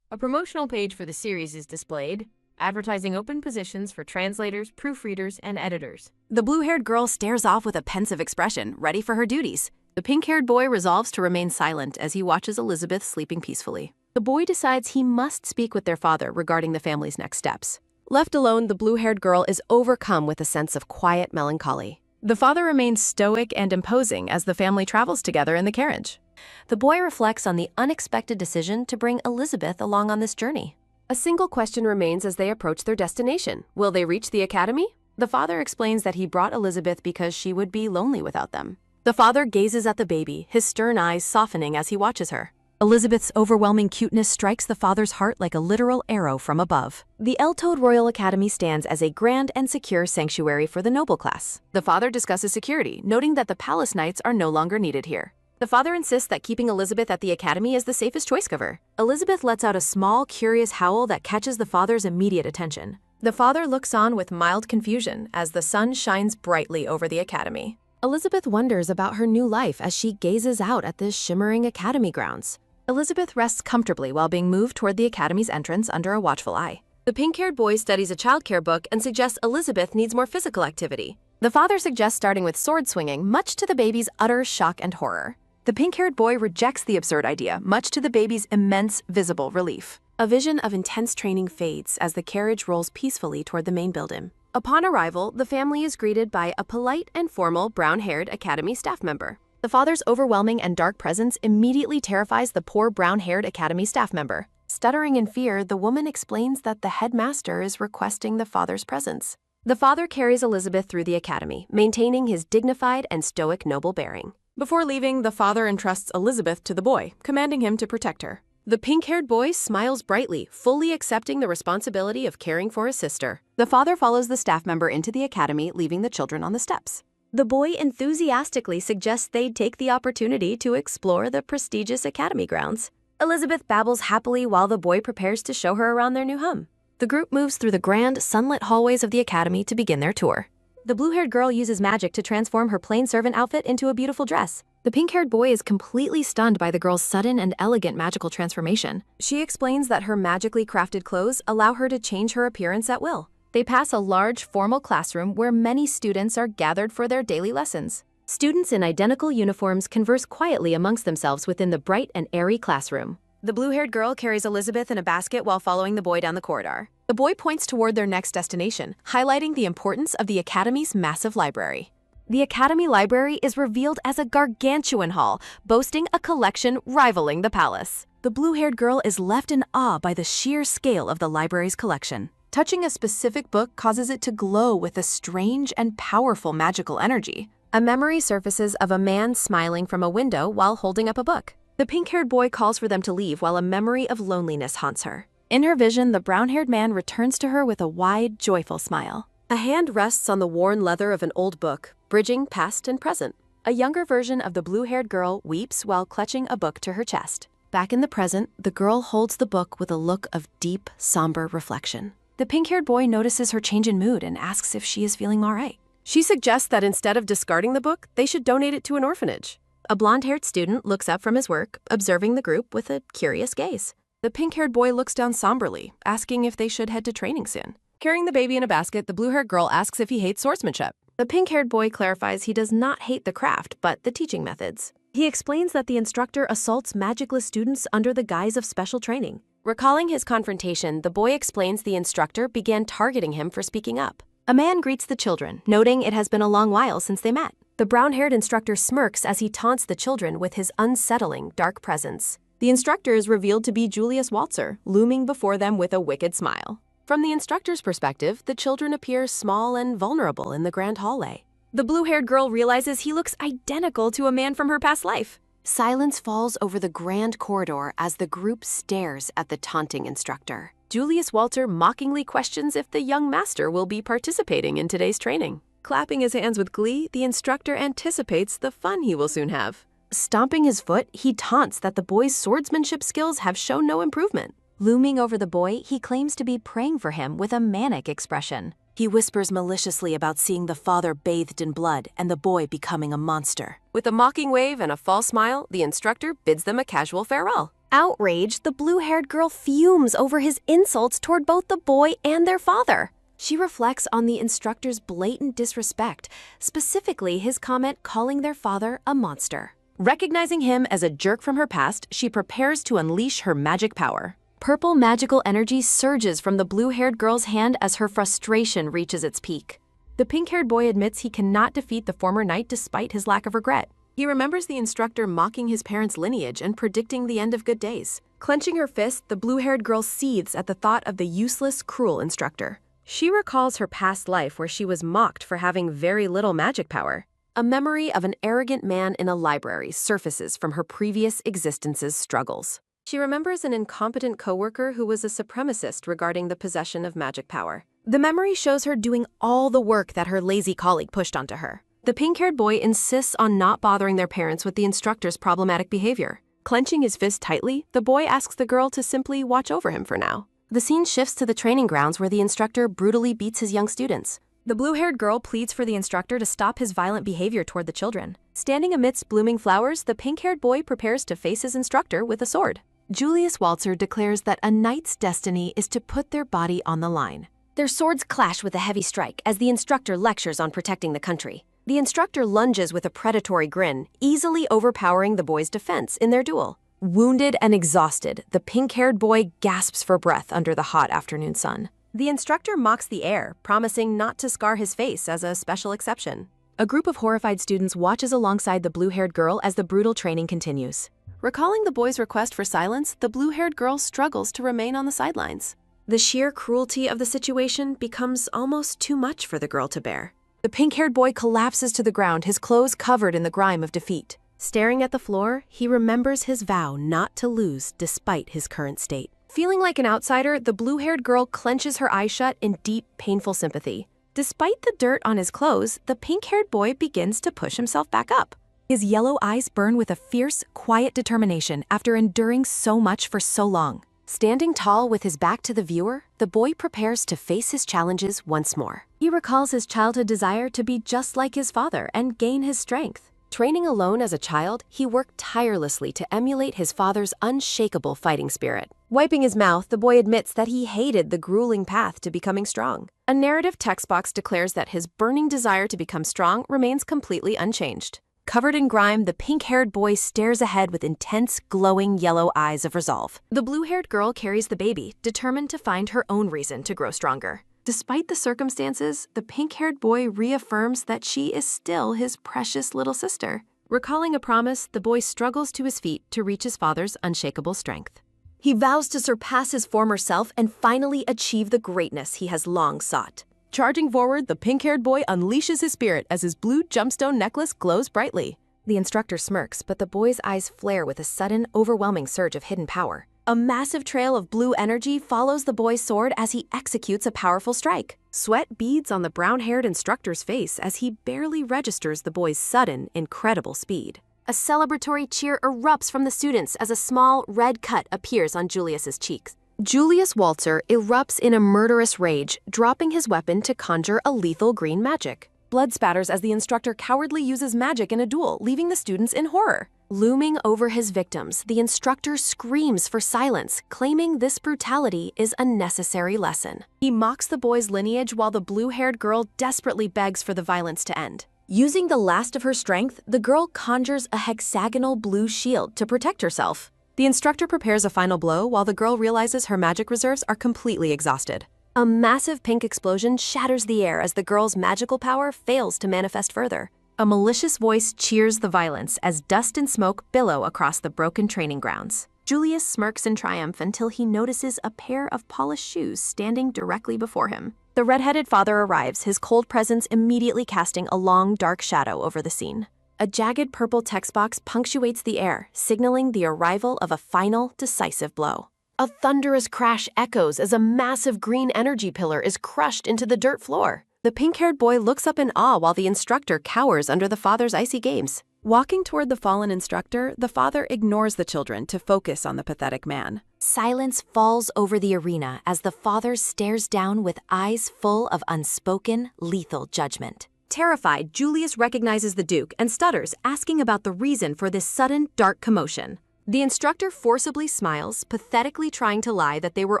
A promotional page for the series is displayed, advertising open positions for translators, proofreaders, and editors. The blue-haired girl stares off with a pensive expression, ready for her duties. The pink-haired boy resolves to remain silent as he watches Elizabeth sleeping peacefully. The boy decides he must speak with their father regarding the family's next steps. Left alone, the blue-haired girl is overcome with a sense of quiet melancholy. The father remains stoic and imposing as the family travels together in the carriage. The boy reflects on the unexpected decision to bring Elizabeth along on this journey. A single question remains as they approach their destination. Will they reach the academy? The father explains that he brought Elizabeth because she would be lonely without them. The father gazes at the baby, his stern eyes softening as he watches her. Elizabeth's overwhelming cuteness strikes the father's heart like a literal arrow from above. The El-Toad Royal Academy stands as a grand and secure sanctuary for the noble class. The father discusses security, noting that the palace knights are no longer needed here. The father insists that keeping Elizabeth at the academy is the safest choice of her. Elizabeth lets out a small, curious howl that catches the father's immediate attention. The father looks on with mild confusion as the sun shines brightly over the academy. Elizabeth wonders about her new life as she gazes out at the shimmering academy grounds. Elizabeth rests comfortably while being moved toward the academy's entrance under a watchful eye. The pink-haired boy studies a childcare book and suggests Elizabeth needs more physical activity. The father suggests starting with sword swinging, much to the baby's utter shock and horror. The pink-haired boy rejects the absurd idea, much to the baby's immense visible relief. A vision of intense training fades as the carriage rolls peacefully toward the main building. Upon arrival, the family is greeted by a polite and formal brown-haired academy staff member. The father's overwhelming and dark presence immediately terrifies the poor brown-haired academy staff member. Stuttering in fear, the woman explains that the headmaster is requesting the father's presence. The father carries Elizabeth through the academy, maintaining his dignified and stoic noble bearing. Before leaving, the father entrusts Elizabeth to the boy, commanding him to protect her. The pink-haired boy smiles brightly, fully accepting the responsibility of caring for his sister. The father follows the staff member into the academy, leaving the children on the steps. The boy enthusiastically suggests they take the opportunity to explore the prestigious academy grounds. Elizabeth babbles happily while the boy prepares to show her around their new home. The group moves through the grand, sunlit hallways of the academy to begin their tour. The blue-haired girl uses magic to transform her plain servant outfit into a beautiful dress. The pink-haired boy is completely stunned by the girl's sudden and elegant magical transformation. She explains that her magically crafted clothes allow her to change her appearance at will. They pass a large, formal classroom where many students are gathered for their daily lessons. Students in identical uniforms converse quietly amongst themselves within the bright and airy classroom. The blue-haired girl carries Elizabeth in a basket while following the boy down the corridor. The boy points toward their next destination, highlighting the importance of the academy's massive library. The academy library is revealed as a gargantuan hall, boasting a collection rivaling the palace. The blue-haired girl is left in awe by the sheer scale of the library's collection. Touching a specific book causes it to glow with a strange and powerful magical energy. A memory surfaces of a man smiling from a window while holding up a book. The pink-haired boy calls for them to leave while a memory of loneliness haunts her. In her vision, the brown-haired man returns to her with a wide, joyful smile. A hand rests on the worn leather of an old book, bridging past and present. A younger version of the blue-haired girl weeps while clutching a book to her chest. Back in the present, the girl holds the book with a look of deep, somber reflection. The pink-haired boy notices her change in mood and asks if she is feeling all right. She suggests that instead of discarding the book, they should donate it to an orphanage. A blonde-haired student looks up from his work, observing the group with a curious gaze. The pink-haired boy looks down somberly, asking if they should head to training soon. Carrying the baby in a basket, the blue-haired girl asks if he hates swordsmanship. The pink-haired boy clarifies he does not hate the craft, but the teaching methods. He explains that the instructor assaults magicless students under the guise of special training. Recalling his confrontation, the boy explains the instructor began targeting him for speaking up. A man greets the children, noting it has been a long while since they met. The brown-haired instructor smirks as he taunts the children with his unsettling, dark presence. The instructor is revealed to be Julius Waltzer, looming before them with a wicked smile. From the instructor's perspective, the children appear small and vulnerable in the grand hallway. The blue-haired girl realizes he looks identical to a man from her past life. Silence falls over the grand corridor as the group stares at the taunting instructor. Julius Walter mockingly questions if the young master will be participating in today's training. Clapping his hands with glee, the instructor anticipates the fun he will soon have. Stomping his foot, he taunts that the boy's swordsmanship skills have shown no improvement. Looming over the boy, he claims to be praying for him with a manic expression. He whispers maliciously about seeing the father bathed in blood and the boy becoming a monster. With a mocking wave and a false smile, the instructor bids them a casual farewell. Outraged, the blue-haired girl fumes over his insults toward both the boy and their father. She reflects on the instructor's blatant disrespect, specifically his comment calling their father a monster. Recognizing him as a jerk from her past, she prepares to unleash her magic power. Purple magical energy surges from the blue-haired girl's hand as her frustration reaches its peak. The pink-haired boy admits he cannot defeat the former knight despite his lack of regret. He remembers the instructor mocking his parents' lineage and predicting the end of good days. Clenching her fist, the blue-haired girl seethes at the thought of the useless, cruel instructor. She recalls her past life where she was mocked for having very little magic power. A memory of an arrogant man in a library surfaces from her previous existence's struggles. She remembers an incompetent coworker who was a supremacist regarding the possession of magic power. The memory shows her doing all the work that her lazy colleague pushed onto her. The pink-haired boy insists on not bothering their parents with the instructor's problematic behavior. Clenching his fist tightly, the boy asks the girl to simply watch over him for now. The scene shifts to the training grounds where the instructor brutally beats his young students. The blue-haired girl pleads for the instructor to stop his violent behavior toward the children. Standing amidst blooming flowers, the pink-haired boy prepares to face his instructor with a sword. Julius Waltzer declares that a knight's destiny is to put their body on the line. Their swords clash with a heavy strike as the instructor lectures on protecting the country. The instructor lunges with a predatory grin, easily overpowering the boy's defense in their duel. Wounded and exhausted, the pink-haired boy gasps for breath under the hot afternoon sun. The instructor mocks the air, promising not to scar his face as a special exception. A group of horrified students watches alongside the blue-haired girl as the brutal training continues. Recalling the boy's request for silence, the blue-haired girl struggles to remain on the sidelines. The sheer cruelty of the situation becomes almost too much for the girl to bear. The pink-haired boy collapses to the ground, his clothes covered in the grime of defeat. Staring at the floor, he remembers his vow not to lose despite his current state. Feeling like an outsider, the blue-haired girl clenches her eyes shut in deep, painful sympathy. Despite the dirt on his clothes, the pink-haired boy begins to push himself back up. His yellow eyes burn with a fierce, quiet determination after enduring so much for so long. Standing tall with his back to the viewer, the boy prepares to face his challenges once more. He recalls his childhood desire to be just like his father and gain his strength. Training alone as a child, he worked tirelessly to emulate his father's unshakable fighting spirit. Wiping his mouth, the boy admits that he hated the grueling path to becoming strong. A narrative text box declares that his burning desire to become strong remains completely unchanged. Covered in grime, the pink-haired boy stares ahead with intense, glowing yellow eyes of resolve. The blue-haired girl carries the baby, determined to find her own reason to grow stronger. Despite the circumstances, the pink-haired boy reaffirms that she is still his precious little sister. Recalling a promise, the boy struggles to his feet to reach his father's unshakable strength. He vows to surpass his former self and finally achieve the greatness he has long sought. Charging forward, the pink-haired boy unleashes his spirit as his blue gemstone necklace glows brightly. The instructor smirks, but the boy's eyes flare with a sudden, overwhelming surge of hidden power. A massive trail of blue energy follows the boy's sword as he executes a powerful strike. Sweat beads on the brown-haired instructor's face as he barely registers the boy's sudden, incredible speed. A celebratory cheer erupts from the students as a small, red cut appears on Julius's cheeks. Julius Waltzer erupts in a murderous rage, dropping his weapon to conjure a lethal green magic. Blood spatters as the instructor cowardly uses magic in a duel, leaving the students in horror. Looming over his victims, the instructor screams for silence, claiming this brutality is a necessary lesson. He mocks the boy's lineage while the blue-haired girl desperately begs for the violence to end. Using the last of her strength, the girl conjures a hexagonal blue shield to protect herself. The instructor prepares a final blow while the girl realizes her magic reserves are completely exhausted. A massive pink explosion shatters the air as the girl's magical power fails to manifest further. A malicious voice cheers the violence as dust and smoke billow across the broken training grounds. Julius smirks in triumph until he notices a pair of polished shoes standing directly before him. The red-headed father arrives, his cold presence immediately casting a long, dark shadow over the scene. A jagged purple text box punctuates the air, signaling the arrival of a final, decisive blow. A thunderous crash echoes as a massive green energy pillar is crushed into the dirt floor. The pink-haired boy looks up in awe while the instructor cowers under the father's icy gaze. Walking toward the fallen instructor, the father ignores the children to focus on the pathetic man. Silence falls over the arena as the father stares down with eyes full of unspoken, lethal judgment. Terrified, Julius recognizes the Duke and stutters, asking about the reason for this sudden, dark commotion. The instructor forcibly smiles, pathetically trying to lie that they were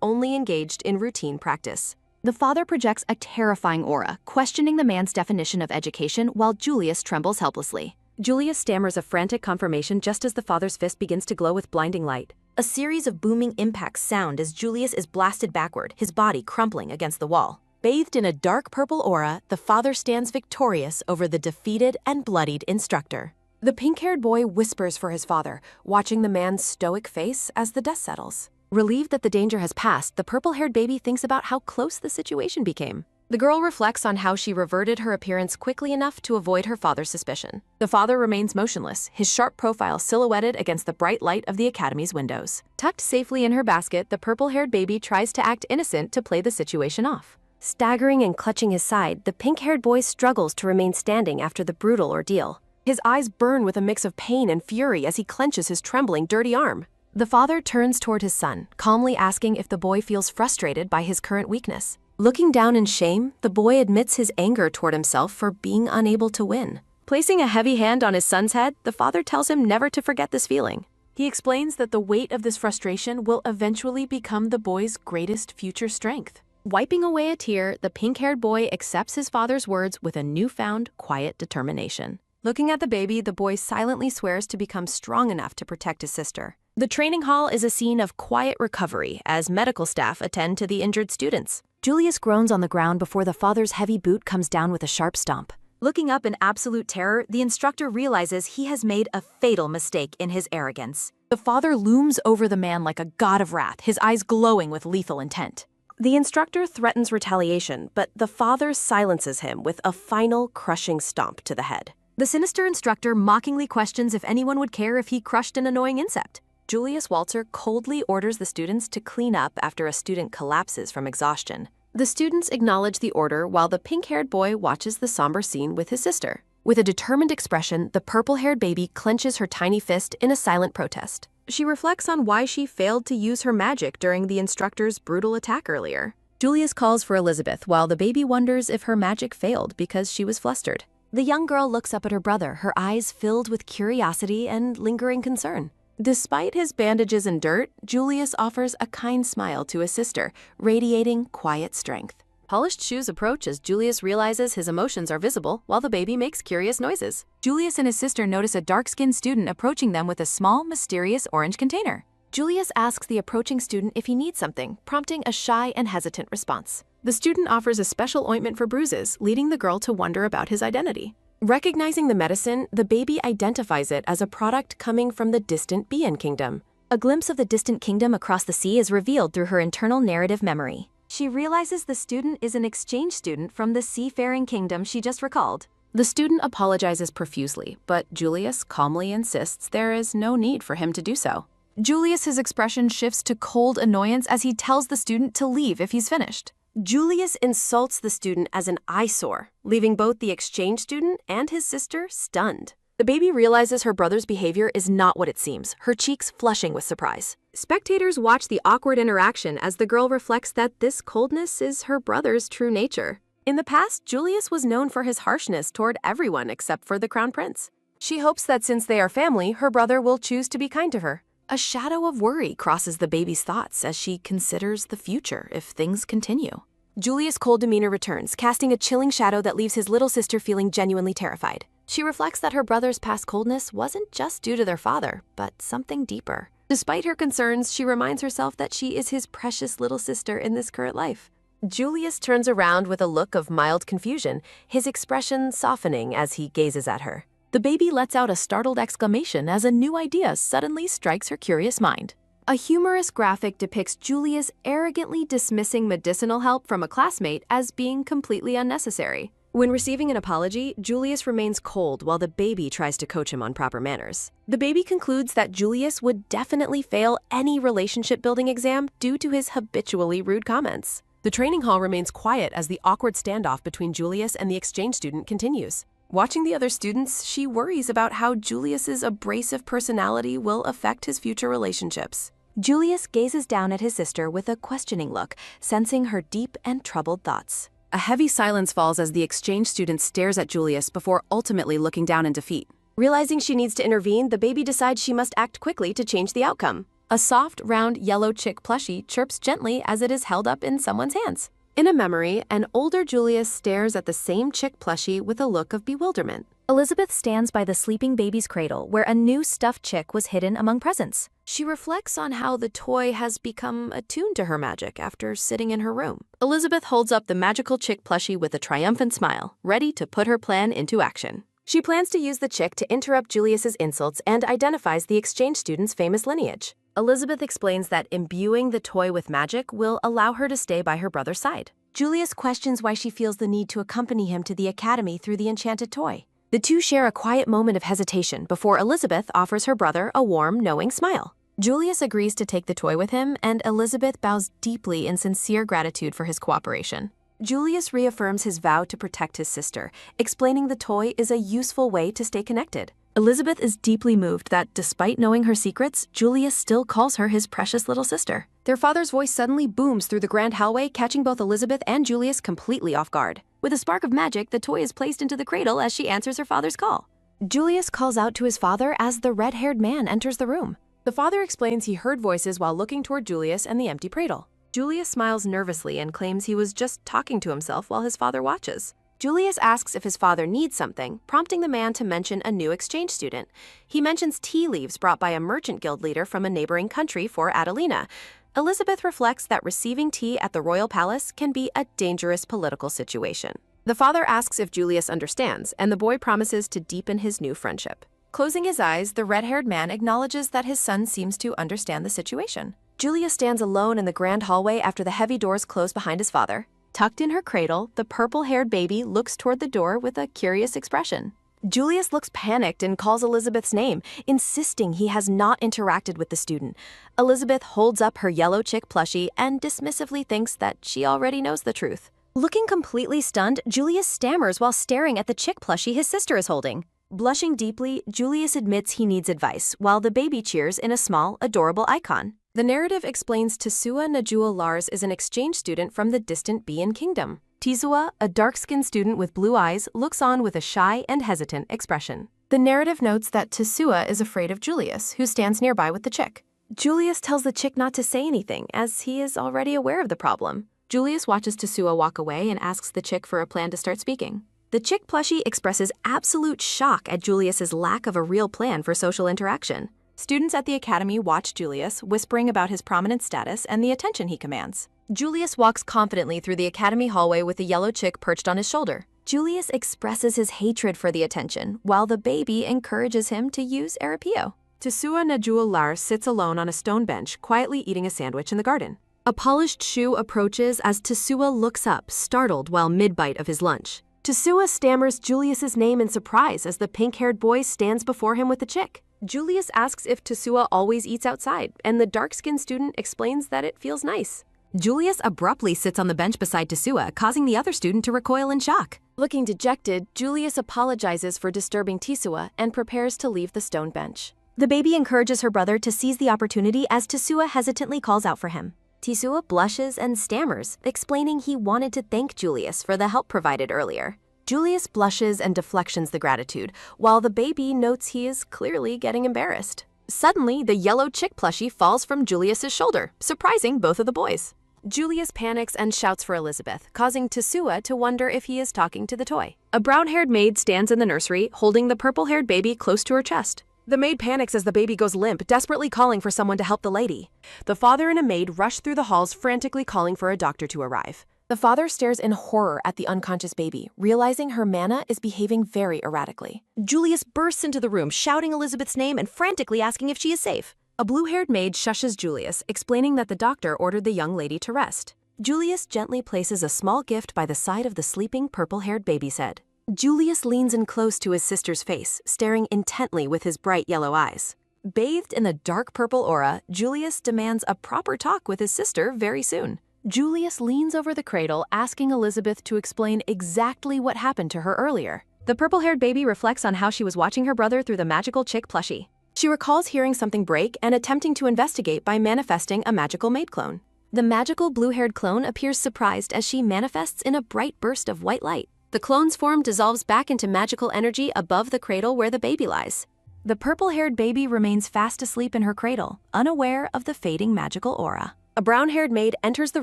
only engaged in routine practice. The father projects a terrifying aura, questioning the man's definition of education while Julius trembles helplessly. Julius stammers a frantic confirmation just as the father's fist begins to glow with blinding light. A series of booming impacts sound as Julius is blasted backward, his body crumpling against the wall. Bathed in a dark purple aura, the father stands victorious over the defeated and bloodied instructor. The pink-haired boy whispers for his father, watching the man's stoic face as the dust settles. Relieved that the danger has passed, the purple-haired baby thinks about how close the situation became. The girl reflects on how she reverted her appearance quickly enough to avoid her father's suspicion. The father remains motionless, his sharp profile silhouetted against the bright light of the academy's windows. Tucked safely in her basket, the purple-haired baby tries to act innocent to play the situation off. Staggering and clutching his side, the pink-haired boy struggles to remain standing after the brutal ordeal. His eyes burn with a mix of pain and fury as he clenches his trembling, dirty arm. The father turns toward his son, calmly asking if the boy feels frustrated by his current weakness. Looking down in shame, the boy admits his anger toward himself for being unable to win. Placing a heavy hand on his son's head, the father tells him never to forget this feeling. He explains that the weight of this frustration will eventually become the boy's greatest future strength. Wiping away a tear, the pink-haired boy accepts his father's words with a newfound, quiet determination. Looking at the baby, the boy silently swears to become strong enough to protect his sister. The training hall is a scene of quiet recovery as medical staff attend to the injured students. Julius groans on the ground before the father's heavy boot comes down with a sharp stomp. Looking up in absolute terror, the instructor realizes he has made a fatal mistake in his arrogance. The father looms over the man like a god of wrath, his eyes glowing with lethal intent. The instructor threatens retaliation, but the father silences him with a final crushing stomp to the head. The sinister instructor mockingly questions if anyone would care if he crushed an annoying insect. Julius Walter coldly orders the students to clean up after a student collapses from exhaustion. The students acknowledge the order while the pink-haired boy watches the somber scene with his sister. With a determined expression, the purple-haired baby clenches her tiny fist in a silent protest. She reflects on why she failed to use her magic during the instructor's brutal attack earlier. Julius calls for Elizabeth while the baby wonders if her magic failed because she was flustered. The young girl looks up at her brother, her eyes filled with curiosity and lingering concern. Despite his bandages and dirt, Julius offers a kind smile to his sister, radiating quiet strength. Polished shoes approach as Julius realizes his emotions are visible while the baby makes curious noises. Julius and his sister notice a dark-skinned student approaching them with a small, mysterious orange container. Julius asks the approaching student if he needs something, prompting a shy and hesitant response. The student offers a special ointment for bruises, leading the girl to wonder about his identity. Recognizing the medicine, the baby identifies it as a product coming from the distant Bian kingdom. A glimpse of the distant kingdom across the sea is revealed through her internal narrative memory. She realizes the student is an exchange student from the seafaring kingdom she just recalled. The student apologizes profusely, but Julius calmly insists there is no need for him to do so. Julius's expression shifts to cold annoyance as he tells the student to leave if he's finished. Julius insults the student as an eyesore, leaving both the exchange student and his sister stunned. The baby realizes her brother's behavior is not what it seems, her cheeks flushing with surprise. Spectators watch the awkward interaction as the girl reflects that this coldness is her brother's true nature. In the past, Julius was known for his harshness toward everyone except for the crown prince. She hopes that since they are family, her brother will choose to be kind to her. A shadow of worry crosses the baby's thoughts as she considers the future if things continue. Julius' cold demeanor returns, casting a chilling shadow that leaves his little sister feeling genuinely terrified. She reflects that her brother's past coldness wasn't just due to their father, but something deeper. Despite her concerns, she reminds herself that she is his precious little sister in this current life. Julius turns around with a look of mild confusion, his expression softening as he gazes at her. The baby lets out a startled exclamation as a new idea suddenly strikes her curious mind. A humorous graphic depicts Julius arrogantly dismissing medicinal help from a classmate as being completely unnecessary. When receiving an apology, Julius remains cold while the baby tries to coach him on proper manners. The baby concludes that Julius would definitely fail any relationship-building exam due to his habitually rude comments. The training hall remains quiet as the awkward standoff between Julius and the exchange student continues. Watching the other students, she worries about how Julius's abrasive personality will affect his future relationships. Julius gazes down at his sister with a questioning look, sensing her deep and troubled thoughts. A heavy silence falls as the exchange student stares at Julius before ultimately looking down in defeat. Realizing she needs to intervene, the baby decides she must act quickly to change the outcome. A soft, round, yellow chick plushie chirps gently as it is held up in someone's hands. In a memory, an older Julius stares at the same chick plushie with a look of bewilderment. Elizabeth stands by the sleeping baby's cradle where a new stuffed chick was hidden among presents. She reflects on how the toy has become attuned to her magic after sitting in her room. Elizabeth holds up the magical chick plushie with a triumphant smile, ready to put her plan into action. She plans to use the chick to interrupt Julius's insults and identifies the exchange student's famous lineage. Elizabeth explains that imbuing the toy with magic will allow her to stay by her brother's side. Julius questions why she feels the need to accompany him to the academy through the enchanted toy. The two share a quiet moment of hesitation before Elizabeth offers her brother a warm, knowing smile. Julius agrees to take the toy with him, and Elizabeth bows deeply in sincere gratitude for his cooperation. Julius reaffirms his vow to protect his sister, explaining the toy is a useful way to stay connected. Elizabeth is deeply moved that, despite knowing her secrets, Julius still calls her his precious little sister. Their father's voice suddenly booms through the grand hallway, catching both Elizabeth and Julius completely off guard. With a spark of magic, the toy is placed into the cradle as she answers her father's call. Julius calls out to his father as the red-haired man enters the room. The father explains he heard voices while looking toward Julius and the empty cradle. Julius smiles nervously and claims he was just talking to himself while his father watches. Julius asks if his father needs something, prompting the man to mention a new exchange student. He mentions tea leaves brought by a merchant guild leader from a neighboring country for Adelina. Elizabeth reflects that receiving tea at the royal palace can be a dangerous political situation. The father asks if Julius understands, and the boy promises to deepen his new friendship. Closing his eyes, the red-haired man acknowledges that his son seems to understand the situation. Julius stands alone in the grand hallway after the heavy doors close behind his father. Tucked in her cradle, the purple-haired baby looks toward the door with a curious expression. Julius looks panicked and calls Elizabeth's name, insisting he has not interacted with the student. Elizabeth holds up her yellow chick plushie and dismissively thinks that she already knows the truth. Looking completely stunned, Julius stammers while staring at the chick plushie his sister is holding. Blushing deeply, Julius admits he needs advice, while the baby cheers in a small, adorable icon. The narrative explains Tisua Najua Lars is an exchange student from the distant Bian Kingdom. Tisua, a dark-skinned student with blue eyes, looks on with a shy and hesitant expression. The narrative notes that Tisua is afraid of Julius, who stands nearby with the chick. Julius tells the chick not to say anything, as he is already aware of the problem. Julius watches Tisua walk away and asks the chick for a plan to start speaking. The chick plushie expresses absolute shock at Julius's lack of a real plan for social interaction. Students at the academy watch Julius, whispering about his prominent status and the attention he commands. Julius walks confidently through the academy hallway with the yellow chick perched on his shoulder. Julius expresses his hatred for the attention, while the baby encourages him to use Arapio. Tisua Najua Lars sits alone on a stone bench, quietly eating a sandwich in the garden. A polished shoe approaches as Tisua looks up, startled while mid-bite of his lunch. Tisua stammers Julius's name in surprise as the pink-haired boy stands before him with the chick. Julius asks if Tisua always eats outside, and the dark-skinned student explains that it feels nice. Julius abruptly sits on the bench beside Tisua, causing the other student to recoil in shock. Looking dejected, Julius apologizes for disturbing Tisua and prepares to leave the stone bench. The baby encourages her brother to seize the opportunity as Tisua hesitantly calls out for him. Tisua blushes and stammers, explaining he wanted to thank Julius for the help provided earlier. Julius blushes and deflections the gratitude, while the baby notes he is clearly getting embarrassed. Suddenly, the yellow chick plushie falls from Julius's shoulder, surprising both of the boys. Julius panics and shouts for Elizabeth, causing Tisua to wonder if he is talking to the toy. A brown-haired maid stands in the nursery, holding the purple-haired baby close to her chest. The maid panics as the baby goes limp, desperately calling for someone to help the lady. The father and a maid rush through the halls, frantically calling for a doctor to arrive. The father stares in horror at the unconscious baby, realizing her mana is behaving very erratically. Julius bursts into the room, shouting Elizabeth's name and frantically asking if she is safe. A blue-haired maid shushes Julius, explaining that the doctor ordered the young lady to rest. Julius gently places a small gift by the side of the sleeping purple-haired baby's head. Julius leans in close to his sister's face, staring intently with his bright yellow eyes. Bathed in a dark purple aura, Julius demands a proper talk with his sister very soon. Julius leans over the cradle, asking Elizabeth to explain exactly what happened to her earlier. The purple-haired baby reflects on how she was watching her brother through the magical chick plushie. She recalls hearing something break and attempting to investigate by manifesting a magical maid clone. The magical blue-haired clone appears surprised as she manifests in a bright burst of white light. The clone's form dissolves back into magical energy above the cradle where the baby lies. The purple-haired baby remains fast asleep in her cradle, unaware of the fading magical aura. A brown-haired maid enters the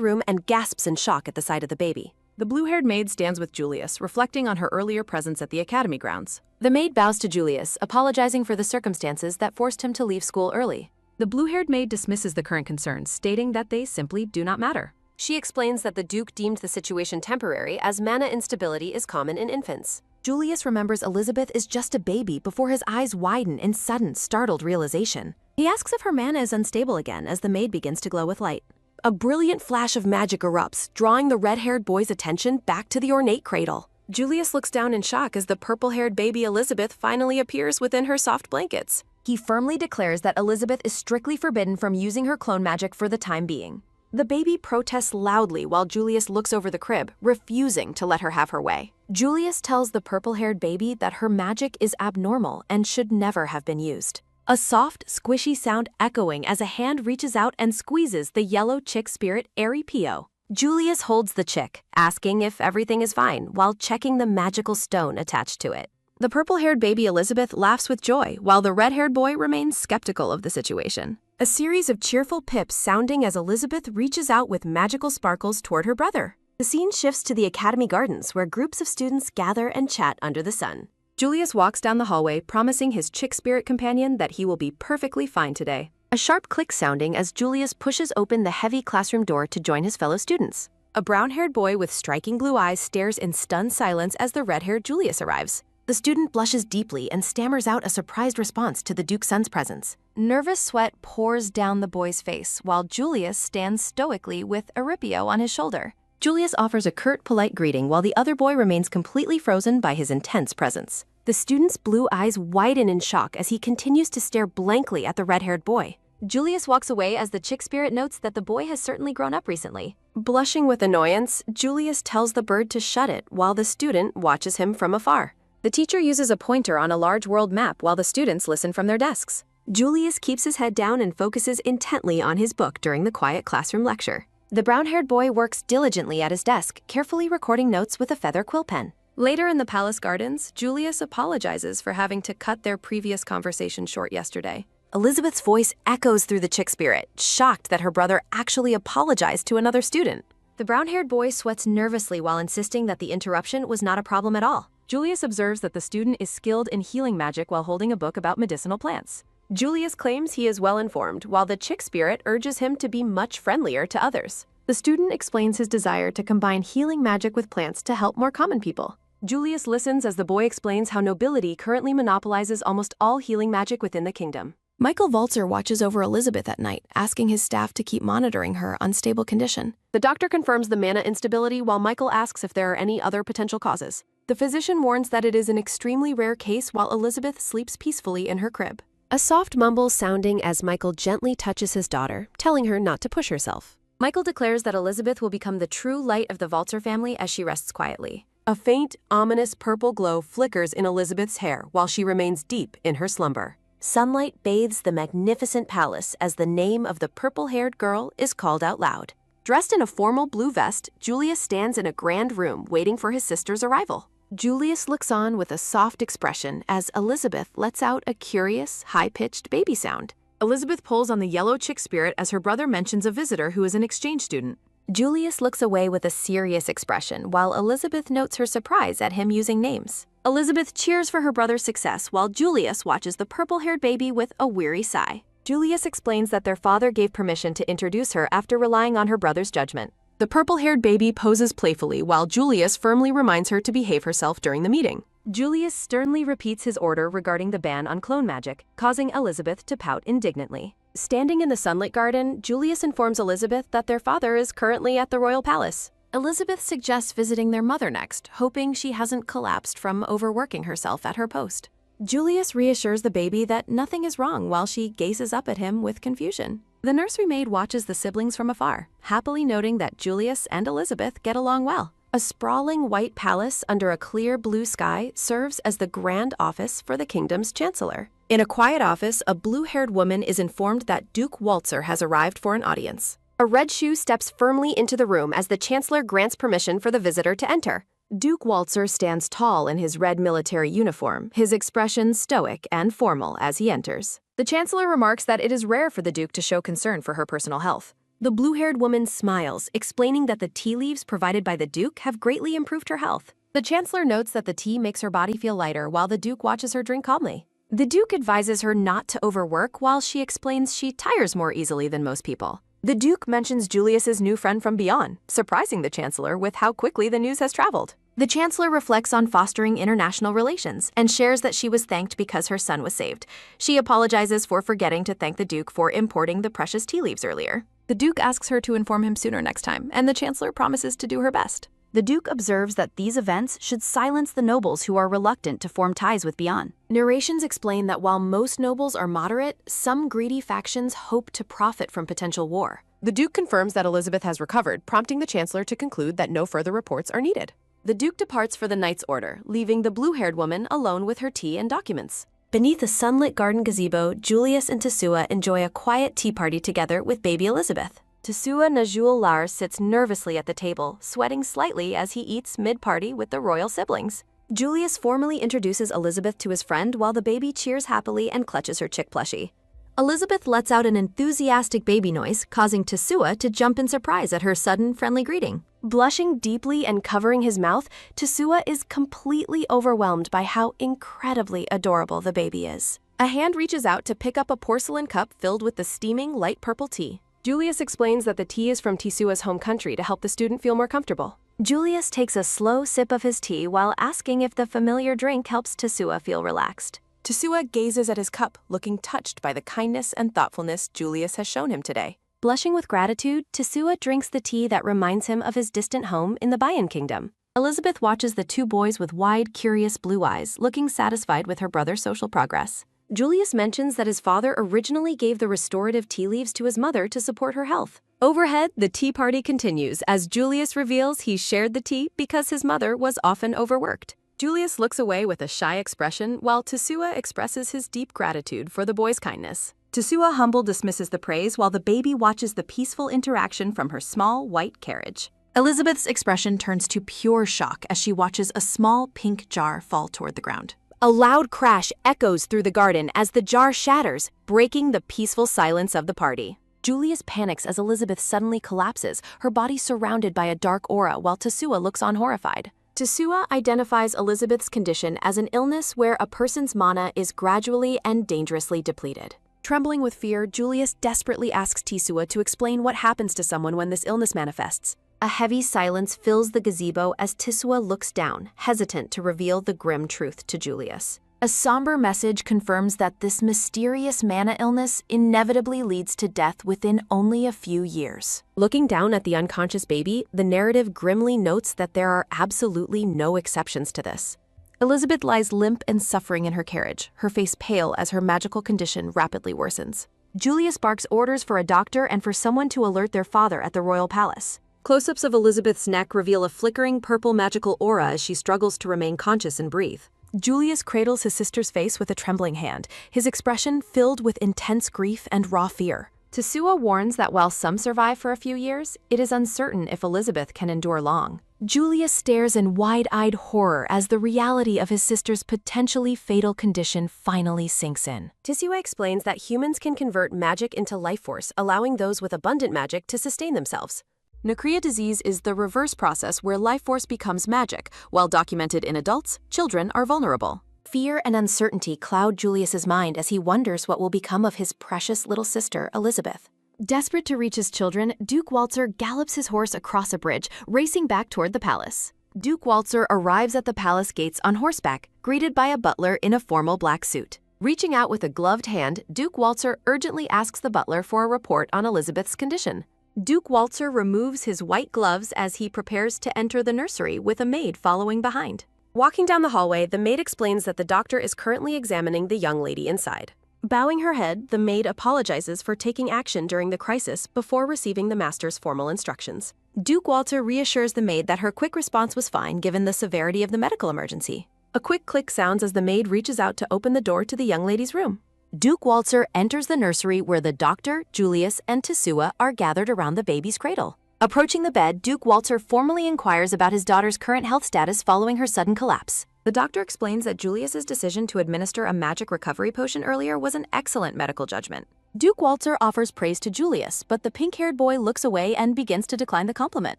room and gasps in shock at the sight of the baby. The blue-haired maid stands with Julius, reflecting on her earlier presence at the academy grounds. The maid bows to Julius, apologizing for the circumstances that forced him to leave school early. The blue-haired maid dismisses the current concerns, stating that they simply do not matter. She explains that the Duke deemed the situation temporary as mana instability is common in infants. Julius remembers Elizabeth is just a baby before his eyes widen in sudden, startled realization. He asks if her mana is unstable again as the maid begins to glow with light. A brilliant flash of magic erupts, drawing the red-haired boy's attention back to the ornate cradle. Julius looks down in shock as the purple-haired baby Elizabeth finally appears within her soft blankets. He firmly declares that Elizabeth is strictly forbidden from using her clone magic for the time being. The baby protests loudly while Julius looks over the crib, refusing to let her have her way. Julius tells the purple-haired baby that her magic is abnormal and should never have been used. A soft, squishy sound echoing as a hand reaches out and squeezes the yellow chick spirit Pio. Julius holds the chick, asking if everything is fine while checking the magical stone attached to it. The purple-haired baby Elizabeth laughs with joy while the red-haired boy remains skeptical of the situation. A series of cheerful pips sounding as Elizabeth reaches out with magical sparkles toward her brother. The scene shifts to the Academy Gardens where groups of students gather and chat under the sun. Julius walks down the hallway, promising his chick spirit companion that he will be perfectly fine today. A sharp click sounding as Julius pushes open the heavy classroom door to join his fellow students. A brown-haired boy with striking blue eyes stares in stunned silence as the red-haired Julius arrives. The student blushes deeply and stammers out a surprised response to the Duke's son's presence. Nervous sweat pours down the boy's face while Julius stands stoically with Aripio on his shoulder. Julius offers a curt, polite greeting while the other boy remains completely frozen by his intense presence. The student's blue eyes widen in shock as he continues to stare blankly at the red-haired boy. Julius walks away as the chick spirit notes that the boy has certainly grown up recently. Blushing with annoyance, Julius tells the bird to shut it while the student watches him from afar. The teacher uses a pointer on a large world map while the students listen from their desks. Julius keeps his head down and focuses intently on his book during the quiet classroom lecture. The brown-haired boy works diligently at his desk, carefully recording notes with a feather quill pen. Later in the palace gardens, Julius apologizes for having to cut their previous conversation short yesterday. Elizabeth's voice echoes through the chick spirit, shocked that her brother actually apologized to another student. The brown-haired boy sweats nervously while insisting that the interruption was not a problem at all. Julius observes that the student is skilled in healing magic while holding a book about medicinal plants. Julius claims he is well-informed, while the chick spirit urges him to be much friendlier to others. The student explains his desire to combine healing magic with plants to help more common people. Julius listens as the boy explains how nobility currently monopolizes almost all healing magic within the kingdom. Michael Walzer watches over Elizabeth at night, asking his staff to keep monitoring her unstable condition. The doctor confirms the mana instability while Michael asks if there are any other potential causes. The physician warns that it is an extremely rare case while Elizabeth sleeps peacefully in her crib. A soft mumble sounding as Michael gently touches his daughter, telling her not to push herself. Michael declares that Elizabeth will become the true light of the Walzer family as she rests quietly. A faint, ominous purple glow flickers in Elizabeth's hair while she remains deep in her slumber. Sunlight bathes the magnificent palace as the name of the purple-haired girl is called out loud. Dressed in a formal blue vest, Julius stands in a grand room waiting for his sister's arrival. Julius looks on with a soft expression as Elizabeth lets out a curious, high-pitched baby sound. Elizabeth pulls on the yellow chick spirit as her brother mentions a visitor who is an exchange student. Julius looks away with a serious expression while Elizabeth notes her surprise at him using names. Elizabeth cheers for her brother's success while Julius watches the purple-haired baby with a weary sigh. Julius explains that their father gave permission to introduce her after relying on her brother's judgment. The purple-haired baby poses playfully while Julius firmly reminds her to behave herself during the meeting. Julius sternly repeats his order regarding the ban on clone magic, causing Elizabeth to pout indignantly. Standing in the sunlit garden, Julius informs Elizabeth that their father is currently at the royal palace. Elizabeth suggests visiting their mother next, hoping she hasn't collapsed from overworking herself at her post. Julius reassures the baby that nothing is wrong while she gazes up at him with confusion. The nursery maid watches the siblings from afar, happily noting that Julius and Elizabeth get along well. A sprawling white palace under a clear blue sky serves as the grand office for the kingdom's chancellor. In a quiet office, a blue-haired woman is informed that Duke Waltzer has arrived for an audience. A red shoe steps firmly into the room as the chancellor grants permission for the visitor to enter. Duke Waltzer stands tall in his red military uniform, his expression stoic and formal as he enters. The chancellor remarks that it is rare for the duke to show concern for her personal health. The blue-haired woman smiles, explaining that the tea leaves provided by the duke have greatly improved her health. The chancellor notes that the tea makes her body feel lighter while the duke watches her drink calmly. The duke advises her not to overwork while she explains she tires more easily than most people. The duke mentions Julius's new friend from beyond, surprising the chancellor with how quickly the news has traveled. The chancellor reflects on fostering international relations and shares that she was thanked because her son was saved. She apologizes for forgetting to thank the duke for importing the precious tea leaves earlier. The duke asks her to inform him sooner next time, and the chancellor promises to do her best. The duke observes that these events should silence the nobles who are reluctant to form ties with Beyond. Narrations explain that while most nobles are moderate, some greedy factions hope to profit from potential war. The duke confirms that Elizabeth has recovered, prompting the chancellor to conclude that no further reports are needed. The duke departs for the knight's order, leaving the blue-haired woman alone with her tea and documents. Beneath a sunlit garden gazebo, Julius and Tesua enjoy a quiet tea party together with baby Elizabeth. Tesua Najul Lar sits nervously at the table, sweating slightly as he eats mid-party with the royal siblings. Julius formally introduces Elizabeth to his friend while the baby cheers happily and clutches her chick plushie. Elizabeth lets out an enthusiastic baby noise, causing Tesua to jump in surprise at her sudden friendly greeting. Blushing deeply and covering his mouth, Tesua is completely overwhelmed by how incredibly adorable the baby is. A hand reaches out to pick up a porcelain cup filled with the steaming light purple tea. Julius explains that the tea is from Tesua's home country to help the student feel more comfortable. Julius takes a slow sip of his tea while asking if the familiar drink helps Tesua feel relaxed. Tesua gazes at his cup, looking touched by the kindness and thoughtfulness Julius has shown him today. Blushing with gratitude, Tesua drinks the tea that reminds him of his distant home in the Bayan Kingdom. Elizabeth watches the two boys with wide, curious blue eyes, looking satisfied with her brother's social progress. Julius mentions that his father originally gave the restorative tea leaves to his mother to support her health. Overhead, the tea party continues as Julius reveals he shared the tea because his mother was often overworked. Julius looks away with a shy expression while Tesua expresses his deep gratitude for the boy's kindness. Tesua humble dismisses the praise while the baby watches the peaceful interaction from her small white carriage. Elizabeth's expression turns to pure shock as she watches a small pink jar fall toward the ground. A loud crash echoes through the garden as the jar shatters, breaking the peaceful silence of the party. Julius panics as Elizabeth suddenly collapses, her body surrounded by a dark aura while Tesua looks on horrified. Tesua identifies Elizabeth's condition as an illness where a person's mana is gradually and dangerously depleted. Trembling with fear, Julius desperately asks Tesua to explain what happens to someone when this illness manifests. A heavy silence fills the gazebo as Tesua looks down, hesitant to reveal the grim truth to Julius. A somber message confirms that this mysterious mana illness inevitably leads to death within only a few years. Looking down at the unconscious baby, the narrative grimly notes that there are absolutely no exceptions to this. Elizabeth lies limp and suffering in her carriage, her face pale as her magical condition rapidly worsens. Julius barks orders for a doctor and for someone to alert their father at the royal palace. Close-ups of Elizabeth's neck reveal a flickering purple magical aura as she struggles to remain conscious and breathe. Julius cradles his sister's face with a trembling hand, his expression filled with intense grief and raw fear. Tesua warns that while some survive for a few years, it is uncertain if Elizabeth can endure long. Julius stares in wide-eyed horror as the reality of his sister's potentially fatal condition finally sinks in. Tesua explains that humans can convert magic into life force, allowing those with abundant magic to sustain themselves. Nuclear disease is the reverse process where life force becomes magic. While documented in adults, children are vulnerable. Fear and uncertainty cloud Julius's mind as he wonders what will become of his precious little sister, Elizabeth. Desperate to reach his children, Duke Waltzer gallops his horse across a bridge, racing back toward the palace. Duke Waltzer arrives at the palace gates on horseback, greeted by a butler in a formal black suit. Reaching out with a gloved hand, Duke Waltzer urgently asks the butler for a report on Elizabeth's condition. Duke Waltzer removes his white gloves as he prepares to enter the nursery with a maid following behind. Walking down the hallway, the maid explains that the doctor is currently examining the young lady inside. Bowing her head, the maid apologizes for taking action during the crisis before receiving the master's formal instructions. Duke Walter reassures the maid that her quick response was fine given the severity of the medical emergency. A quick click sounds as the maid reaches out to open the door to the young lady's room. Duke Walter enters the nursery where the doctor, Julius, and Tesua are gathered around the baby's cradle. Approaching the bed, Duke Walter formally inquires about his daughter's current health status following her sudden collapse. The doctor explains that Julius's decision to administer a magic recovery potion earlier was an excellent medical judgment. Duke Walter offers praise to Julius, but the pink-haired boy looks away and begins to decline the compliment.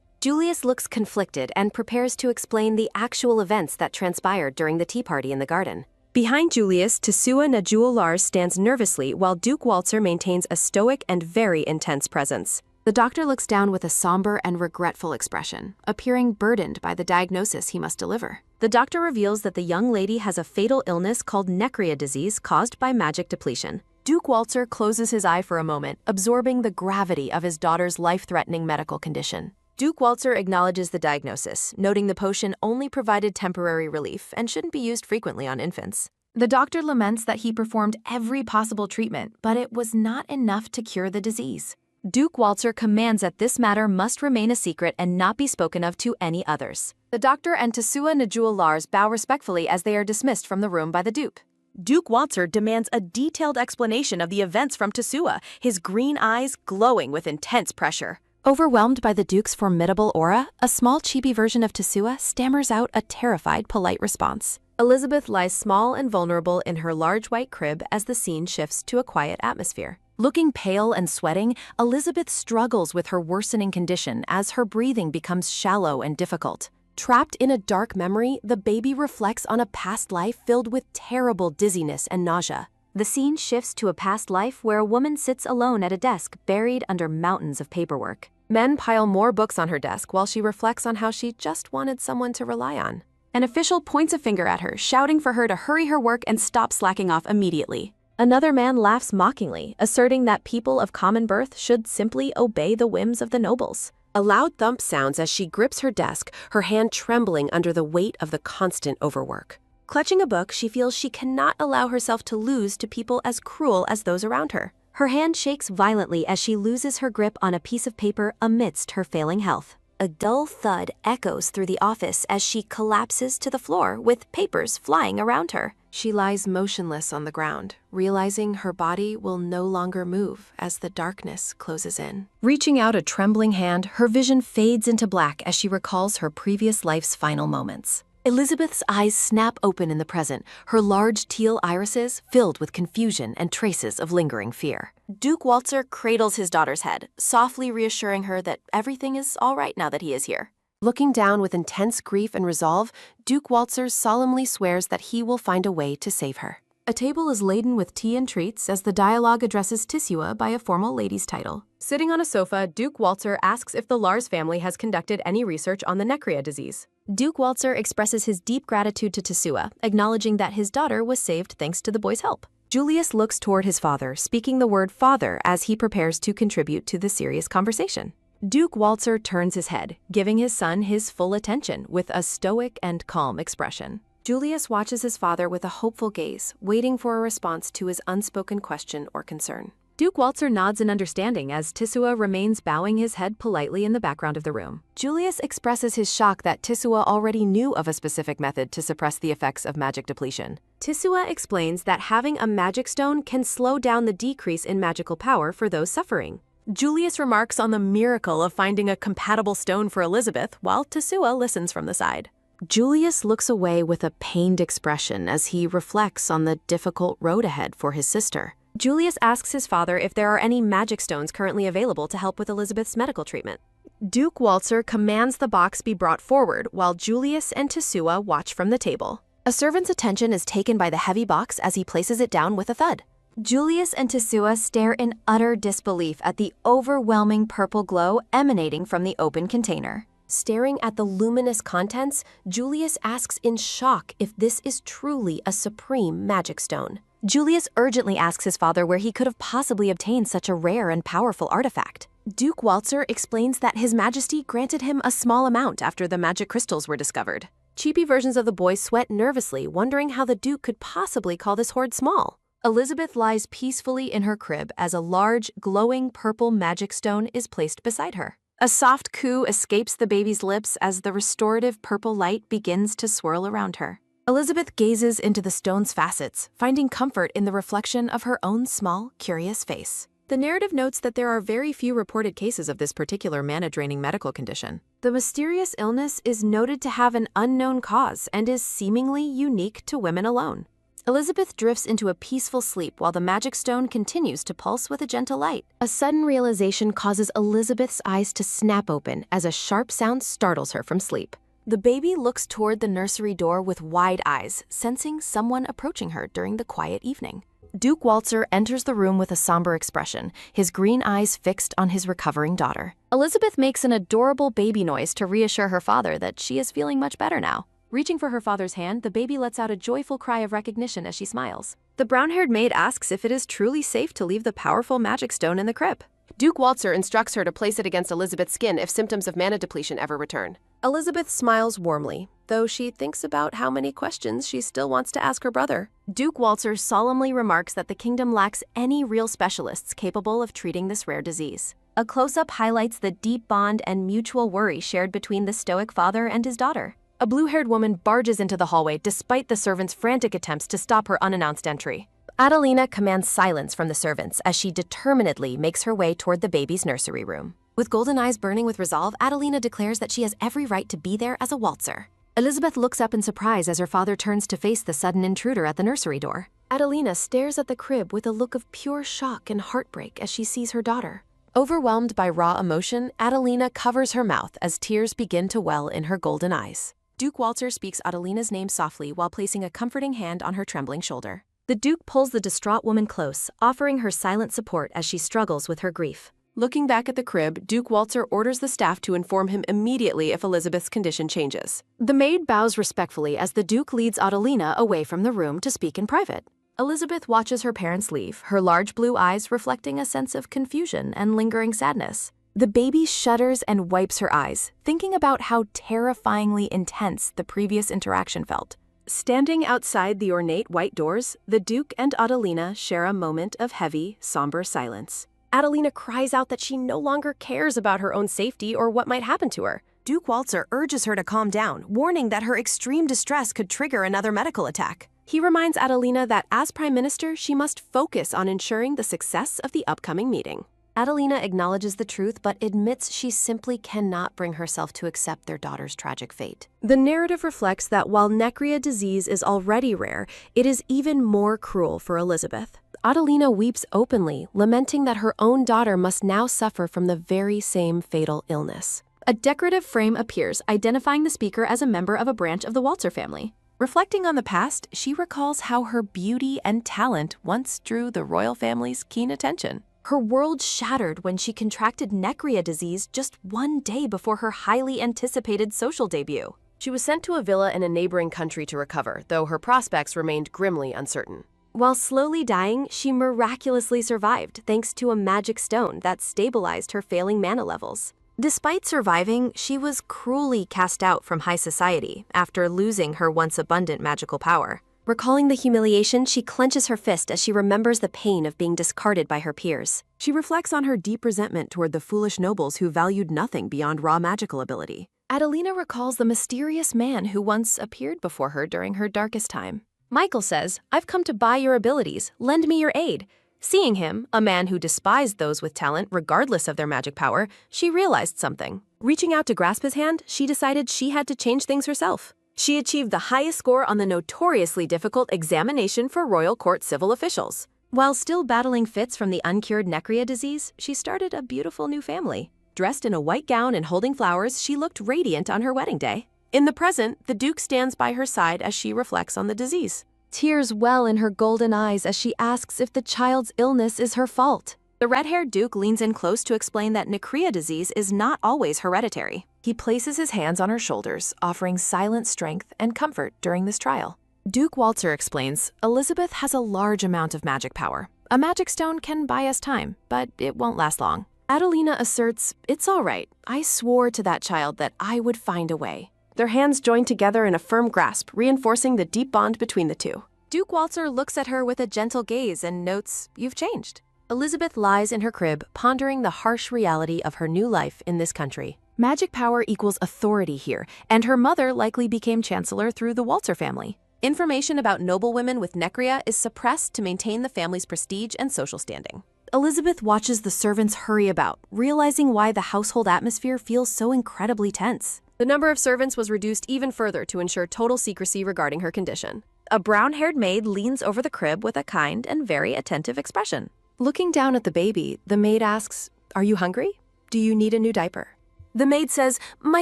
Julius looks conflicted and prepares to explain the actual events that transpired during the tea party in the garden. Behind Julius, Tesua Najul Lars stands nervously while Duke Walter maintains a stoic and very intense presence. The doctor looks down with a somber and regretful expression, appearing burdened by the diagnosis he must deliver. The doctor reveals that the young lady has a fatal illness called necria disease caused by magic depletion. Duke Walter closes his eye for a moment, absorbing the gravity of his daughter's life-threatening medical condition. Duke Walter acknowledges the diagnosis, noting the potion only provided temporary relief and shouldn't be used frequently on infants. The doctor laments that he performed every possible treatment, but it was not enough to cure the disease. Duke Walter commands that this matter must remain a secret and not be spoken of to any others. The doctor and Tesua Najul Lars bow respectfully as they are dismissed from the room by the Duke. Duke Walter demands a detailed explanation of the events from Tesua, his green eyes glowing with intense pressure. Overwhelmed by the Duke's formidable aura, a small chibi version of Tesua stammers out a terrified, polite response. Elizabeth lies small and vulnerable in her large white crib as the scene shifts to a quiet atmosphere. Looking pale and sweating, Elizabeth struggles with her worsening condition as her breathing becomes shallow and difficult. Trapped in a dark memory, the baby reflects on a past life filled with terrible dizziness and nausea. The scene shifts to a past life where a woman sits alone at a desk buried under mountains of paperwork. Men pile more books on her desk while she reflects on how she just wanted someone to rely on. An official points a finger at her, shouting for her to hurry her work and stop slacking off immediately. Another man laughs mockingly, asserting that people of common birth should simply obey the whims of the nobles. A loud thump sounds as she grips her desk, her hand trembling under the weight of the constant overwork. Clutching a book, she feels she cannot allow herself to lose to people as cruel as those around her. Her hand shakes violently as she loses her grip on a piece of paper amidst her failing health. A dull thud echoes through the office as she collapses to the floor with papers flying around her. She lies motionless on the ground, realizing her body will no longer move as the darkness closes in. Reaching out a trembling hand, her vision fades into black as she recalls her previous life's final moments. Elizabeth's eyes snap open in the present, her large teal irises filled with confusion and traces of lingering fear. Duke Walter cradles his daughter's head, softly reassuring her that everything is all right now that he is here. Looking down with intense grief and resolve, Duke Walter solemnly swears that he will find a way to save her. A table is laden with tea and treats as the dialogue addresses Tesua by a formal lady's title. Sitting on a sofa, Duke Walter asks if the Lars family has conducted any research on the necria disease. Duke Walter expresses his deep gratitude to Tesua, acknowledging that his daughter was saved thanks to the boy's help. Julius looks toward his father, speaking the word father as he prepares to contribute to the serious conversation. Duke Walter turns his head, giving his son his full attention with a stoic and calm expression. Julius watches his father with a hopeful gaze, waiting for a response to his unspoken question or concern. Duke Walter nods in understanding as Tesua remains bowing his head politely in the background of the room. Julius expresses his shock that Tesua already knew of a specific method to suppress the effects of magic depletion. Tesua explains that having a magic stone can slow down the decrease in magical power for those suffering. Julius remarks on the miracle of finding a compatible stone for Elizabeth, while Tesua listens from the side. Julius looks away with a pained expression as he reflects on the difficult road ahead for his sister. Julius asks his father if there are any magic stones currently available to help with Elizabeth's medical treatment. Duke Walter commands the box be brought forward while Julius and Tesua watch from the table. A servant's attention is taken by the heavy box as he places it down with a thud. Julius and Tesua stare in utter disbelief at the overwhelming purple glow emanating from the open container. Staring at the luminous contents, Julius asks in shock if this is truly a supreme magic stone. Julius urgently asks his father where he could have possibly obtained such a rare and powerful artifact. Duke Walter explains that His Majesty granted him a small amount after the magic crystals were discovered. Cheapy versions of the boy sweat nervously, wondering how the Duke could possibly call this hoard small. Elizabeth lies peacefully in her crib as a large, glowing purple magic stone is placed beside her. A soft coo escapes the baby's lips as the restorative purple light begins to swirl around her. Elizabeth gazes into the stone's facets, finding comfort in the reflection of her own small, curious face. The narrative notes that there are very few reported cases of this particular mana-draining medical condition. The mysterious illness is noted to have an unknown cause and is seemingly unique to women alone. Elizabeth drifts into a peaceful sleep while the magic stone continues to pulse with a gentle light. A sudden realization causes Elizabeth's eyes to snap open as a sharp sound startles her from sleep. The baby looks toward the nursery door with wide eyes, sensing someone approaching her during the quiet evening. Duke Walzer enters the room with a somber expression, his green eyes fixed on his recovering daughter. Elizabeth makes an adorable baby noise to reassure her father that she is feeling much better now. Reaching for her father's hand, the baby lets out a joyful cry of recognition as she smiles. The brown-haired maid asks if it is truly safe to leave the powerful magic stone in the crib. Duke Walzer instructs her to place it against Elizabeth's skin if symptoms of mana depletion ever return. Elizabeth smiles warmly, though she thinks about how many questions she still wants to ask her brother. Duke Walzer solemnly remarks that the kingdom lacks any real specialists capable of treating this rare disease. A close-up highlights the deep bond and mutual worry shared between the stoic father and his daughter. A blue-haired woman barges into the hallway despite the servants' frantic attempts to stop her unannounced entry. Adelina commands silence from the servants as she determinedly makes her way toward the baby's nursery room. With golden eyes burning with resolve, Adelina declares that she has every right to be there as a waltzer. Elizabeth looks up in surprise as her father turns to face the sudden intruder at the nursery door. Adelina stares at the crib with a look of pure shock and heartbreak as she sees her daughter. Overwhelmed by raw emotion, Adelina covers her mouth as tears begin to well in her golden eyes. Duke Walzer speaks Adelina's name softly while placing a comforting hand on her trembling shoulder. The Duke pulls the distraught woman close, offering her silent support as she struggles with her grief. Looking back at the crib, Duke Walzer orders the staff to inform him immediately if Elizabeth's condition changes. The maid bows respectfully as the Duke leads Adelina away from the room to speak in private. Elizabeth watches her parents leave, her large blue eyes reflecting a sense of confusion and lingering sadness. The baby shudders and wipes her eyes, thinking about how terrifyingly intense the previous interaction felt. Standing outside the ornate white doors, the Duke and Adelina share a moment of heavy, somber silence. Adelina cries out that she no longer cares about her own safety or what might happen to her. Duke Walzer urges her to calm down, warning that her extreme distress could trigger another medical attack. He reminds Adelina that as Prime Minister, she must focus on ensuring the success of the upcoming meeting. Adelina acknowledges the truth but admits she simply cannot bring herself to accept their daughter's tragic fate. The narrative reflects that while necria disease is already rare, it is even more cruel for Elizabeth. Adelina weeps openly, lamenting that her own daughter must now suffer from the very same fatal illness. A decorative frame appears, identifying the speaker as a member of a branch of the Walzer family. Reflecting on the past, she recalls how her beauty and talent once drew the royal family's keen attention. Her world shattered when she contracted necria disease just one day before her highly anticipated social debut. She was sent to a villa in a neighboring country to recover, though her prospects remained grimly uncertain. While slowly dying, she miraculously survived thanks to a magic stone that stabilized her failing mana levels. Despite surviving, she was cruelly cast out from high society after losing her once abundant magical power. Recalling the humiliation, she clenches her fist as she remembers the pain of being discarded by her peers. She reflects on her deep resentment toward the foolish nobles who valued nothing beyond raw magical ability. Adelina recalls the mysterious man who once appeared before her during her darkest time. Michael says, "I've come to buy your abilities. Lend me your aid." Seeing him, a man who despised those with talent regardless of their magic power, she realized something. Reaching out to grasp his hand, she decided she had to change things herself. She achieved the highest score on the notoriously difficult examination for royal court civil officials. While still battling fits from the uncured necria disease, she started a beautiful new family. Dressed in a white gown and holding flowers, she looked radiant on her wedding day. In the present, the Duke stands by her side as she reflects on the disease. Tears well in her golden eyes as she asks if the child's illness is her fault. The red-haired Duke leans in close to explain that necria disease is not always hereditary. He places his hands on her shoulders, offering silent strength and comfort during this trial. Duke Walzer explains, Elizabeth has a large amount of magic power. A magic stone can buy us time, but it won't last long. Adelina asserts, "It's all right. I swore to that child that I would find a way." Their hands join together in a firm grasp, reinforcing the deep bond between the two. Duke Walter looks at her with a gentle gaze and notes, "You've changed." Elizabeth lies in her crib, pondering the harsh reality of her new life in this country. Magic power equals authority here, and her mother likely became chancellor through the Walter family. Information about noblewomen with necria is suppressed to maintain the family's prestige and social standing. Elizabeth watches the servants hurry about, realizing why the household atmosphere feels so incredibly tense. The number of servants was reduced even further to ensure total secrecy regarding her condition. A brown-haired maid leans over the crib with a kind and very attentive expression. Looking down at the baby, the maid asks, "Are you hungry? Do you need a new diaper?" The maid says, "My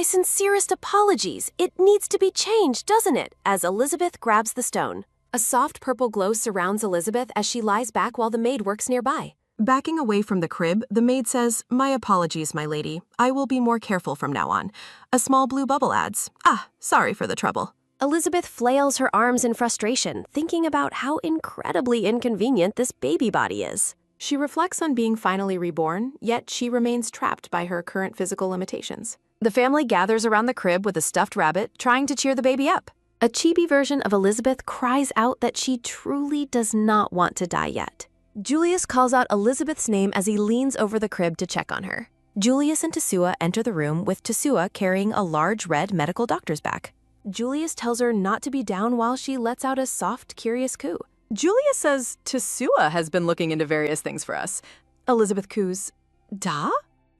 sincerest apologies. It needs to be changed, doesn't it?" as Elizabeth grabs the stone. A soft purple glow surrounds Elizabeth as she lies back while the maid works nearby. Backing away from the crib, the maid says, "My apologies, my lady. I will be more careful from now on." A small blue bubble adds, "Sorry for the trouble." Elizabeth flails her arms in frustration, thinking about how incredibly inconvenient this baby body is. She reflects on being finally reborn, yet she remains trapped by her current physical limitations. The family gathers around the crib with a stuffed rabbit, trying to cheer the baby up. A chibi version of Elizabeth cries out that she truly does not want to die yet. Julius calls out Elizabeth's name as he leans over the crib to check on her. Julius and Tesua enter the room with Tesua carrying a large red medical doctor's bag. Julius tells her not to be down while she lets out a soft, curious coo. Julius says Tesua has been looking into various things for us. Elizabeth coos, "Da?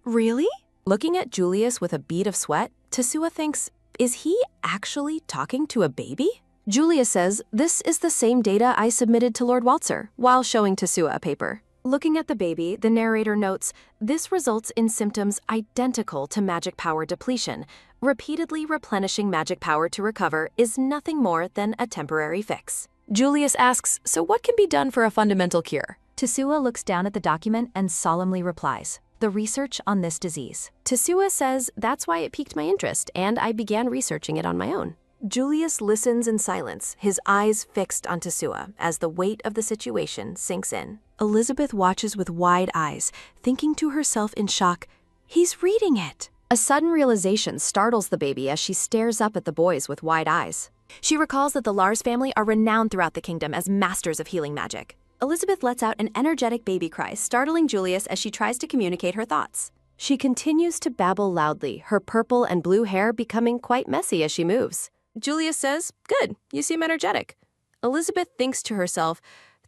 Really?" Looking at Julius with a bead of sweat, Tesua thinks, is he actually talking to a baby? Julius says, "This is the same data I submitted to Lord Walter," while showing Tesua a paper. Looking at the baby, the narrator notes, "This results in symptoms identical to magic power depletion. Repeatedly replenishing magic power to recover is nothing more than a temporary fix." Julius asks, "So what can be done for a fundamental cure?" Tesua looks down at the document and solemnly replies, "The research on this disease." Tesua says, "That's why it piqued my interest, and I began researching it on my own." Julius listens in silence, his eyes fixed on Tesua as the weight of the situation sinks in. Elizabeth watches with wide eyes, thinking to herself in shock, "He's reading it." A sudden realization startles the baby as she stares up at the boys with wide eyes. She recalls that the Lars family are renowned throughout the kingdom as masters of healing magic. Elizabeth lets out an energetic baby cry, startling Julius as she tries to communicate her thoughts. She continues to babble loudly, her purple and blue hair becoming quite messy as she moves. Julius says, "Good, you seem energetic." Elizabeth thinks to herself,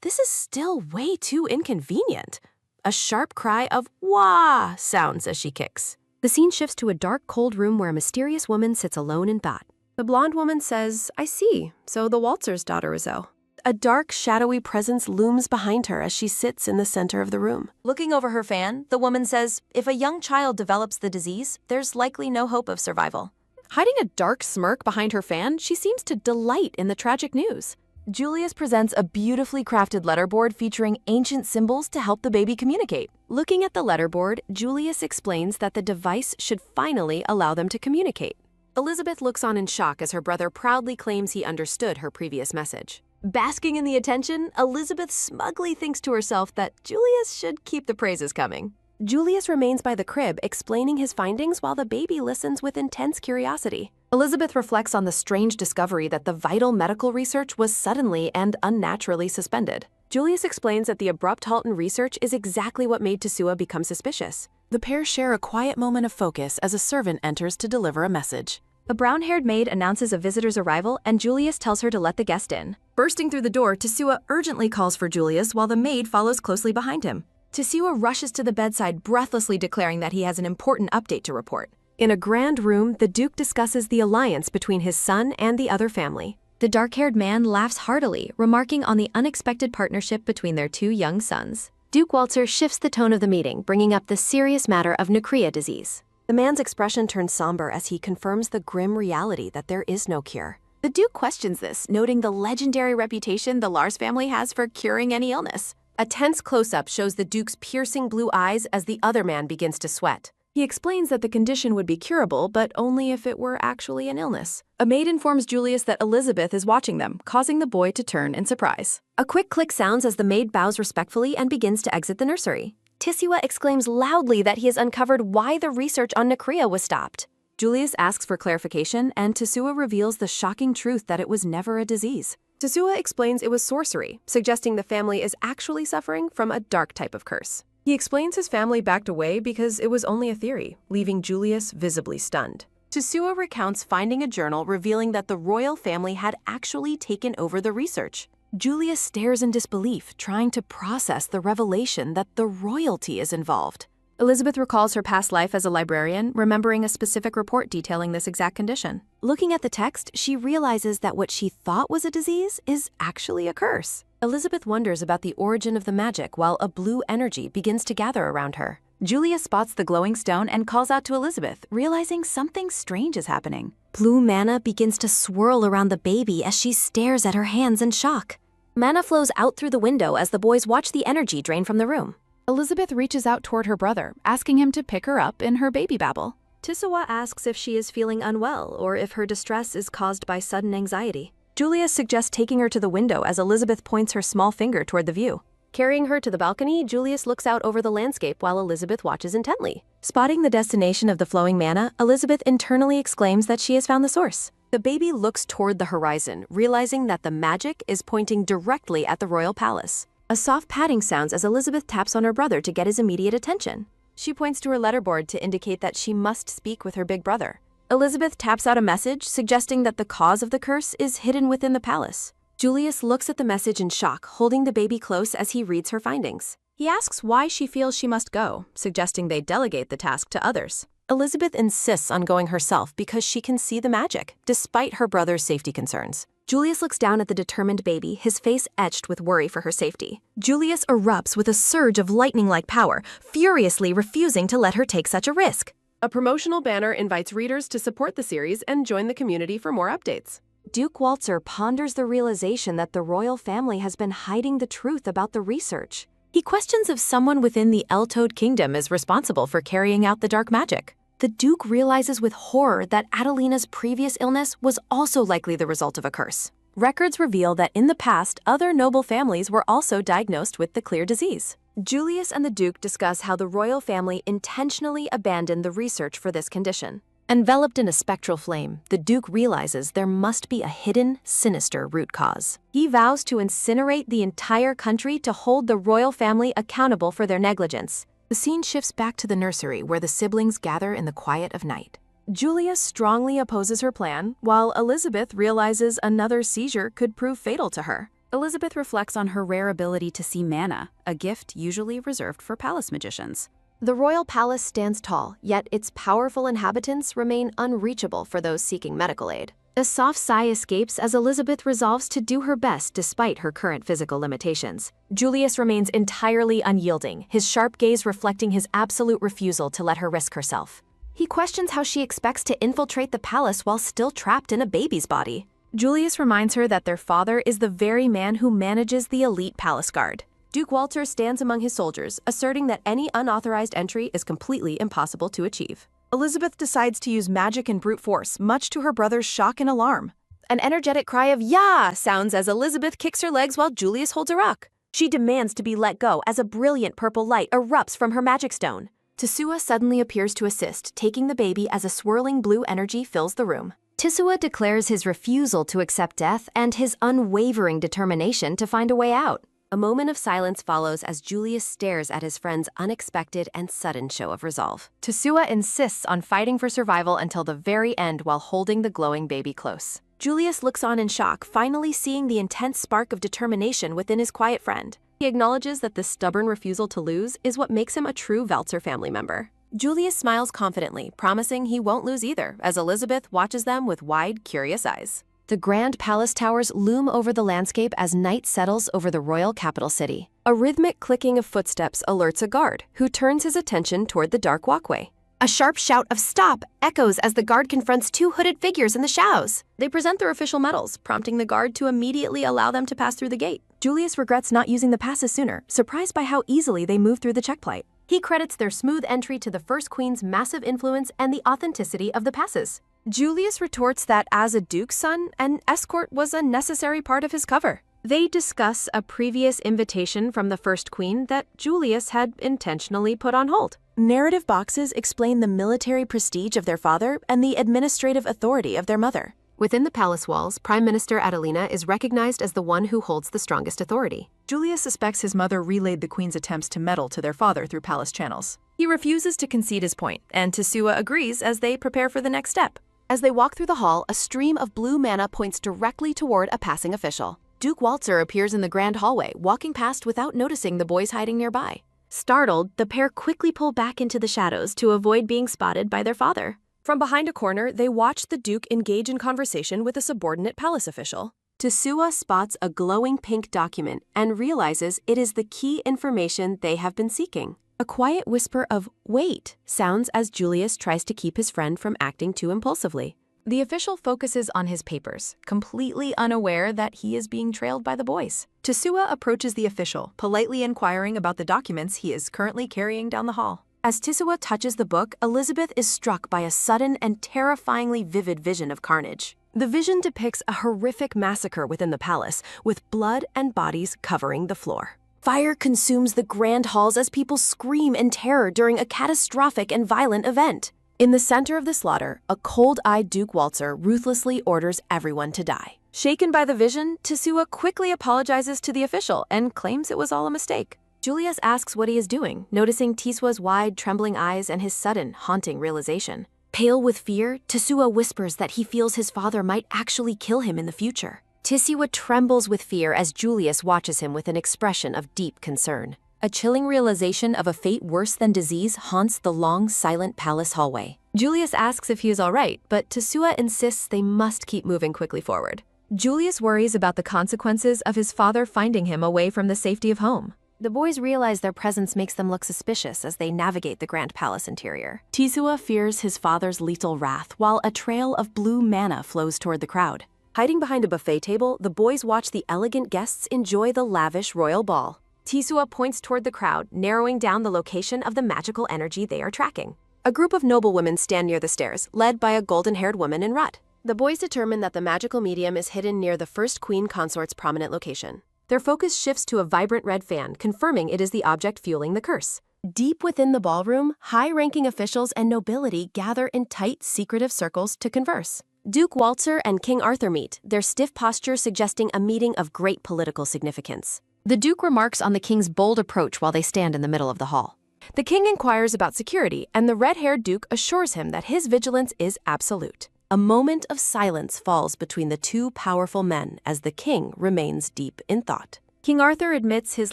"This is still way too inconvenient." A sharp cry of "wah" sounds as she kicks. The scene shifts to a dark, cold room where a mysterious woman sits alone in thought. The blonde woman says, "I see, so the Waltzer's daughter is ill." A dark, shadowy presence looms behind her as she sits in the center of the room. Looking over her fan, the woman says, "If a young child develops the disease, there's likely no hope of survival." Hiding a dark smirk behind her fan, she seems to delight in the tragic news. Julius presents a beautifully crafted letterboard featuring ancient symbols to help the baby communicate. Looking at the letterboard, Julius explains that the device should finally allow them to communicate. Elizabeth looks on in shock as her brother proudly claims he understood her previous message. Basking in the attention, Elizabeth smugly thinks to herself that Julius should keep the praises coming. Julius remains by the crib, explaining his findings while the baby listens with intense curiosity. Elizabeth reflects on the strange discovery that the vital medical research was suddenly and unnaturally suspended. Julius explains that the abrupt halt in research is exactly what made Tesua become suspicious. The pair share a quiet moment of focus as a servant enters to deliver a message. A brown-haired maid announces a visitor's arrival, and Julius tells her to let the guest in. Bursting through the door, Tesua urgently calls for Julius while the maid follows closely behind him. Tesua rushes to the bedside, breathlessly declaring that he has an important update to report. In a grand room, the Duke discusses the alliance between his son and the other family. The dark-haired man laughs heartily, remarking on the unexpected partnership between their two young sons. Duke Walter shifts the tone of the meeting, bringing up the serious matter of necria disease. The man's expression turns somber as he confirms the grim reality that there is no cure. The Duke questions this, noting the legendary reputation the Lars family has for curing any illness. A tense close-up shows the Duke's piercing blue eyes as the other man begins to sweat. He explains that the condition would be curable, but only if it were actually an illness. A maid informs Julius that Elizabeth is watching them, causing the boy to turn in surprise. A quick click sounds as the maid bows respectfully and begins to exit the nursery. Tesua exclaims loudly that he has uncovered why the research on necria was stopped. Julius asks for clarification, and Tsuwa reveals the shocking truth that it was never a disease. Tsuwa explains it was sorcery, suggesting the family is actually suffering from a dark type of curse. He explains his family backed away because it was only a theory, leaving Julius visibly stunned. Tsuwa recounts finding a journal revealing that the royal family had actually taken over the research. Julius stares in disbelief, trying to process the revelation that the royalty is involved. Elizabeth recalls her past life as a librarian, remembering a specific report detailing this exact condition. Looking at the text, she realizes that what she thought was a disease is actually a curse. Elizabeth wonders about the origin of the magic while a blue energy begins to gather around her. Julia spots the glowing stone and calls out to Elizabeth, realizing something strange is happening. Blue mana begins to swirl around the baby as she stares at her hands in shock. Mana flows out through the window as the boys watch the energy drain from the room. Elizabeth reaches out toward her brother, asking him to pick her up in her baby babble. Tsuwa asks if she is feeling unwell or if her distress is caused by sudden anxiety. Julius suggests taking her to the window as Elizabeth points her small finger toward the view. Carrying her to the balcony, Julius looks out over the landscape while Elizabeth watches intently. Spotting the destination of the flowing mana, Elizabeth internally exclaims that she has found the source. The baby looks toward the horizon, realizing that the magic is pointing directly at the royal palace. A soft patting sounds as Elizabeth taps on her brother to get his immediate attention. She points to her letterboard to indicate that she must speak with her big brother. Elizabeth taps out a message suggesting that the cause of the curse is hidden within the palace. Julius looks at the message in shock, holding the baby close as he reads her findings. He asks why she feels she must go, suggesting they delegate the task to others. Elizabeth insists on going herself because she can see the magic, despite her brother's safety concerns. Julius looks down at the determined baby, his face etched with worry for her safety. Julius erupts with a surge of lightning-like power, furiously refusing to let her take such a risk. A promotional banner invites readers to support the series and join the community for more updates. Duke Walzer ponders the realization that the royal family has been hiding the truth about the research. He questions if someone within the El-Toad Kingdom is responsible for carrying out the dark magic. The Duke realizes with horror that Adelina's previous illness was also likely the result of a curse. Records reveal that in the past, other noble families were also diagnosed with the clear disease. Julius and the Duke discuss how the royal family intentionally abandoned the research for this condition. Enveloped in a spectral flame, the Duke realizes there must be a hidden, sinister root cause. He vows to incinerate the entire country to hold the royal family accountable for their negligence. The scene shifts back to the nursery where the siblings gather in the quiet of night. Julia strongly opposes her plan, while Elizabeth realizes another seizure could prove fatal to her. Elizabeth reflects on her rare ability to see mana, a gift usually reserved for palace magicians. The royal palace stands tall, yet its powerful inhabitants remain unreachable for those seeking medical aid. A soft sigh escapes as Elizabeth resolves to do her best despite her current physical limitations. Julius remains entirely unyielding, his sharp gaze reflecting his absolute refusal to let her risk herself. He questions how she expects to infiltrate the palace while still trapped in a baby's body. Julius reminds her that their father is the very man who manages the elite palace guard. Duke Walzer stands among his soldiers, asserting that any unauthorized entry is completely impossible to achieve. Elizabeth decides to use magic and brute force, much to her brother's shock and alarm. An energetic cry of "Yah!" sounds as Elizabeth kicks her legs while Julius holds a rock. She demands to be let go as a brilliant purple light erupts from her magic stone. Tsuwa suddenly appears to assist, taking the baby as a swirling blue energy fills the room. Tsuwa declares his refusal to accept death and his unwavering determination to find a way out. A moment of silence follows as Julius stares at his friend's unexpected and sudden show of resolve. Tsuwa insists on fighting for survival until the very end while holding the glowing baby close. Julius looks on in shock, finally seeing the intense spark of determination within his quiet friend. He acknowledges that the stubborn refusal to lose is what makes him a true Walzer family member. Julius smiles confidently, promising he won't lose either, as Elizabeth watches them with wide, curious eyes. The grand palace towers loom over the landscape as night settles over the royal capital city. A rhythmic clicking of footsteps alerts a guard, who turns his attention toward the dark walkway. A sharp shout of "Stop!" echoes as the guard confronts two hooded figures in the shadows. They present their official medals, prompting the guard to immediately allow them to pass through the gate. Julius regrets not using the passes sooner, surprised by how easily they move through the checkpoint. He credits their smooth entry to the First Queen's massive influence and the authenticity of the passes. Julius retorts that as a duke's son, an escort was a necessary part of his cover. They discuss a previous invitation from the First Queen that Julius had intentionally put on hold. Narrative boxes explain the military prestige of their father and the administrative authority of their mother. Within the palace walls, Prime Minister Adelina is recognized as the one who holds the strongest authority. Julius suspects his mother relayed the queen's attempts to meddle to their father through palace channels. He refuses to concede his point, and Tesua agrees as they prepare for the next step. As they walk through the hall, a stream of blue mana points directly toward a passing official. Duke Waltzer appears in the grand hallway, walking past without noticing the boys hiding nearby. Startled, the pair quickly pull back into the shadows to avoid being spotted by their father. From behind a corner, they watch the Duke engage in conversation with a subordinate palace official. Tesua spots a glowing pink document and realizes it is the key information they have been seeking. A quiet whisper of "wait" sounds as Julius tries to keep his friend from acting too impulsively. The official focuses on his papers, completely unaware that he is being trailed by the boys. Tesua approaches the official, politely inquiring about the documents he is currently carrying down the hall. As Tesua touches the book, Elizabeth is struck by a sudden and terrifyingly vivid vision of carnage. The vision depicts a horrific massacre within the palace, with blood and bodies covering the floor. Fire consumes the grand halls as people scream in terror during a catastrophic and violent event. In the center of the slaughter, a cold-eyed Duke Waltzer ruthlessly orders everyone to die. Shaken by the vision, Tesua quickly apologizes to the official and claims it was all a mistake. Julius asks what he is doing, noticing Tesua's wide, trembling eyes and his sudden, haunting realization. Pale with fear, Tesua whispers that he feels his father might actually kill him in the future. Tesua trembles with fear as Julius watches him with an expression of deep concern. A chilling realization of a fate worse than disease haunts the long, silent palace hallway. Julius asks if he is all right, but Tesua insists they must keep moving quickly forward. Julius worries about the consequences of his father finding him away from the safety of home. The boys realize their presence makes them look suspicious as they navigate the grand palace interior. Tesua fears his father's lethal wrath, while a trail of blue mana flows toward the crowd. Hiding behind a buffet table, the boys watch the elegant guests enjoy the lavish royal ball. Tesua points toward the crowd, narrowing down the location of the magical energy they are tracking. A group of noblewomen stand near the stairs, led by a golden-haired woman in rut. The boys determine that the magical medium is hidden near the first queen consort's prominent location. Their focus shifts to a vibrant red fan, confirming it is the object fueling the curse. Deep within the ballroom, high-ranking officials and nobility gather in tight, secretive circles to converse. Duke Waltzer and King Arthur meet, their stiff posture suggesting a meeting of great political significance. The Duke remarks on the king's bold approach while they stand in the middle of the hall. The king inquires about security, and the red-haired Duke assures him that his vigilance is absolute. A moment of silence falls between the two powerful men as the king remains deep in thought. King Arthur admits his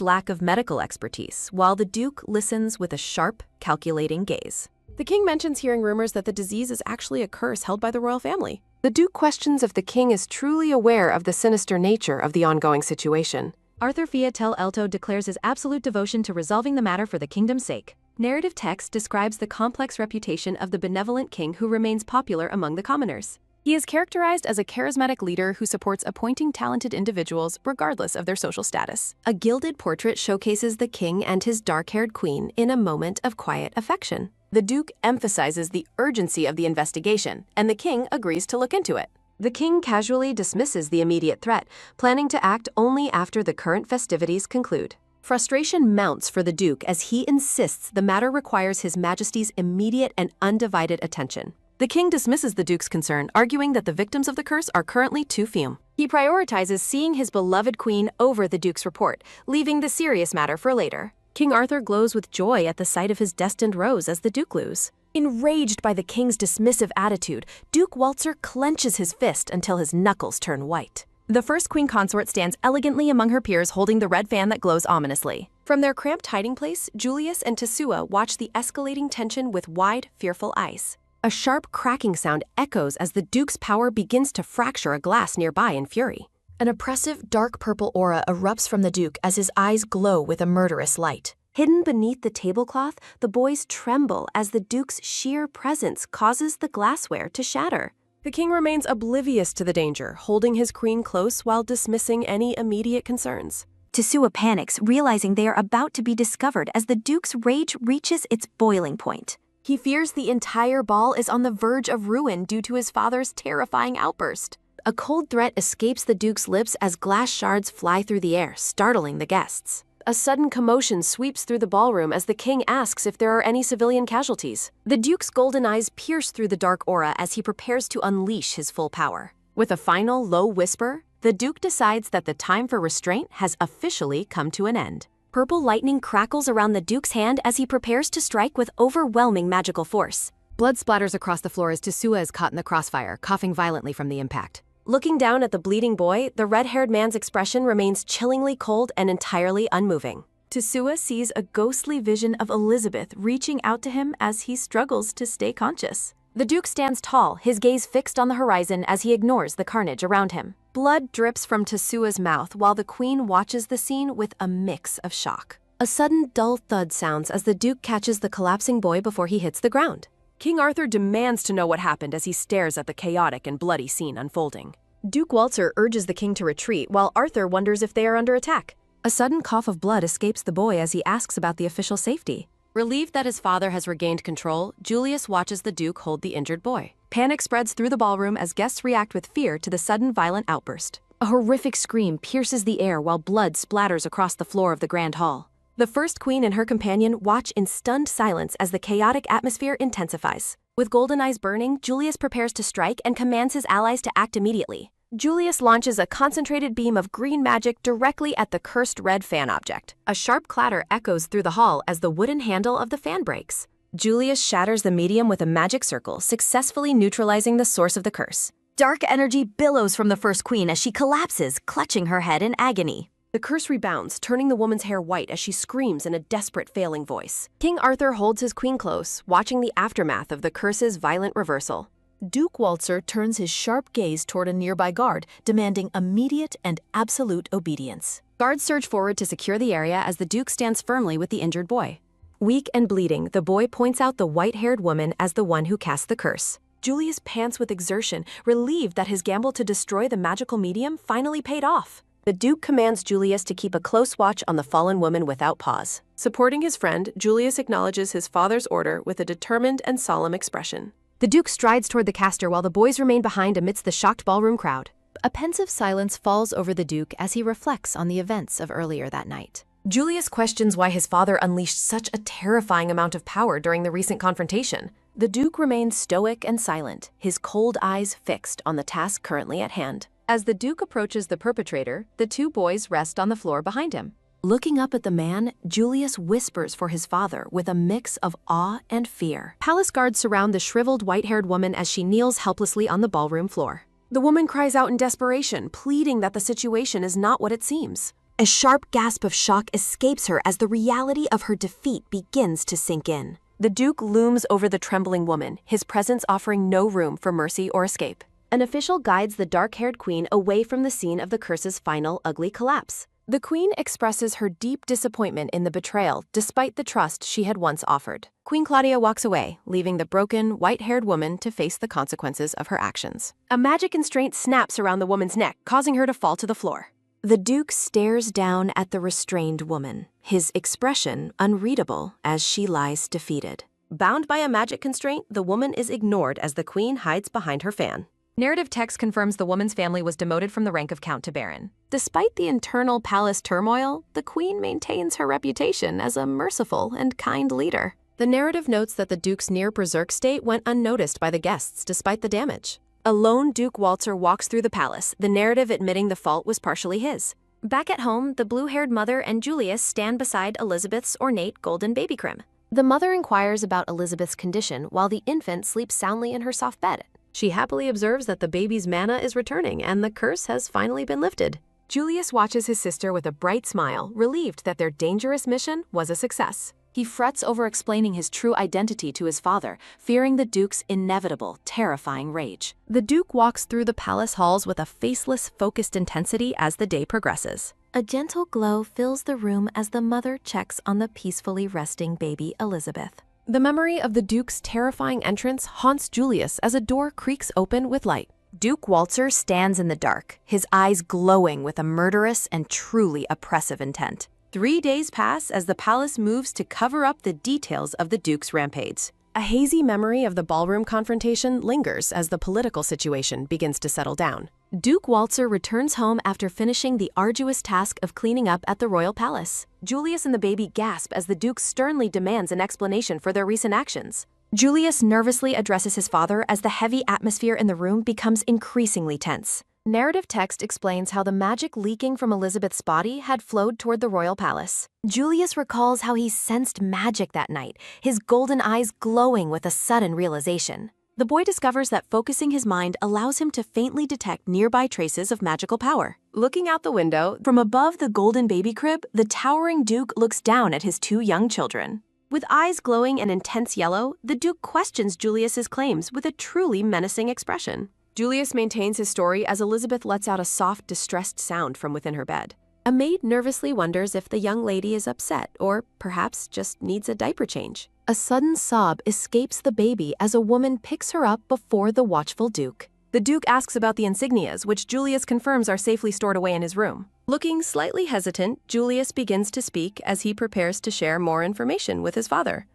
lack of medical expertise, while the Duke listens with a sharp, calculating gaze. The king mentions hearing rumors that the disease is actually a curse held by the royal family. The Duke questions if the king is truly aware of the sinister nature of the ongoing situation. Arthur Fiatel Elto declares his absolute devotion to resolving the matter for the kingdom's sake. Narrative text describes the complex reputation of the benevolent king who remains popular among the commoners. He is characterized as a charismatic leader who supports appointing talented individuals regardless of their social status. A gilded portrait showcases the king and his dark-haired queen in a moment of quiet affection. The Duke emphasizes the urgency of the investigation, and the king agrees to look into it. The king casually dismisses the immediate threat, planning to act only after the current festivities conclude. Frustration mounts for the Duke as he insists the matter requires His Majesty's immediate and undivided attention. The king dismisses the Duke's concern, arguing that the victims of the curse are currently too few. He prioritizes seeing his beloved queen over the Duke's report, leaving the serious matter for later. King Arthur glows with joy at the sight of his destined rose as the Duke lose. Enraged by the king's dismissive attitude, Duke Waltzer clenches his fist until his knuckles turn white. The first queen consort stands elegantly among her peers holding the red fan that glows ominously. From their cramped hiding place, Julius and Tesua watch the escalating tension with wide, fearful eyes. A sharp cracking sound echoes as the Duke's power begins to fracture a glass nearby in fury. An oppressive, dark purple aura erupts from the Duke as his eyes glow with a murderous light. Hidden beneath the tablecloth, the boys tremble as the Duke's sheer presence causes the glassware to shatter. The king remains oblivious to the danger, holding his queen close while dismissing any immediate concerns. Tesua panics, realizing they are about to be discovered as the Duke's rage reaches its boiling point. He fears the entire ball is on the verge of ruin due to his father's terrifying outburst. A cold threat escapes the Duke's lips as glass shards fly through the air, startling the guests. A sudden commotion sweeps through the ballroom as the king asks if there are any civilian casualties. The duke's golden eyes pierce through the dark aura as he prepares to unleash his full power. With a final low whisper, the duke decides that the time for restraint has officially come to an end. Purple lightning crackles around the duke's hand as he prepares to strike with overwhelming magical force. Blood splatters across the floor as Tesua is caught in the crossfire, coughing violently from the impact. Looking down at the bleeding boy, the red-haired man's expression remains chillingly cold and entirely unmoving. Tesua sees a ghostly vision of Elizabeth reaching out to him as he struggles to stay conscious. The duke stands tall, his gaze fixed on the horizon as he ignores the carnage around him. Blood drips from Tesua's mouth while the queen watches the scene with a mix of shock. A sudden dull thud sounds as the duke catches the collapsing boy before he hits the ground. King Arthur demands to know what happened as he stares at the chaotic and bloody scene unfolding. Duke Walter urges the king to retreat while Arthur wonders if they are under attack. A sudden cough of blood escapes the boy as he asks about the official safety. Relieved that his father has regained control, Julius watches the duke hold the injured boy. Panic spreads through the ballroom as guests react with fear to the sudden violent outburst. A horrific scream pierces the air while blood splatters across the floor of the grand hall. The first queen and her companion watch in stunned silence as the chaotic atmosphere intensifies. With golden eyes burning, Julius prepares to strike and commands his allies to act immediately. Julius launches a concentrated beam of green magic directly at the cursed red fan object. A sharp clatter echoes through the hall as the wooden handle of the fan breaks. Julius shatters the medium with a magic circle, successfully neutralizing the source of the curse. Dark energy billows from the first queen as she collapses, clutching her head in agony. The curse rebounds, turning the woman's hair white as she screams in a desperate, failing voice. King Arthur holds his queen close, watching the aftermath of the curse's violent reversal. Duke Walter turns his sharp gaze toward a nearby guard, demanding immediate and absolute obedience. Guards surge forward to secure the area as the duke stands firmly with the injured boy. Weak and bleeding, the boy points out the white-haired woman as the one who cast the curse. Julius pants with exertion, relieved that his gamble to destroy the magical medium finally paid off. The duke commands Julius to keep a close watch on the fallen woman without pause. Supporting his friend, Julius acknowledges his father's order with a determined and solemn expression. The duke strides toward the caster while the boys remain behind amidst the shocked ballroom crowd. A pensive silence falls over the duke as he reflects on the events of earlier that night. Julius questions why his father unleashed such a terrifying amount of power during the recent confrontation. The duke remains stoic and silent, his cold eyes fixed on the task currently at hand. As the duke approaches the perpetrator, the two boys rest on the floor behind him. Looking up at the man, Julius whispers for his father with a mix of awe and fear. Palace guards surround the shriveled white-haired woman as she kneels helplessly on the ballroom floor. The woman cries out in desperation, pleading that the situation is not what it seems. A sharp gasp of shock escapes her as the reality of her defeat begins to sink in. The duke looms over the trembling woman, his presence offering no room for mercy or escape. An official guides the dark-haired queen away from the scene of the curse's final ugly collapse. The queen expresses her deep disappointment in the betrayal despite the trust she had once offered. Queen Claudia walks away, leaving the broken, white-haired woman to face the consequences of her actions. A magic constraint snaps around the woman's neck, causing her to fall to the floor. The duke stares down at the restrained woman, his expression unreadable as she lies defeated. Bound by a magic constraint, the woman is ignored as the queen hides behind her fan. Narrative text confirms the woman's family was demoted from the rank of count to baron. Despite the internal palace turmoil, the queen maintains her reputation as a merciful and kind leader. The narrative notes that the duke's near-berserk state went unnoticed by the guests despite the damage. A lone Duke Walter walks through the palace, the narrative admitting the fault was partially his. Back at home, the blue-haired mother and Julius stand beside Elizabeth's ornate golden baby crib. The mother inquires about Elizabeth's condition while the infant sleeps soundly in her soft bed. She happily observes that the baby's mana is returning and the curse has finally been lifted. Julius watches his sister with a bright smile, relieved that their dangerous mission was a success. He frets over explaining his true identity to his father, fearing the Duke's inevitable, terrifying rage. The Duke walks through the palace halls with a faceless, focused intensity as the day progresses. A gentle glow fills the room as the mother checks on the peacefully resting baby Elizabeth. The memory of the Duke's terrifying entrance haunts Julius as a door creaks open with light. Duke Walter stands in the dark, his eyes glowing with a murderous and truly oppressive intent. 3 days pass as the palace moves to cover up the details of the Duke's rampage. A hazy memory of the ballroom confrontation lingers as the political situation begins to settle down. Duke Waltzer returns home after finishing the arduous task of cleaning up at the royal palace. Julius and the baby gasp as the Duke sternly demands an explanation for their recent actions. Julius nervously addresses his father as the heavy atmosphere in the room becomes increasingly tense. Narrative text explains how the magic leaking from Elizabeth's body had flowed toward the royal palace. Julius recalls how he sensed magic that night, his golden eyes glowing with a sudden realization. The boy discovers that focusing his mind allows him to faintly detect nearby traces of magical power. Looking out the window, from above the golden baby crib, the towering Duke looks down at his two young children. With eyes glowing an intense yellow, the Duke questions Julius's claims with a truly menacing expression. Julius maintains his story as Elizabeth lets out a soft, distressed sound from within her bed. A maid nervously wonders if the young lady is upset or perhaps just needs a diaper change. A sudden sob escapes the baby as a woman picks her up before the watchful Duke. The Duke asks about the insignias, which Julius confirms are safely stored away in his room. Looking slightly hesitant, Julius begins to speak as he prepares to share more information with his father.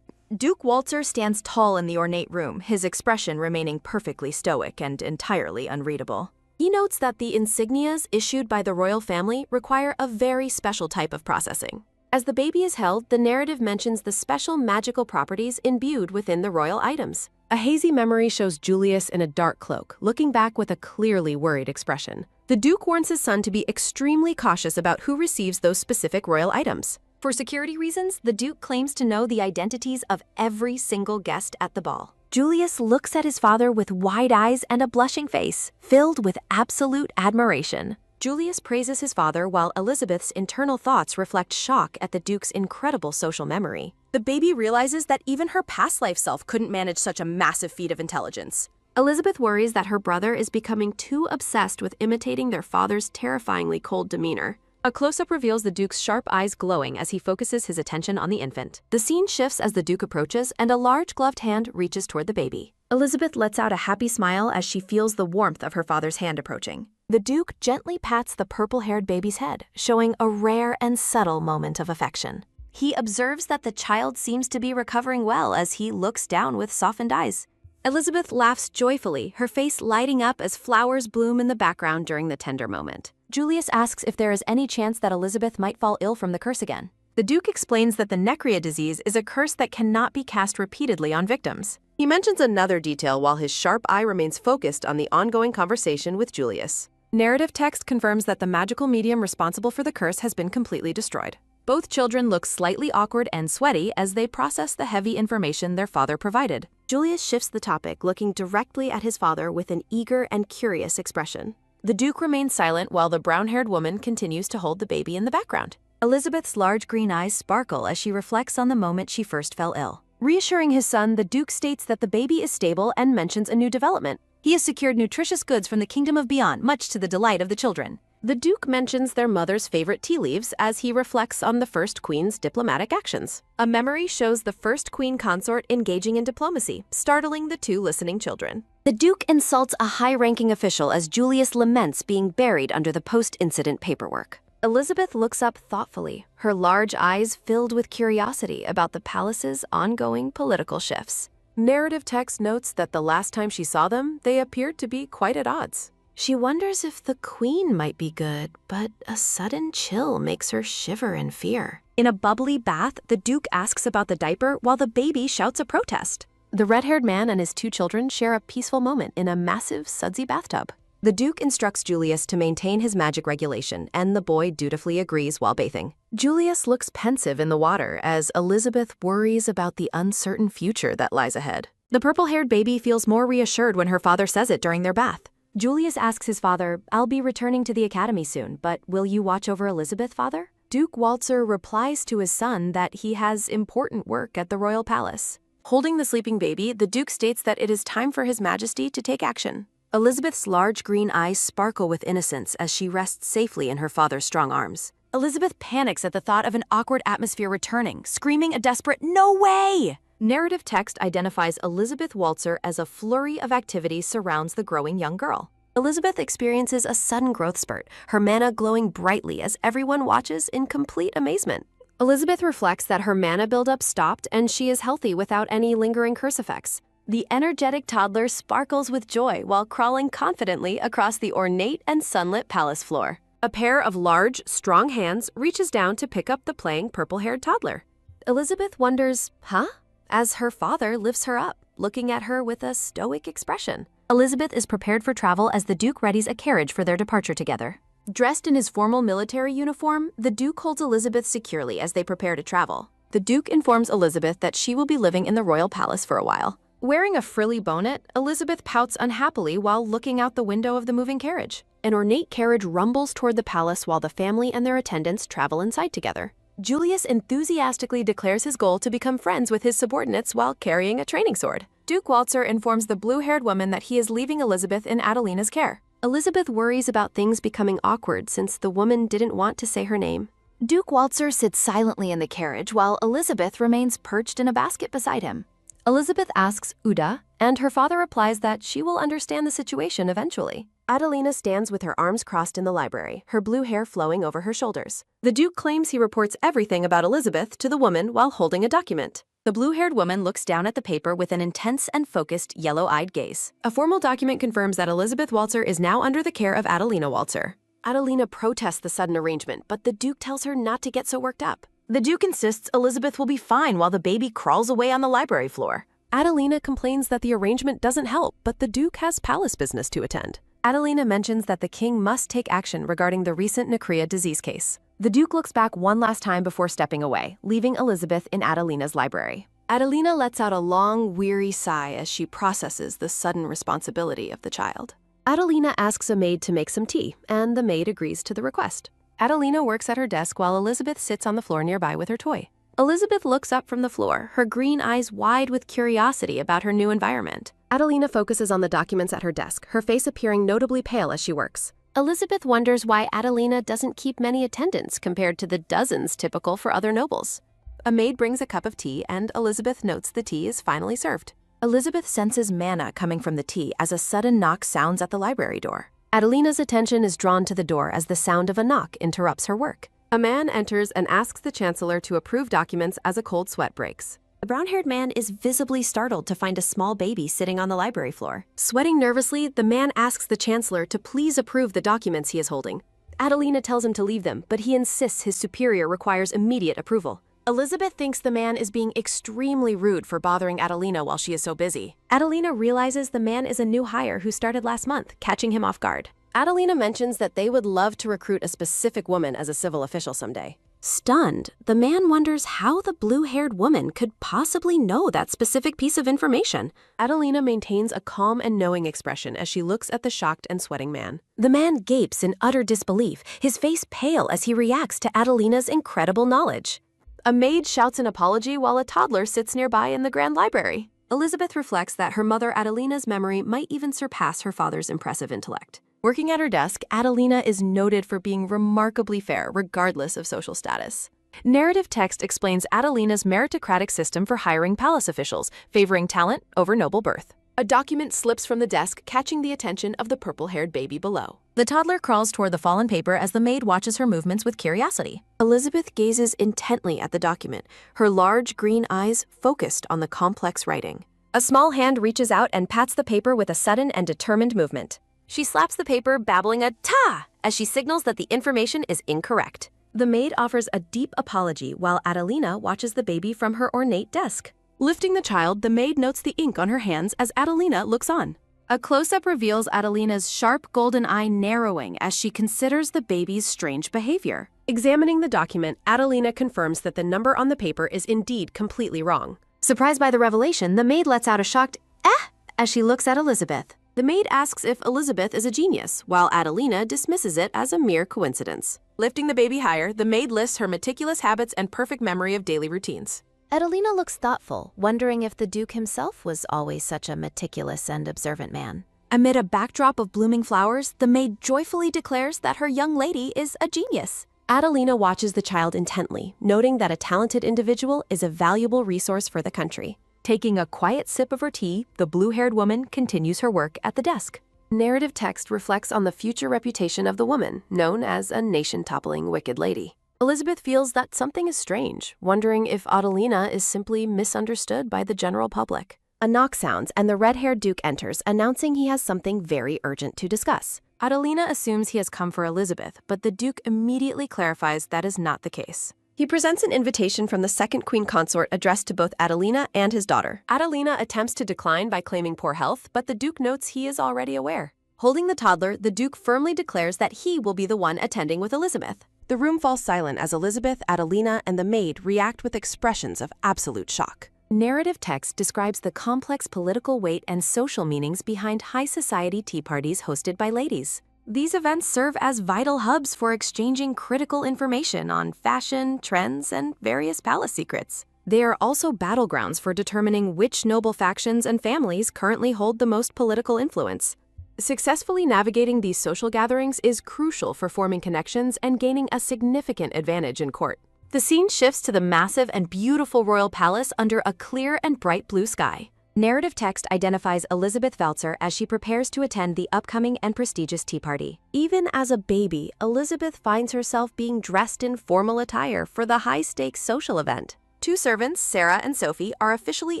Duke Waltzer stands tall in the ornate room, his expression remaining perfectly stoic and entirely unreadable. He notes that the insignias issued by the royal family require a very special type of processing. As the baby is held, the narrative mentions the special magical properties imbued within the royal items. A hazy memory shows Julius in a dark cloak, looking back with a clearly worried expression. The Duke warns his son to be extremely cautious about who receives those specific royal items. For security reasons, the Duke claims to know the identities of every single guest at the ball. Julius looks at his father with wide eyes and a blushing face, filled with absolute admiration. Julius praises his father while Elizabeth's internal thoughts reflect shock at the Duke's incredible social memory. The baby realizes that even her past life self couldn't manage such a massive feat of intelligence. Elizabeth worries that her brother is becoming too obsessed with imitating their father's terrifyingly cold demeanor. A close-up reveals the Duke's sharp eyes glowing as he focuses his attention on the infant. The scene shifts as the Duke approaches and a large gloved hand reaches toward the baby. Elizabeth lets out a happy smile as she feels the warmth of her father's hand approaching. The Duke gently pats the purple-haired baby's head, showing a rare and subtle moment of affection. He observes that the child seems to be recovering well as he looks down with softened eyes. Elizabeth laughs joyfully, her face lighting up as flowers bloom in the background during the tender moment. Julius asks if there is any chance that Elizabeth might fall ill from the curse again. The Duke explains that the necria disease is a curse that cannot be cast repeatedly on victims. He mentions another detail while his sharp eye remains focused on the ongoing conversation with Julius. Narrative text confirms that the magical medium responsible for the curse has been completely destroyed. Both children look slightly awkward and sweaty as they process the heavy information their father provided. Julius shifts the topic, looking directly at his father with an eager and curious expression. The Duke remains silent while the brown-haired woman continues to hold the baby in the background. Elizabeth's large green eyes sparkle as she reflects on the moment she first fell ill. Reassuring his son, the Duke states that the baby is stable and mentions a new development. He has secured nutritious goods from the kingdom of beyond, much to the delight of the children. The Duke mentions their mother's favorite tea leaves as he reflects on the first queen's diplomatic actions. A memory shows the first queen consort engaging in diplomacy, startling the two listening children. The Duke insults a high-ranking official as Julius laments being buried under the post-incident paperwork. Elizabeth looks up thoughtfully, her large eyes filled with curiosity about the palace's ongoing political shifts. Narrative text notes that the last time she saw them, they appeared to be quite at odds. She wonders if the queen might be good, but a sudden chill makes her shiver in fear. In a bubbly bath, the Duke asks about the diaper while the baby shouts a protest. The red-haired man and his two children share a peaceful moment in a massive, sudsy bathtub. The Duke instructs Julius to maintain his magic regulation, and the boy dutifully agrees while bathing. Julius looks pensive in the water as Elizabeth worries about the uncertain future that lies ahead. The purple-haired baby feels more reassured when her father says it during their bath. Julius asks his father, "I'll be returning to the academy soon, but will you watch over Elizabeth, father?" Duke Waltzer replies to his son that he has important work at the royal palace. Holding the sleeping baby, the Duke states that it is time for His Majesty to take action. Elizabeth's large green eyes sparkle with innocence as she rests safely in her father's strong arms. Elizabeth panics at the thought of an awkward atmosphere returning, screaming a desperate, "No way!" Narrative text identifies Elizabeth Waltzer as a flurry of activity surrounds the growing young girl. Elizabeth experiences a sudden growth spurt, her mana glowing brightly as everyone watches in complete amazement. Elizabeth reflects that her mana buildup stopped and she is healthy without any lingering curse effects. The energetic toddler sparkles with joy while crawling confidently across the ornate and sunlit palace floor. A pair of large, strong hands reaches down to pick up the playing purple-haired toddler. Elizabeth wonders, huh? As her father lifts her up, looking at her with a stoic expression. Elizabeth is prepared for travel as the Duke readies a carriage for their departure together. Dressed in his formal military uniform, the Duke holds Elizabeth securely as they prepare to travel. The Duke informs Elizabeth that she will be living in the royal palace for a while. Wearing a frilly bonnet, Elizabeth pouts unhappily while looking out the window of the moving carriage. An ornate carriage rumbles toward the palace while the family and their attendants travel inside together. Julius enthusiastically declares his goal to become friends with his subordinates while carrying a training sword. Duke Waltzer informs the blue-haired woman that he is leaving Elizabeth in Adelina's care. Elizabeth worries about things becoming awkward since the woman didn't want to say her name. Duke Waltzer sits silently in the carriage while Elizabeth remains perched in a basket beside him. Elizabeth asks Uda, and her father replies that she will understand the situation eventually. Adelina stands with her arms crossed in the library, her blue hair flowing over her shoulders. The Duke claims he reports everything about Elizabeth to the woman while holding a document. The blue-haired woman looks down at the paper with an intense and focused yellow-eyed gaze. A formal document confirms that Elizabeth Waltzer is now under the care of Adelina Waltzer. Adelina protests the sudden arrangement, but the Duke tells her not to get so worked up. The Duke insists Elizabeth will be fine while the baby crawls away on the library floor. Adelina complains that the arrangement doesn't help, but the Duke has palace business to attend. Adelina mentions that the king must take action regarding the recent Nacrea disease case. The Duke looks back one last time before stepping away, leaving Elizabeth in Adelina's library. Adelina lets out a long, weary sigh as she processes the sudden responsibility of the child. Adelina asks a maid to make some tea, and the maid agrees to the request. Adelina works at her desk while Elizabeth sits on the floor nearby with her toy. Elizabeth looks up from the floor, her green eyes wide with curiosity about her new environment. Adelina focuses on the documents at her desk, her face appearing notably pale as she works. Elizabeth wonders why Adelina doesn't keep many attendants compared to the dozens typical for other nobles. A maid brings a cup of tea, and Elizabeth notes the tea is finally served. Elizabeth senses manna coming from the tea as a sudden knock sounds at the library door. Adelina's attention is drawn to the door as the sound of a knock interrupts her work. A man enters and asks the chancellor to approve documents as a cold sweat breaks. The brown-haired man is visibly startled to find a small baby sitting on the library floor. Sweating nervously, the man asks the chancellor to please approve the documents he is holding. Adelina tells him to leave them, but he insists his superior requires immediate approval. Elizabeth thinks the man is being extremely rude for bothering Adelina while she is so busy. Adelina realizes the man is a new hire who started last month, catching him off guard. Adelina mentions that they would love to recruit a specific woman as a civil official someday. Stunned, the man wonders how the blue-haired woman could possibly know that specific piece of information. Adelina maintains a calm and knowing expression as she looks at the shocked and sweating man. The man gapes in utter disbelief, his face pale as he reacts to Adelina's incredible knowledge. A maid shouts an apology while a toddler sits nearby in the Grand Library. Elizabeth reflects that her mother Adelina's memory might even surpass her father's impressive intellect. Working at her desk, Adelina is noted for being remarkably fair regardless of social status. Narrative text explains Adelina's meritocratic system for hiring palace officials, favoring talent over noble birth. A document slips from the desk, catching the attention of the purple-haired baby below. The toddler crawls toward the fallen paper as the maid watches her movements with curiosity. Elizabeth gazes intently at the document, her large green eyes focused on the complex writing. A small hand reaches out and pats the paper with a sudden and determined movement. She slaps the paper, babbling a "ta" as she signals that the information is incorrect. The maid offers a deep apology while Adelina watches the baby from her ornate desk. Lifting the child, the maid notes the ink on her hands as Adelina looks on. A close-up reveals Adelina's sharp golden eye narrowing as she considers the baby's strange behavior. Examining the document, Adelina confirms that the number on the paper is indeed completely wrong. Surprised by the revelation, the maid lets out a shocked "eh" as she looks at Elizabeth. The maid asks if Elizabeth is a genius, while Adelina dismisses it as a mere coincidence. Lifting the baby higher, the maid lists her meticulous habits and perfect memory of daily routines. Adelina looks thoughtful, wondering if the Duke himself was always such a meticulous and observant man. Amid a backdrop of blooming flowers, the maid joyfully declares that her young lady is a genius. Adelina watches the child intently, noting that a talented individual is a valuable resource for the country. Taking a quiet sip of her tea, the blue-haired woman continues her work at the desk. Narrative text reflects on the future reputation of the woman, known as a nation-toppling wicked lady. Elizabeth feels that something is strange, wondering if Adelina is simply misunderstood by the general public. A knock sounds and the red-haired Duke enters, announcing he has something very urgent to discuss. Adelina assumes he has come for Elizabeth, but the Duke immediately clarifies that is not the case. He presents an invitation from the second queen consort addressed to both Adelina and his daughter. Adelina attempts to decline by claiming poor health, but the Duke notes he is already aware. Holding the toddler, the Duke firmly declares that he will be the one attending with Elizabeth. The room falls silent as Elizabeth, Adelina, and the maid react with expressions of absolute shock. Narrative text describes the complex political weight and social meanings behind high society tea parties hosted by ladies. These events serve as vital hubs for exchanging critical information on fashion, trends, and various palace secrets. They are also battlegrounds for determining which noble factions and families currently hold the most political influence. Successfully navigating these social gatherings is crucial for forming connections and gaining a significant advantage in court. The scene shifts to the massive and beautiful royal palace under a clear and bright blue sky. Narrative text identifies Elizabeth Valzer as she prepares to attend the upcoming and prestigious tea party. Even as a baby, Elizabeth finds herself being dressed in formal attire for the high-stakes social event. Two servants, Sarah and Sophie, are officially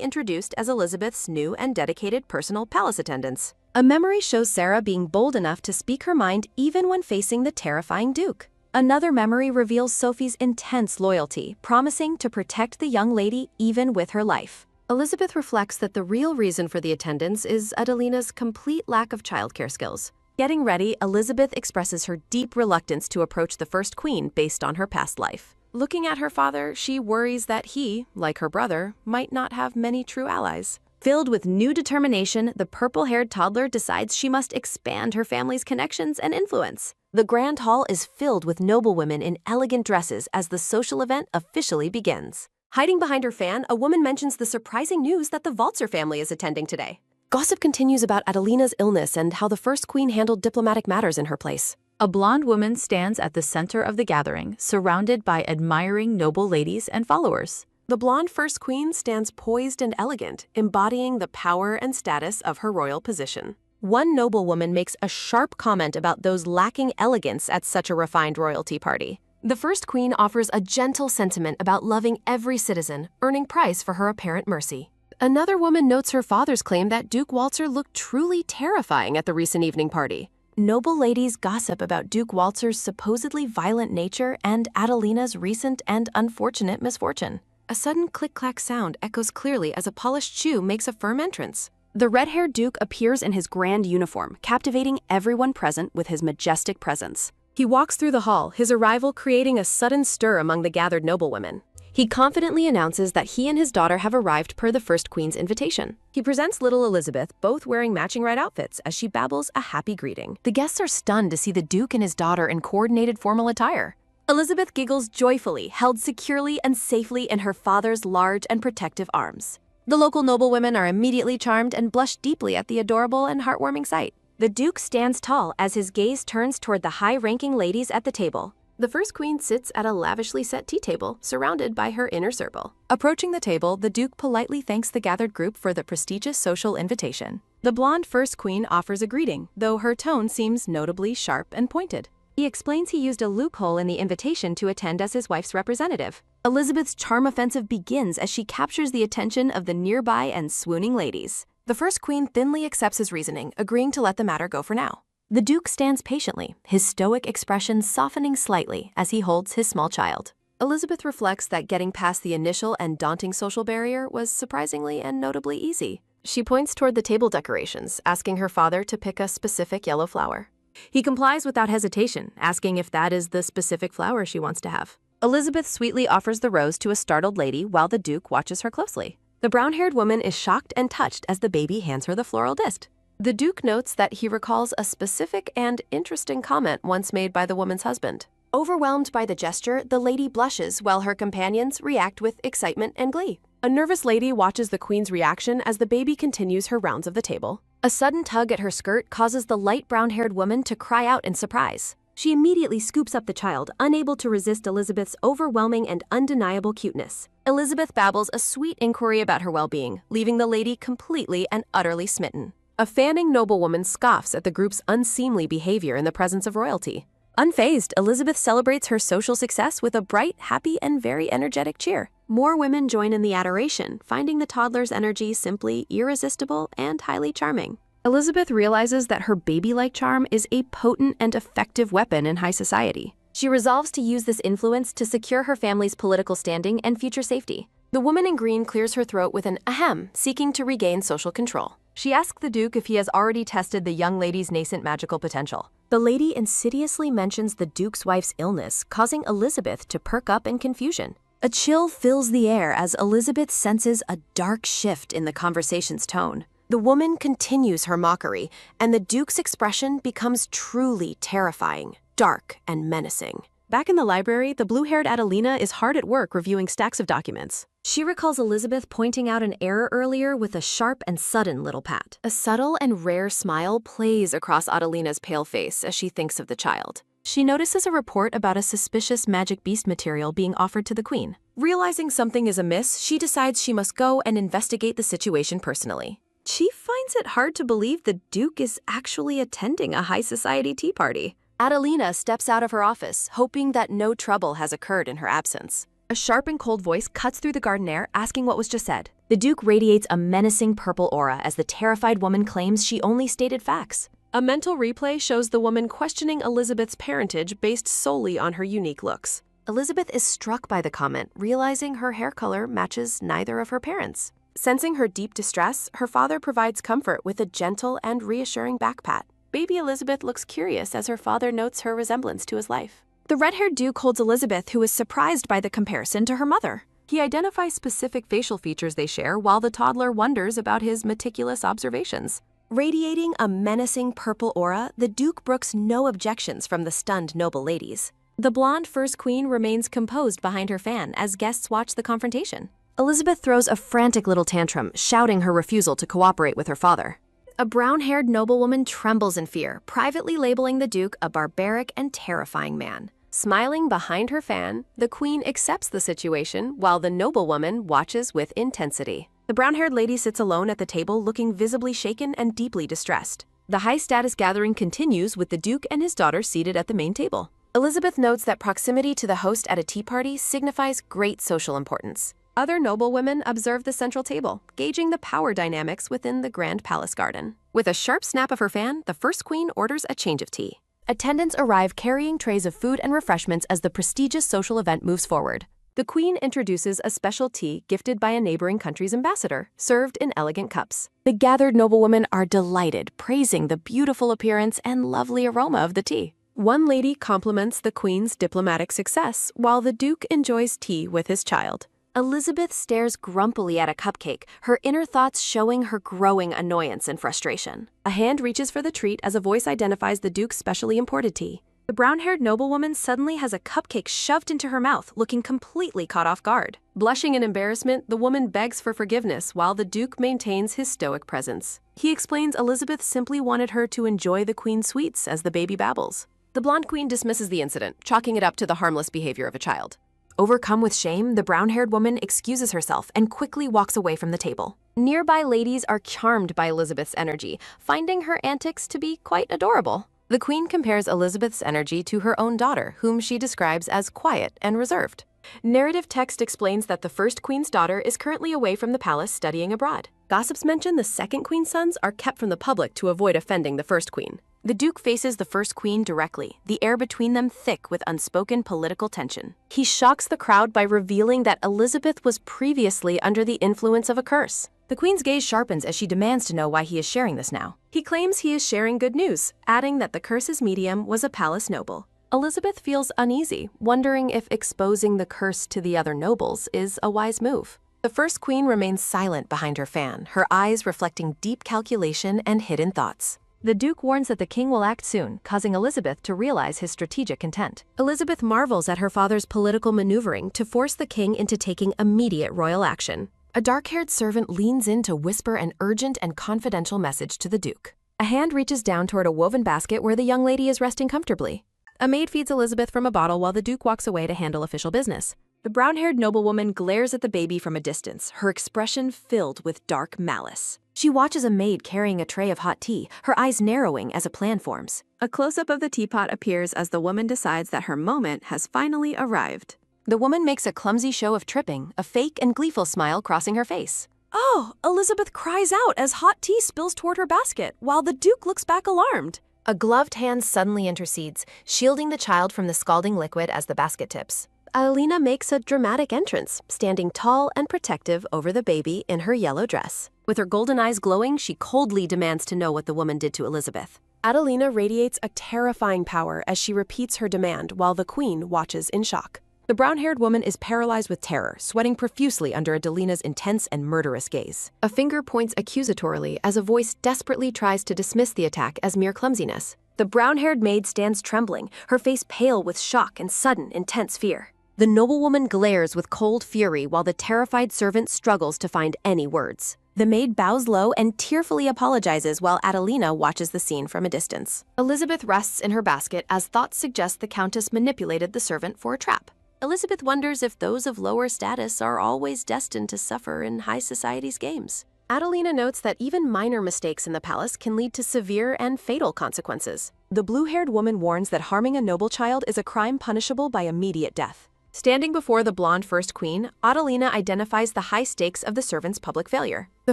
introduced as Elizabeth's new and dedicated personal palace attendants. A memory shows Sarah being bold enough to speak her mind even when facing the terrifying Duke. Another memory reveals Sophie's intense loyalty, promising to protect the young lady even with her life. Elizabeth reflects that the real reason for the attendance is Adelina's complete lack of childcare skills. Getting ready, Elizabeth expresses her deep reluctance to approach the first queen based on her past life. Looking at her father, she worries that he, like her brother, might not have many true allies. Filled with new determination, the purple-haired toddler decides she must expand her family's connections and influence. The grand hall is filled with noblewomen in elegant dresses as the social event officially begins. Hiding behind her fan, a woman mentions the surprising news that the Valzer family is attending today. Gossip continues about Adelina's illness and how the first queen handled diplomatic matters in her place. A blonde woman stands at the center of the gathering, surrounded by admiring noble ladies and followers. The blonde first queen stands poised and elegant, embodying the power and status of her royal position. One noblewoman makes a sharp comment about those lacking elegance at such a refined royalty party. The first queen offers a gentle sentiment about loving every citizen, earning prize for her apparent mercy. Another woman notes her father's claim that Duke Walzer looked truly terrifying at the recent evening party. Noble ladies gossip about Duke Walzer's supposedly violent nature and Adelina's recent and unfortunate misfortune. A sudden click-clack sound echoes clearly as a polished shoe makes a firm entrance. The red-haired Duke appears in his grand uniform, captivating everyone present with his majestic presence. He walks through the hall, his arrival creating a sudden stir among the gathered noblewomen. He confidently announces that he and his daughter have arrived per the first queen's invitation. He presents little Elizabeth, both wearing matching red outfits, as she babbles a happy greeting. The guests are stunned to see the Duke and his daughter in coordinated formal attire. Elizabeth giggles joyfully, held securely and safely in her father's large and protective arms. The local noblewomen are immediately charmed and blush deeply at the adorable and heartwarming sight. The Duke stands tall as his gaze turns toward the high-ranking ladies at the table. The first queen sits at a lavishly set tea table, surrounded by her inner circle. Approaching the table, the Duke politely thanks the gathered group for the prestigious social invitation. The blonde first queen offers a greeting, though her tone seems notably sharp and pointed. He explains he used a loophole in the invitation to attend as his wife's representative. Elizabeth's charm offensive begins as she captures the attention of the nearby and swooning ladies. The first queen thinly accepts his reasoning, agreeing to let the matter go for now. The Duke stands patiently, his stoic expression softening slightly as he holds his small child. Elizabeth reflects that getting past the initial and daunting social barrier was surprisingly and notably easy. She points toward the table decorations, asking her father to pick a specific yellow flower. He complies without hesitation, asking if that is the specific flower she wants to have. Elizabeth sweetly offers the rose to a startled lady while the Duke watches her closely. The brown-haired woman is shocked and touched as the baby hands her the floral disc. The Duke notes that he recalls a specific and interesting comment once made by the woman's husband. Overwhelmed by the gesture, the lady blushes while her companions react with excitement and glee. A nervous lady watches the queen's reaction as the baby continues her rounds of the table. A sudden tug at her skirt causes the light brown-haired woman to cry out in surprise. She immediately scoops up the child, unable to resist Elizabeth's overwhelming and undeniable cuteness. Elizabeth babbles a sweet inquiry about her well-being, leaving the lady completely and utterly smitten. A fanning noblewoman scoffs at the group's unseemly behavior in the presence of royalty. Unfazed, Elizabeth celebrates her social success with a bright, happy, and very energetic cheer. More women join in the adoration, finding the toddler's energy simply irresistible and highly charming. Elizabeth realizes that her baby-like charm is a potent and effective weapon in high society. She resolves to use this influence to secure her family's political standing and future safety. The woman in green clears her throat with an ahem, seeking to regain social control. She asks the Duke if he has already tested the young lady's nascent magical potential. The lady insidiously mentions the Duke's wife's illness, causing Elizabeth to perk up in confusion. A chill fills the air as Elizabeth senses a dark shift in the conversation's tone. The woman continues her mockery, and the Duke's expression becomes truly terrifying, dark, and menacing. Back in the library, the blue-haired Adelina is hard at work reviewing stacks of documents. She recalls Elizabeth pointing out an error earlier with a sharp and sudden little pat. A subtle and rare smile plays across Adelina's pale face as she thinks of the child. She notices a report about a suspicious magic beast material being offered to the queen. Realizing something is amiss, she decides she must go and investigate the situation personally. She finds it hard to believe the Duke is actually attending a high society tea party. Adelina steps out of her office, hoping that no trouble has occurred in her absence. A sharp and cold voice cuts through the garden air, asking what was just said. The Duke radiates a menacing purple aura as the terrified woman claims she only stated facts. A mental replay shows the woman questioning Elizabeth's parentage based solely on her unique looks. Elizabeth is struck by the comment, realizing her hair color matches neither of her parents. Sensing her deep distress, her father provides comfort with a gentle and reassuring back pat. Baby Elizabeth looks curious as her father notes her resemblance to his life. The red-haired Duke holds Elizabeth, who is surprised by the comparison to her mother. He identifies specific facial features they share while the toddler wonders about his meticulous observations. Radiating a menacing purple aura, the Duke brooks no objections from the stunned noble ladies. The blonde First Queen remains composed behind her fan as guests watch the confrontation. Elizabeth throws a frantic little tantrum, shouting her refusal to cooperate with her father. A brown-haired noblewoman trembles in fear, privately labeling the Duke a barbaric and terrifying man. Smiling behind her fan, the Queen accepts the situation while the noblewoman watches with intensity. The brown-haired lady sits alone at the table, looking visibly shaken and deeply distressed. The high-status gathering continues with the Duke and his daughter seated at the main table. Elizabeth notes that proximity to the host at a tea party signifies great social importance. Other noblewomen observe the central table, gauging the power dynamics within the grand palace garden. With a sharp snap of her fan, the First Queen orders a change of tea. Attendants arrive carrying trays of food and refreshments as the prestigious social event moves forward. The Queen introduces a special tea gifted by a neighboring country's ambassador, served in elegant cups. The gathered noblewomen are delighted, praising the beautiful appearance and lovely aroma of the tea. One lady compliments the Queen's diplomatic success, while the Duke enjoys tea with his child. Elizabeth stares grumpily at a cupcake, her inner thoughts showing her growing annoyance and frustration. A hand reaches for the treat as a voice identifies the Duke's specially imported tea. The brown-haired noblewoman suddenly has a cupcake shoved into her mouth, looking completely caught off guard. Blushing in embarrassment, the woman begs for forgiveness while the Duke maintains his stoic presence. He explains Elizabeth simply wanted her to enjoy the Queen's sweets as the baby babbles. The blonde Queen dismisses the incident, chalking it up to the harmless behavior of a child. Overcome with shame, the brown-haired woman excuses herself and quickly walks away from the table. Nearby ladies are charmed by Elizabeth's energy, finding her antics to be quite adorable. The Queen compares Elizabeth's energy to her own daughter, whom she describes as quiet and reserved. Narrative text explains that the First Queen's daughter is currently away from the palace studying abroad. Gossips mention the Second Queen's sons are kept from the public to avoid offending the First Queen. The Duke faces the First Queen directly, the air between them thick with unspoken political tension. He shocks the crowd by revealing that Elizabeth was previously under the influence of a curse. The Queen's gaze sharpens as she demands to know why he is sharing this now. He claims he is sharing good news, adding that the curse's medium was a palace noble. Elizabeth feels uneasy, wondering if exposing the curse to the other nobles is a wise move. The First Queen remains silent behind her fan, her eyes reflecting deep calculation and hidden thoughts. The Duke warns that the king will act soon, causing Elizabeth to realize his strategic intent. Elizabeth marvels at her father's political maneuvering to force the king into taking immediate royal action. A dark-haired servant leans in to whisper an urgent and confidential message to the Duke. A hand reaches down toward a woven basket where the young lady is resting comfortably. A maid feeds Elizabeth from a bottle while the Duke walks away to handle official business. The brown-haired noblewoman glares at the baby from a distance, her expression filled with dark malice. She watches a maid carrying a tray of hot tea, her eyes narrowing as a plan forms. A close-up of the teapot appears as the woman decides that her moment has finally arrived. The woman makes a clumsy show of tripping, a fake and gleeful smile crossing her face. Oh, Elizabeth cries out as hot tea spills toward her basket, while the Duke looks back alarmed. A gloved hand suddenly intercedes, shielding the child from the scalding liquid as the basket tips. Adelina makes a dramatic entrance, standing tall and protective over the baby in her yellow dress. With her golden eyes glowing, she coldly demands to know what the woman did to Elizabeth. Adelina radiates a terrifying power as she repeats her demand while the queen watches in shock. The brown-haired woman is paralyzed with terror, sweating profusely under Adelina's intense and murderous gaze. A finger points accusatorily as a voice desperately tries to dismiss the attack as mere clumsiness. The brown-haired maid stands trembling, her face pale with shock and sudden, intense fear. The noblewoman glares with cold fury while the terrified servant struggles to find any words. The maid bows low and tearfully apologizes while Adelina watches the scene from a distance. Elizabeth rests in her basket as thoughts suggest the countess manipulated the servant for a trap. Elizabeth wonders if those of lower status are always destined to suffer in high society's games. Adelina notes that even minor mistakes in the palace can lead to severe and fatal consequences. The blue-haired woman warns that harming a noble child is a crime punishable by immediate death. Standing before the blonde first queen, Adelina identifies the high stakes of the servant's public failure. The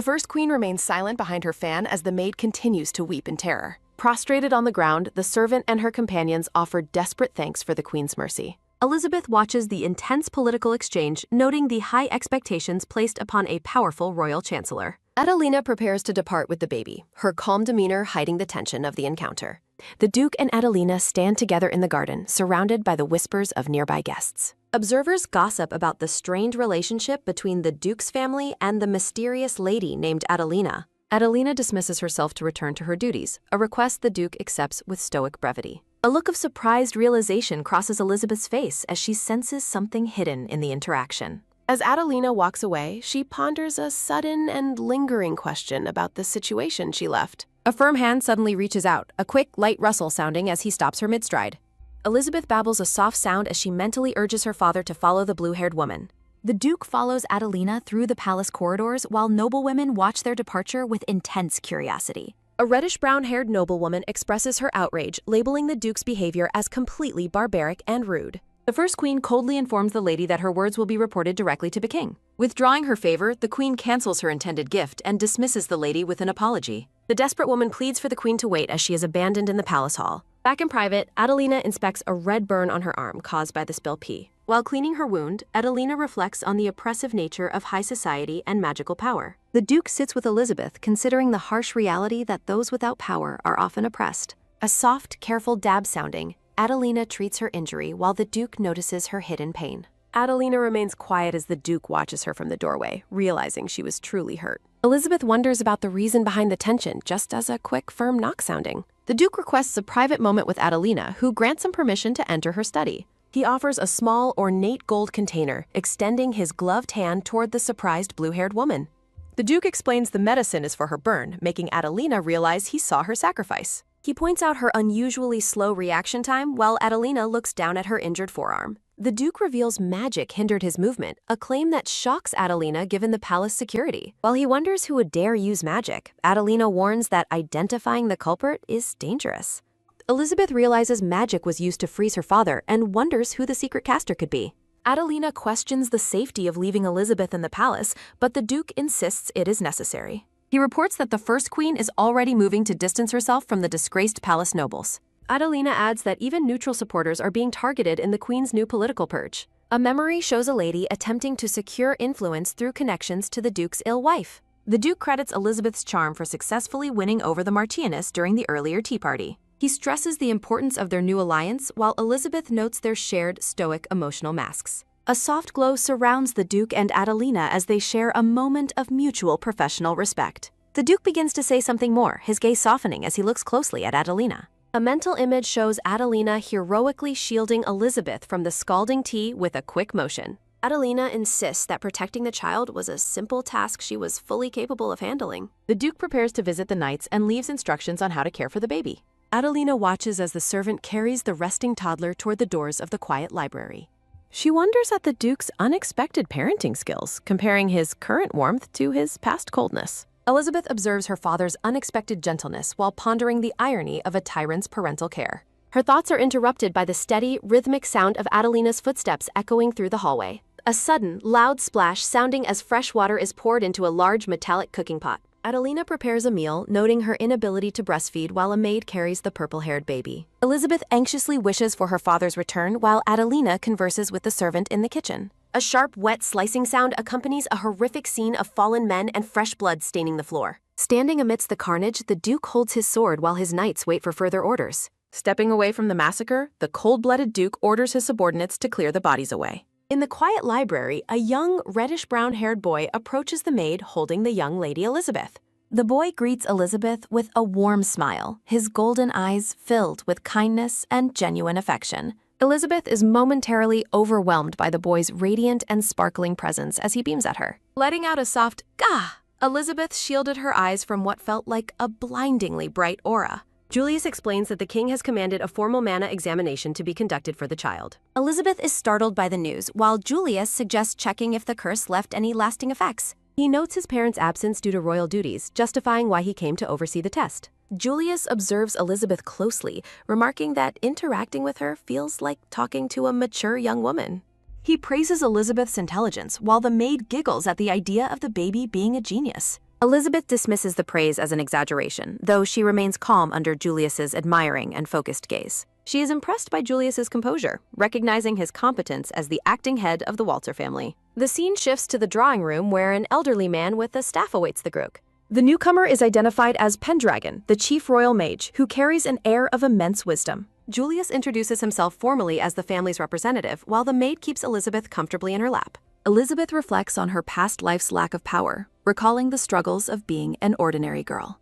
first queen remains silent behind her fan as the maid continues to weep in terror. Prostrated on the ground, the servant and her companions offer desperate thanks for the queen's mercy. Elizabeth watches the intense political exchange, noting the high expectations placed upon a powerful royal chancellor. Adelina prepares to depart with the baby, her calm demeanor hiding the tension of the encounter. The Duke and Adelina stand together in the garden, surrounded by the whispers of nearby guests. Observers gossip about the strained relationship between the Duke's family and the mysterious lady named Adelina. Adelina dismisses herself to return to her duties, a request the Duke accepts with stoic brevity. A look of surprised realization crosses Elizabeth's face as she senses something hidden in the interaction. As Adelina walks away, she ponders a sudden and lingering question about the situation she left. A firm hand suddenly reaches out, a quick, light rustle sounding as he stops her mid-stride. Elizabeth babbles a soft sound as she mentally urges her father to follow the blue-haired woman. The Duke follows Adelina through the palace corridors while noblewomen watch their departure with intense curiosity. A reddish-brown-haired noblewoman expresses her outrage, labeling the Duke's behavior as completely barbaric and rude. The first queen coldly informs the lady that her words will be reported directly to the king. Withdrawing her favor, the queen cancels her intended gift and dismisses the lady with an apology. The desperate woman pleads for the queen to wait as she is abandoned in the palace hall. Back in private, Adelina inspects a red burn on her arm caused by the spilled pee. While cleaning her wound, Adelina reflects on the oppressive nature of high society and magical power. The Duke sits with Elizabeth, considering the harsh reality that those without power are often oppressed. A soft, careful dab sounding, Adelina treats her injury while the Duke notices her hidden pain. Adelina remains quiet as the Duke watches her from the doorway, realizing she was truly hurt. Elizabeth wonders about the reason behind the tension, just as a quick, firm knock sounding. The Duke requests a private moment with Adelina, who grants him permission to enter her study. He offers a small, ornate gold container, extending his gloved hand toward the surprised blue-haired woman. The Duke explains the medicine is for her burn, making Adelina realize he saw her sacrifice. He points out her unusually slow reaction time while Adelina looks down at her injured forearm. The Duke reveals magic hindered his movement, a claim that shocks Adelina given the palace security. While he wonders who would dare use magic, Adelina warns that identifying the culprit is dangerous. Elizabeth realizes magic was used to freeze her father and wonders who the secret caster could be. Adelina questions the safety of leaving Elizabeth in the palace, but the Duke insists it is necessary. He reports that the first queen is already moving to distance herself from the disgraced palace nobles. Adelina adds that even neutral supporters are being targeted in the queen's new political purge. A memory shows a lady attempting to secure influence through connections to the Duke's ill wife. The Duke credits Elizabeth's charm for successfully winning over the Marchioness during the earlier tea party. He stresses the importance of their new alliance while Elizabeth notes their shared stoic emotional masks. A soft glow surrounds the Duke and Adelina as they share a moment of mutual professional respect. The Duke begins to say something more, his gaze softening as he looks closely at Adelina. A mental image shows Adelina heroically shielding Elizabeth from the scalding tea with a quick motion. Adelina insists that protecting the child was a simple task she was fully capable of handling. The Duke prepares to visit the knights and leaves instructions on how to care for the baby. Adelina watches as the servant carries the resting toddler toward the doors of the quiet library. She wonders at the Duke's unexpected parenting skills, comparing his current warmth to his past coldness. Elizabeth observes her father's unexpected gentleness while pondering the irony of a tyrant's parental care. Her thoughts are interrupted by the steady, rhythmic sound of Adelina's footsteps echoing through the hallway. A sudden, loud splash sounding as fresh water is poured into a large metallic cooking pot. Adelina prepares a meal, noting her inability to breastfeed while a maid carries the purple-haired baby. Elizabeth anxiously wishes for her father's return while Adelina converses with the servant in the kitchen. A sharp, wet slicing sound accompanies a horrific scene of fallen men and fresh blood staining the floor. Standing amidst the carnage, the Duke holds his sword while his knights wait for further orders. Stepping away from the massacre, the cold-blooded Duke orders his subordinates to clear the bodies away. In the quiet library, a young, reddish-brown-haired boy approaches the maid holding the young Lady Elizabeth. The boy greets Elizabeth with a warm smile, his golden eyes filled with kindness and genuine affection. Elizabeth is momentarily overwhelmed by the boy's radiant and sparkling presence as he beams at her. Letting out a soft "gah," Elizabeth shielded her eyes from what felt like a blindingly bright aura. Julius explains that the king has commanded a formal mana examination to be conducted for the child. Elizabeth is startled by the news, while Julius suggests checking if the curse left any lasting effects. He notes his parents' absence due to royal duties, justifying why he came to oversee the test. Julius observes Elizabeth closely, remarking that interacting with her feels like talking to a mature young woman. He praises Elizabeth's intelligence, while the maid giggles at the idea of the baby being a genius. Elizabeth dismisses the praise as an exaggeration, though she remains calm under Julius's admiring and focused gaze. She is impressed by Julius's composure, recognizing his competence as the acting head of the Walter family. The scene shifts to the drawing room where an elderly man with a staff awaits the group. The newcomer is identified as Pendragon, the chief royal mage, who carries an air of immense wisdom. Julius introduces himself formally as the family's representative, while the maid keeps Elizabeth comfortably in her lap. Elizabeth reflects on her past life's lack of power, recalling the struggles of being an ordinary girl.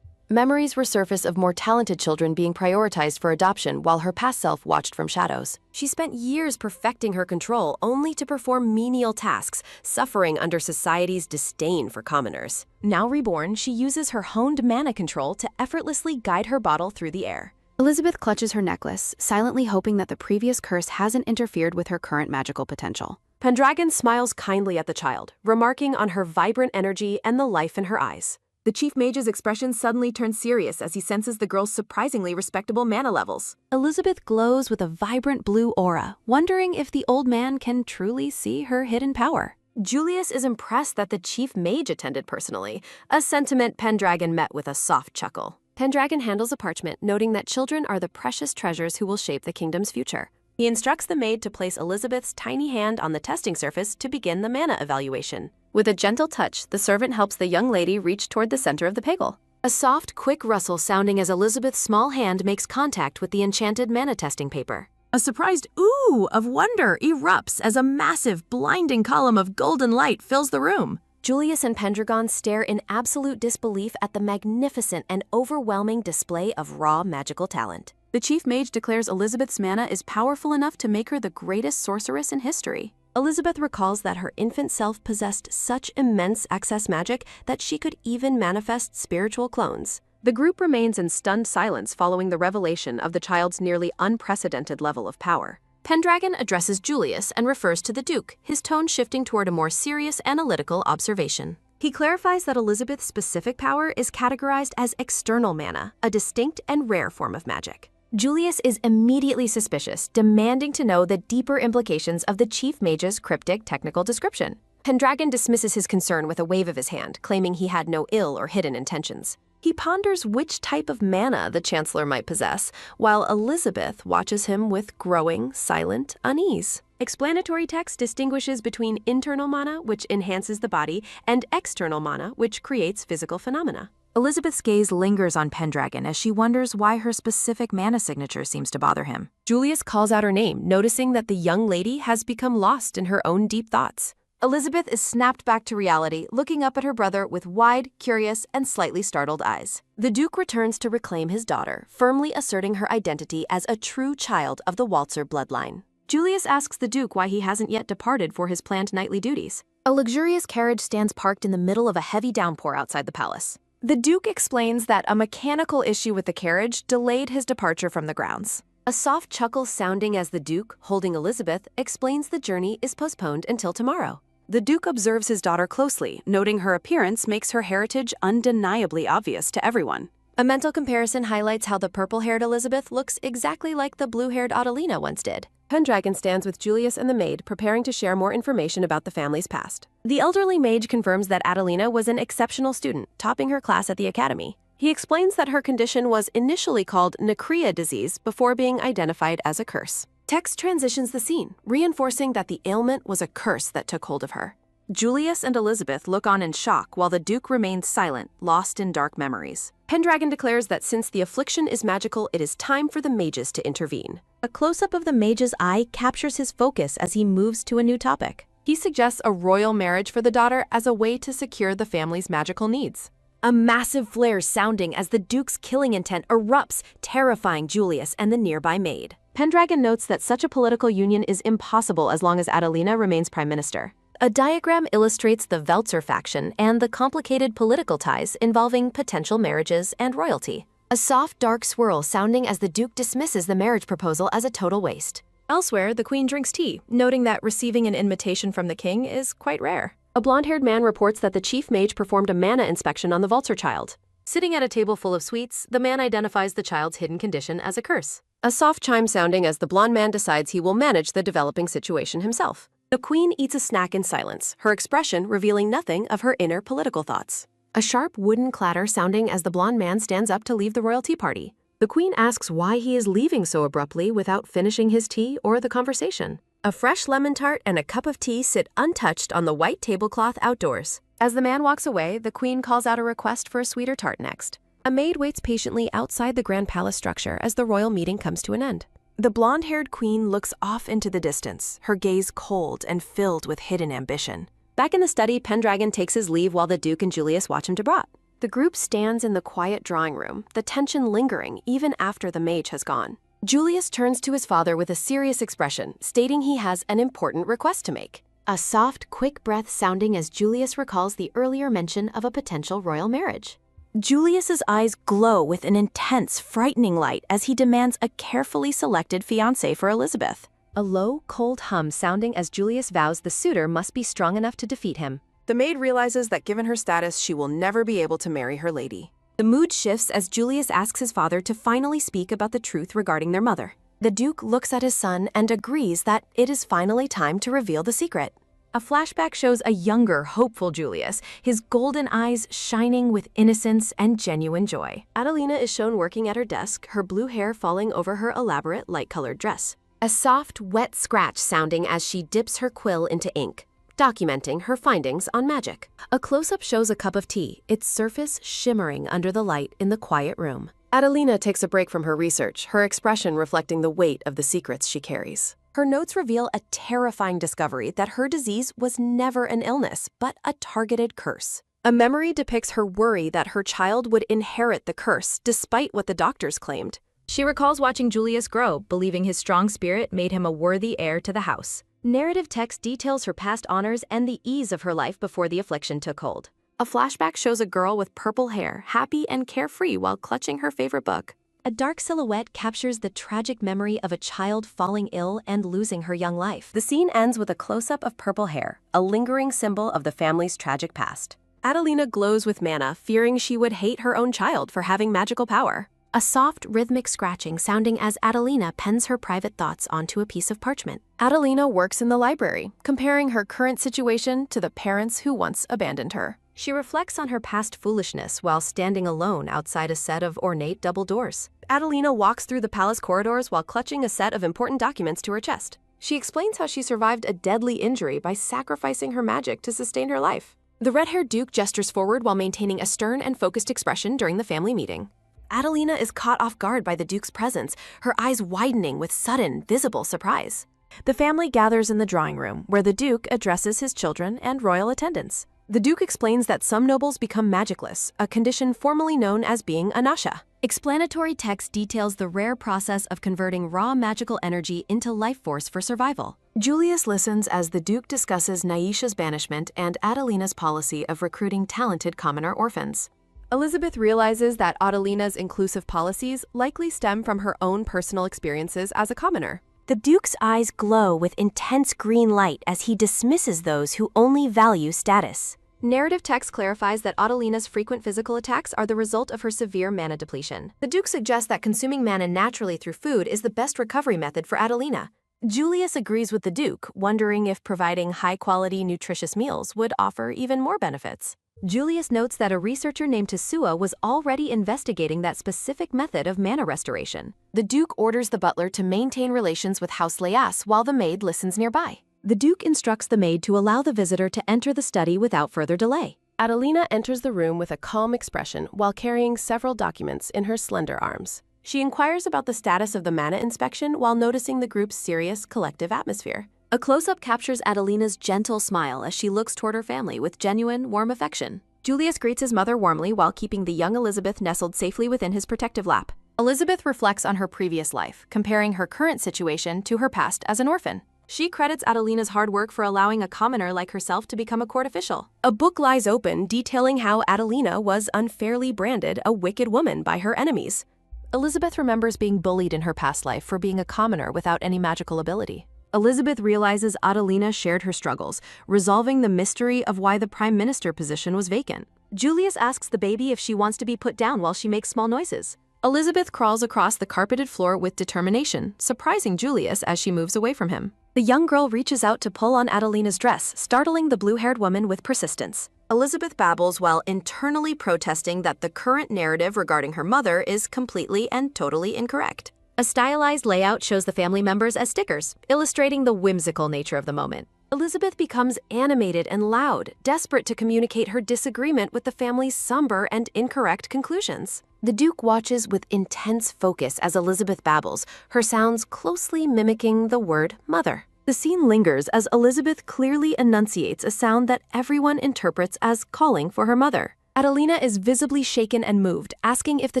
Memories resurface of more talented children being prioritized for adoption while her past self watched from shadows. She spent years perfecting her control only to perform menial tasks, suffering under society's disdain for commoners. Now reborn, she uses her honed mana control to effortlessly guide her bottle through the air. Elizabeth clutches her necklace, silently hoping that the previous curse hasn't interfered with her current magical potential. Pendragon smiles kindly at the child, remarking on her vibrant energy and the life in her eyes. The chief mage's expression suddenly turns serious as he senses the girl's surprisingly respectable mana levels. Elizabeth glows with a vibrant blue aura, wondering if the old man can truly see her hidden power. Julius is impressed that the chief mage attended personally, a sentiment Pendragon met with a soft chuckle. Pendragon handles a parchment, noting that children are the precious treasures who will shape the kingdom's future. He instructs the maid to place Elizabeth's tiny hand on the testing surface to begin the mana evaluation. With a gentle touch, the servant helps the young lady reach toward the center of the peggle. A soft, quick rustle sounding as Elizabeth's small hand makes contact with the enchanted mana testing paper. A surprised ooh of wonder erupts as a massive, blinding column of golden light fills the room. Julius and Pendragon stare in absolute disbelief at the magnificent and overwhelming display of raw magical talent. The chief mage declares Elizabeth's mana is powerful enough to make her the greatest sorceress in history. Elizabeth recalls that her infant self possessed such immense excess magic that she could even manifest spiritual clones. The group remains in stunned silence following the revelation of the child's nearly unprecedented level of power. Pendragon addresses Julius and refers to the Duke, his tone shifting toward a more serious analytical observation. He clarifies that Elizabeth's specific power is categorized as external mana, a distinct and rare form of magic. Julius is immediately suspicious, demanding to know the deeper implications of the chief mage's cryptic technical description. Pendragon dismisses his concern with a wave of his hand, claiming he had no ill or hidden intentions. He ponders which type of mana the Chancellor might possess, while Elizabeth watches him with growing, silent unease. Explanatory text distinguishes between internal mana, which enhances the body, and external mana, which creates physical phenomena. Elizabeth's gaze lingers on Pendragon as she wonders why her specific mana signature seems to bother him. Julius calls out her name, noticing that the young lady has become lost in her own deep thoughts. Elizabeth is snapped back to reality, looking up at her brother with wide, curious, and slightly startled eyes. The Duke returns to reclaim his daughter, firmly asserting her identity as a true child of the Waltzer bloodline. Julius asks the Duke why he hasn't yet departed for his planned nightly duties. A luxurious carriage stands parked in the middle of a heavy downpour outside the palace. The Duke explains that a mechanical issue with the carriage delayed his departure from the grounds. A soft chuckle sounding as the Duke, holding Elizabeth, explains the journey is postponed until tomorrow. The Duke observes his daughter closely, noting her appearance makes her heritage undeniably obvious to everyone. A mental comparison highlights how the purple-haired Elizabeth looks exactly like the blue-haired Adelina once did. Pendragon stands with Julius and the maid, preparing to share more information about the family's past. The elderly mage confirms that Adelina was an exceptional student, topping her class at the academy. He explains that her condition was initially called Necrea disease before being identified as a curse. Text transitions the scene, reinforcing that the ailment was a curse that took hold of her. Julius and Elizabeth look on in shock while the Duke remains silent, lost in dark memories. Pendragon declares that since the affliction is magical, it is time for the mages to intervene. A close-up of the mage's eye captures his focus as he moves to a new topic. He suggests a royal marriage for the daughter as a way to secure the family's magical needs. A massive flare sounding as the Duke's killing intent erupts, terrifying Julius and the nearby maid. Pendragon notes that such a political union is impossible as long as Adelina remains prime minister. A diagram illustrates the Veltzer faction and the complicated political ties involving potential marriages and royalty. A soft, dark swirl sounding as the Duke dismisses the marriage proposal as a total waste. Elsewhere, the Queen drinks tea, noting that receiving an invitation from the king is quite rare. A blonde-haired man reports that the chief mage performed a mana inspection on the Veltzer child. Sitting at a table full of sweets, the man identifies the child's hidden condition as a curse. A soft chime sounding as the blonde man decides he will manage the developing situation himself. The Queen eats a snack in silence, her expression revealing nothing of her inner political thoughts. A sharp wooden clatter sounding as the blonde man stands up to leave the royal tea party. The Queen asks why he is leaving so abruptly without finishing his tea or the conversation. A fresh lemon tart and a cup of tea sit untouched on the white tablecloth outdoors. As the man walks away, the Queen calls out a request for a sweeter tart next. A maid waits patiently outside the grand palace structure as the royal meeting comes to an end. The blonde-haired queen looks off into the distance, her gaze cold and filled with hidden ambition. Back in the study, Pendragon takes his leave while the Duke and Julius watch him to brought. The group stands in the quiet drawing room, the tension lingering even after the mage has gone. Julius turns to his father with a serious expression, stating he has an important request to make. A soft, quick breath sounding as Julius recalls the earlier mention of a potential royal marriage. Julius's eyes glow with an intense, frightening light as he demands a carefully selected fiancé for Elizabeth. A low, cold hum sounding as Julius vows the suitor must be strong enough to defeat him. The maid realizes that given her status, she will never be able to marry her lady. The mood shifts as Julius asks his father to finally speak about the truth regarding their mother. The Duke looks at his son and agrees that it is finally time to reveal the secret. A flashback shows a younger, hopeful Julius, his golden eyes shining with innocence and genuine joy. Adelina is shown working at her desk, her blue hair falling over her elaborate light-colored dress. A soft, wet scratch sounding as she dips her quill into ink, documenting her findings on magic. A close-up shows a cup of tea, its surface shimmering under the light in the quiet room. Adelina takes a break from her research, her expression reflecting the weight of the secrets she carries. Her notes reveal a terrifying discovery that her disease was never an illness, but a targeted curse. A memory depicts her worry that her child would inherit the curse, despite what the doctors claimed. She recalls watching Julius grow, believing his strong spirit made him a worthy heir to the house. Narrative text details her past honors and the ease of her life before the affliction took hold. A flashback shows a girl with purple hair, happy and carefree while clutching her favorite book. A dark silhouette captures the tragic memory of a child falling ill and losing her young life. The scene ends with a close-up of purple hair, a lingering symbol of the family's tragic past. Adelina glows with mana, fearing she would hate her own child for having magical power. A soft, rhythmic scratching sounding as Adelina pens her private thoughts onto a piece of parchment. Adelina works in the library, comparing her current situation to the parents who once abandoned her. She reflects on her past foolishness while standing alone outside a set of ornate double doors. Adelina walks through the palace corridors while clutching a set of important documents to her chest. She explains how she survived a deadly injury by sacrificing her magic to sustain her life. The red-haired Duke gestures forward while maintaining a stern and focused expression during the family meeting. Adelina is caught off guard by the Duke's presence, her eyes widening with sudden, visible surprise. The family gathers in the drawing room, where the Duke addresses his children and royal attendants. The Duke explains that some nobles become magicless, a condition formerly known as being a nasha. Explanatory text details the rare process of converting raw magical energy into life force for survival. Julius listens as the Duke discusses Naisha's banishment and Adelina's policy of recruiting talented commoner orphans. Elizabeth realizes that Adelina's inclusive policies likely stem from her own personal experiences as a commoner. The Duke's eyes glow with intense green light as he dismisses those who only value status. Narrative text clarifies that Adelina's frequent physical attacks are the result of her severe mana depletion. The Duke suggests that consuming mana naturally through food is the best recovery method for Adelina. Julius agrees with the Duke, wondering if providing high-quality, nutritious meals would offer even more benefits. Julius notes that a researcher named Tesua was already investigating that specific method of mana restoration. The Duke orders the butler to maintain relations with House Leas while the maid listens nearby. The Duke instructs the maid to allow the visitor to enter the study without further delay. Adelina enters the room with a calm expression while carrying several documents in her slender arms. She inquires about the status of the mana inspection while noticing the group's serious collective atmosphere. A close-up captures Adelina's gentle smile as she looks toward her family with genuine, warm affection. Julius greets his mother warmly while keeping the young Elizabeth nestled safely within his protective lap. Elizabeth reflects on her previous life, comparing her current situation to her past as an orphan. She credits Adelina's hard work for allowing a commoner like herself to become a court official. A book lies open detailing how Adelina was unfairly branded a wicked woman by her enemies. Elizabeth remembers being bullied in her past life for being a commoner without any magical ability. Elizabeth realizes Adelina shared her struggles, resolving the mystery of why the prime minister position was vacant. Julius asks the baby if she wants to be put down while she makes small noises. Elizabeth crawls across the carpeted floor with determination, surprising Julius as she moves away from him. The young girl reaches out to pull on Adelina's dress, startling the blue-haired woman with persistence. Elizabeth babbles while internally protesting that the current narrative regarding her mother is completely and totally incorrect. A stylized layout shows the family members as stickers, illustrating the whimsical nature of the moment. Elizabeth becomes animated and loud, desperate to communicate her disagreement with the family's somber and incorrect conclusions. The Duke watches with intense focus as Elizabeth babbles, her sounds closely mimicking the word mother. The scene lingers as Elizabeth clearly enunciates a sound that everyone interprets as calling for her mother. Adelina is visibly shaken and moved, asking if the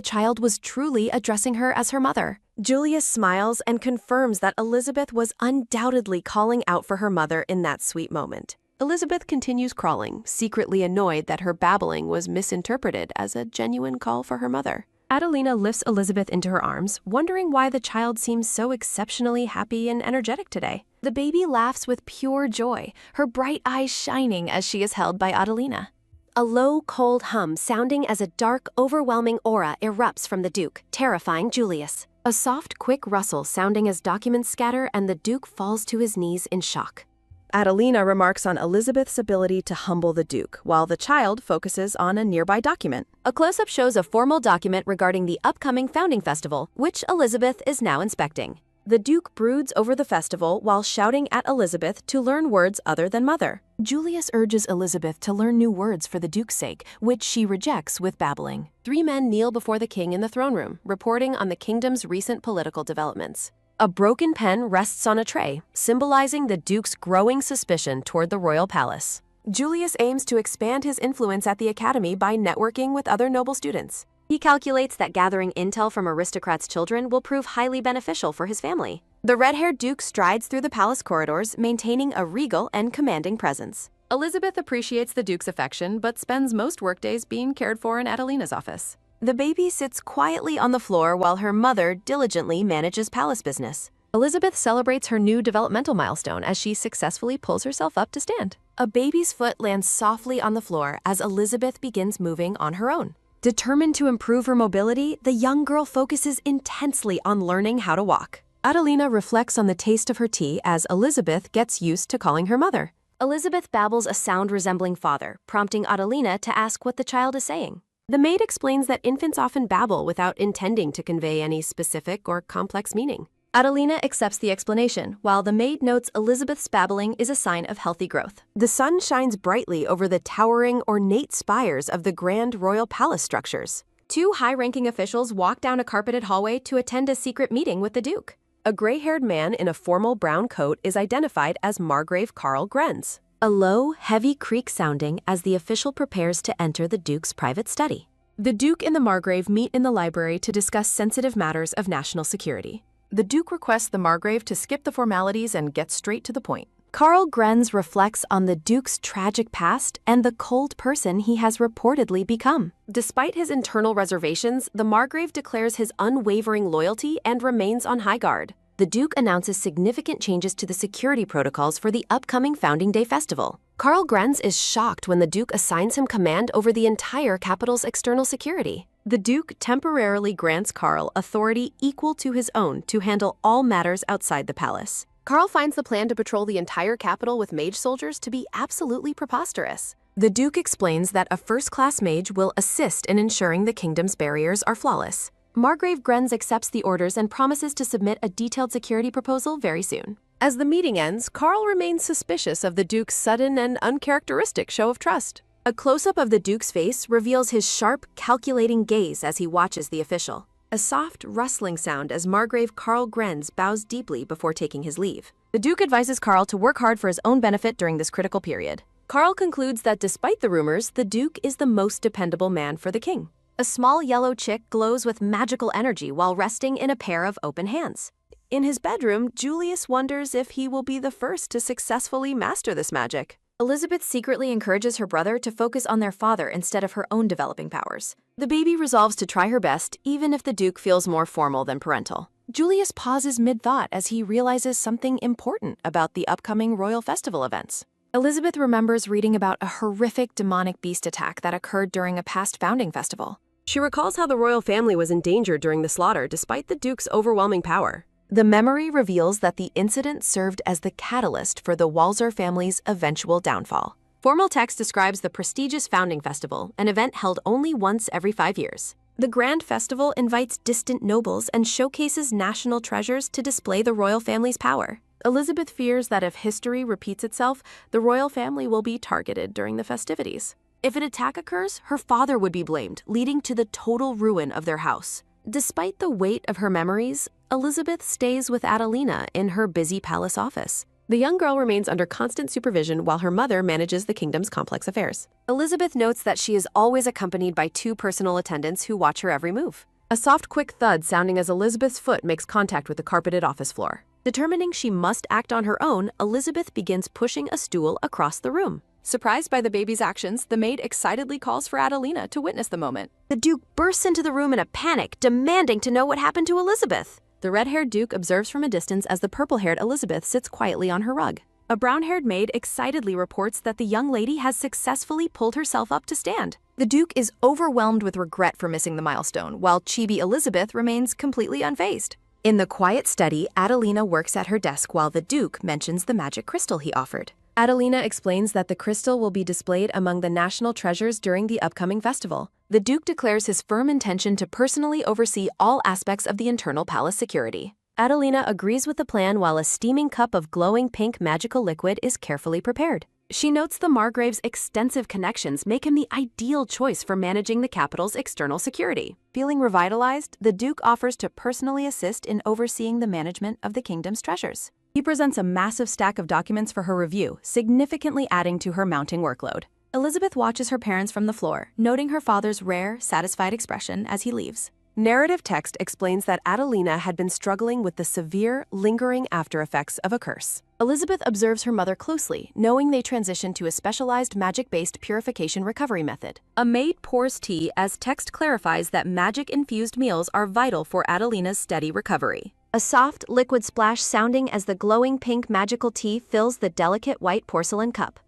child was truly addressing her as her mother. Julius smiles and confirms that Elizabeth was undoubtedly calling out for her mother in that sweet moment. Elizabeth continues crawling, secretly annoyed that her babbling was misinterpreted as a genuine call for her mother. Adelina lifts Elizabeth into her arms, wondering why the child seems so exceptionally happy and energetic today. The baby laughs with pure joy, her bright eyes shining as she is held by Adelina. A low, cold hum sounding as a dark, overwhelming aura erupts from the Duke, terrifying Julius. A soft, quick rustle sounding as documents scatter and the Duke falls to his knees in shock. Adelina remarks on Elizabeth's ability to humble the Duke, while the child focuses on a nearby document. A close-up shows a formal document regarding the upcoming founding festival, which Elizabeth is now inspecting. The Duke broods over the festival while shouting at Elizabeth to learn words other than mother. Julius urges Elizabeth to learn new words for the Duke's sake, which she rejects with babbling. 3 men kneel before the king in the throne room, reporting on the kingdom's recent political developments. A broken pen rests on a tray, symbolizing the Duke's growing suspicion toward the royal palace. Julius aims to expand his influence at the academy by networking with other noble students. He calculates that gathering intel from aristocrats' children will prove highly beneficial for his family. The red-haired Duke strides through the palace corridors, maintaining a regal and commanding presence. Elizabeth appreciates the Duke's affection, but spends most workdays being cared for in Adelina's office. The baby sits quietly on the floor while her mother diligently manages palace business. Elizabeth celebrates her new developmental milestone as she successfully pulls herself up to stand. A baby's foot lands softly on the floor as Elizabeth begins moving on her own. Determined to improve her mobility, the young girl focuses intensely on learning how to walk. Adelina reflects on the taste of her tea as Elizabeth gets used to calling her mother. Elizabeth babbles a sound resembling father, prompting Adelina to ask what the child is saying. The maid explains that infants often babble without intending to convey any specific or complex meaning. Adelina accepts the explanation, while the maid notes Elizabeth's babbling is a sign of healthy growth. The sun shines brightly over the towering, ornate spires of the grand royal palace structures. 2 high-ranking officials walk down a carpeted hallway to attend a secret meeting with the Duke. A gray-haired man in a formal brown coat is identified as Margrave Karl Grenz. A low, heavy creak sounding as the official prepares to enter the Duke's private study. The Duke and the Margrave meet in the library to discuss sensitive matters of national security. The Duke requests the Margrave to skip the formalities and get straight to the point. Karl Grenz reflects on the Duke's tragic past and the cold person he has reportedly become. Despite his internal reservations, the Margrave declares his unwavering loyalty and remains on high guard. the Duke announces significant changes to the security protocols for the upcoming Founding Day Festival. Karl Grenz is shocked when the Duke assigns him command over the entire capital's external security. The Duke temporarily grants Karl authority equal to his own to handle all matters outside the palace. Karl finds the plan to patrol the entire capital with mage soldiers to be absolutely preposterous. The Duke explains that a first-class mage will assist in ensuring the kingdom's barriers are flawless. Margrave Grenz accepts the orders and promises to submit a detailed security proposal very soon. As the meeting ends, Karl remains suspicious of the Duke's sudden and uncharacteristic show of trust. A close-up of the Duke's face reveals his sharp, calculating gaze as he watches the official. A soft, rustling sound as Margrave Karl Grenz bows deeply before taking his leave. The Duke advises Karl to work hard for his own benefit during this critical period. Karl concludes that despite the rumors, the Duke is the most dependable man for the king. A small yellow chick glows with magical energy while resting in a pair of open hands. In his bedroom, Julius wonders if he will be the first to successfully master this magic. Elizabeth secretly encourages her brother to focus on their father instead of her own developing powers. The baby resolves to try her best, even if the Duke feels more formal than parental. Julius pauses mid-thought as he realizes something important about the upcoming royal festival events. Elizabeth remembers reading about a horrific demonic beast attack that occurred during a past founding festival. She recalls how the royal family was in danger during the slaughter despite the Duke's overwhelming power. The memory reveals that the incident served as the catalyst for the Walser family's eventual downfall. Formal text describes the prestigious founding festival, an event held only once every 5 years. The grand festival invites distant nobles and showcases national treasures to display the royal family's power. Elizabeth fears that if history repeats itself, the royal family will be targeted during the festivities. If an attack occurs, her father would be blamed, leading to the total ruin of their house. Despite the weight of her memories, Elizabeth stays with Adelina in her busy palace office. The young girl remains under constant supervision while her mother manages the kingdom's complex affairs. Elizabeth notes that she is always accompanied by 2 personal attendants who watch her every move. A soft, quick thud sounding as Elizabeth's foot makes contact with the carpeted office floor. Determining she must act on her own, Elizabeth begins pushing a stool across the room. Surprised by the baby's actions, the maid excitedly calls for Adelina to witness the moment. The Duke bursts into the room in a panic, demanding to know what happened to Elizabeth. The red-haired Duke observes from a distance as the purple-haired Elizabeth sits quietly on her rug. A brown-haired maid excitedly reports that the young lady has successfully pulled herself up to stand. The Duke is overwhelmed with regret for missing the milestone, while chibi Elizabeth remains completely unfazed. In the quiet study, Adelina works at her desk while the Duke mentions the magic crystal he offered. Adelina explains that the crystal will be displayed among the national treasures during the upcoming festival. The Duke declares his firm intention to personally oversee all aspects of the internal palace security. Adelina agrees with the plan while a steaming cup of glowing pink magical liquid is carefully prepared. She notes the Margrave's extensive connections make him the ideal choice for managing the capital's external security. Feeling revitalized, the Duke offers to personally assist in overseeing the management of the kingdom's treasures. He presents a massive stack of documents for her review, significantly adding to her mounting workload. Elizabeth watches her parents from the floor, noting her father's rare, satisfied expression as he leaves. Narrative text explains that Adelina had been struggling with the severe, lingering after-effects of a curse. Elizabeth observes her mother closely, knowing they transitioned to a specialized magic-based purification recovery method. A maid pours tea as text clarifies that magic-infused meals are vital for Adelina's steady recovery. A soft, liquid splash sounding as the glowing pink magical tea fills the delicate white porcelain cup.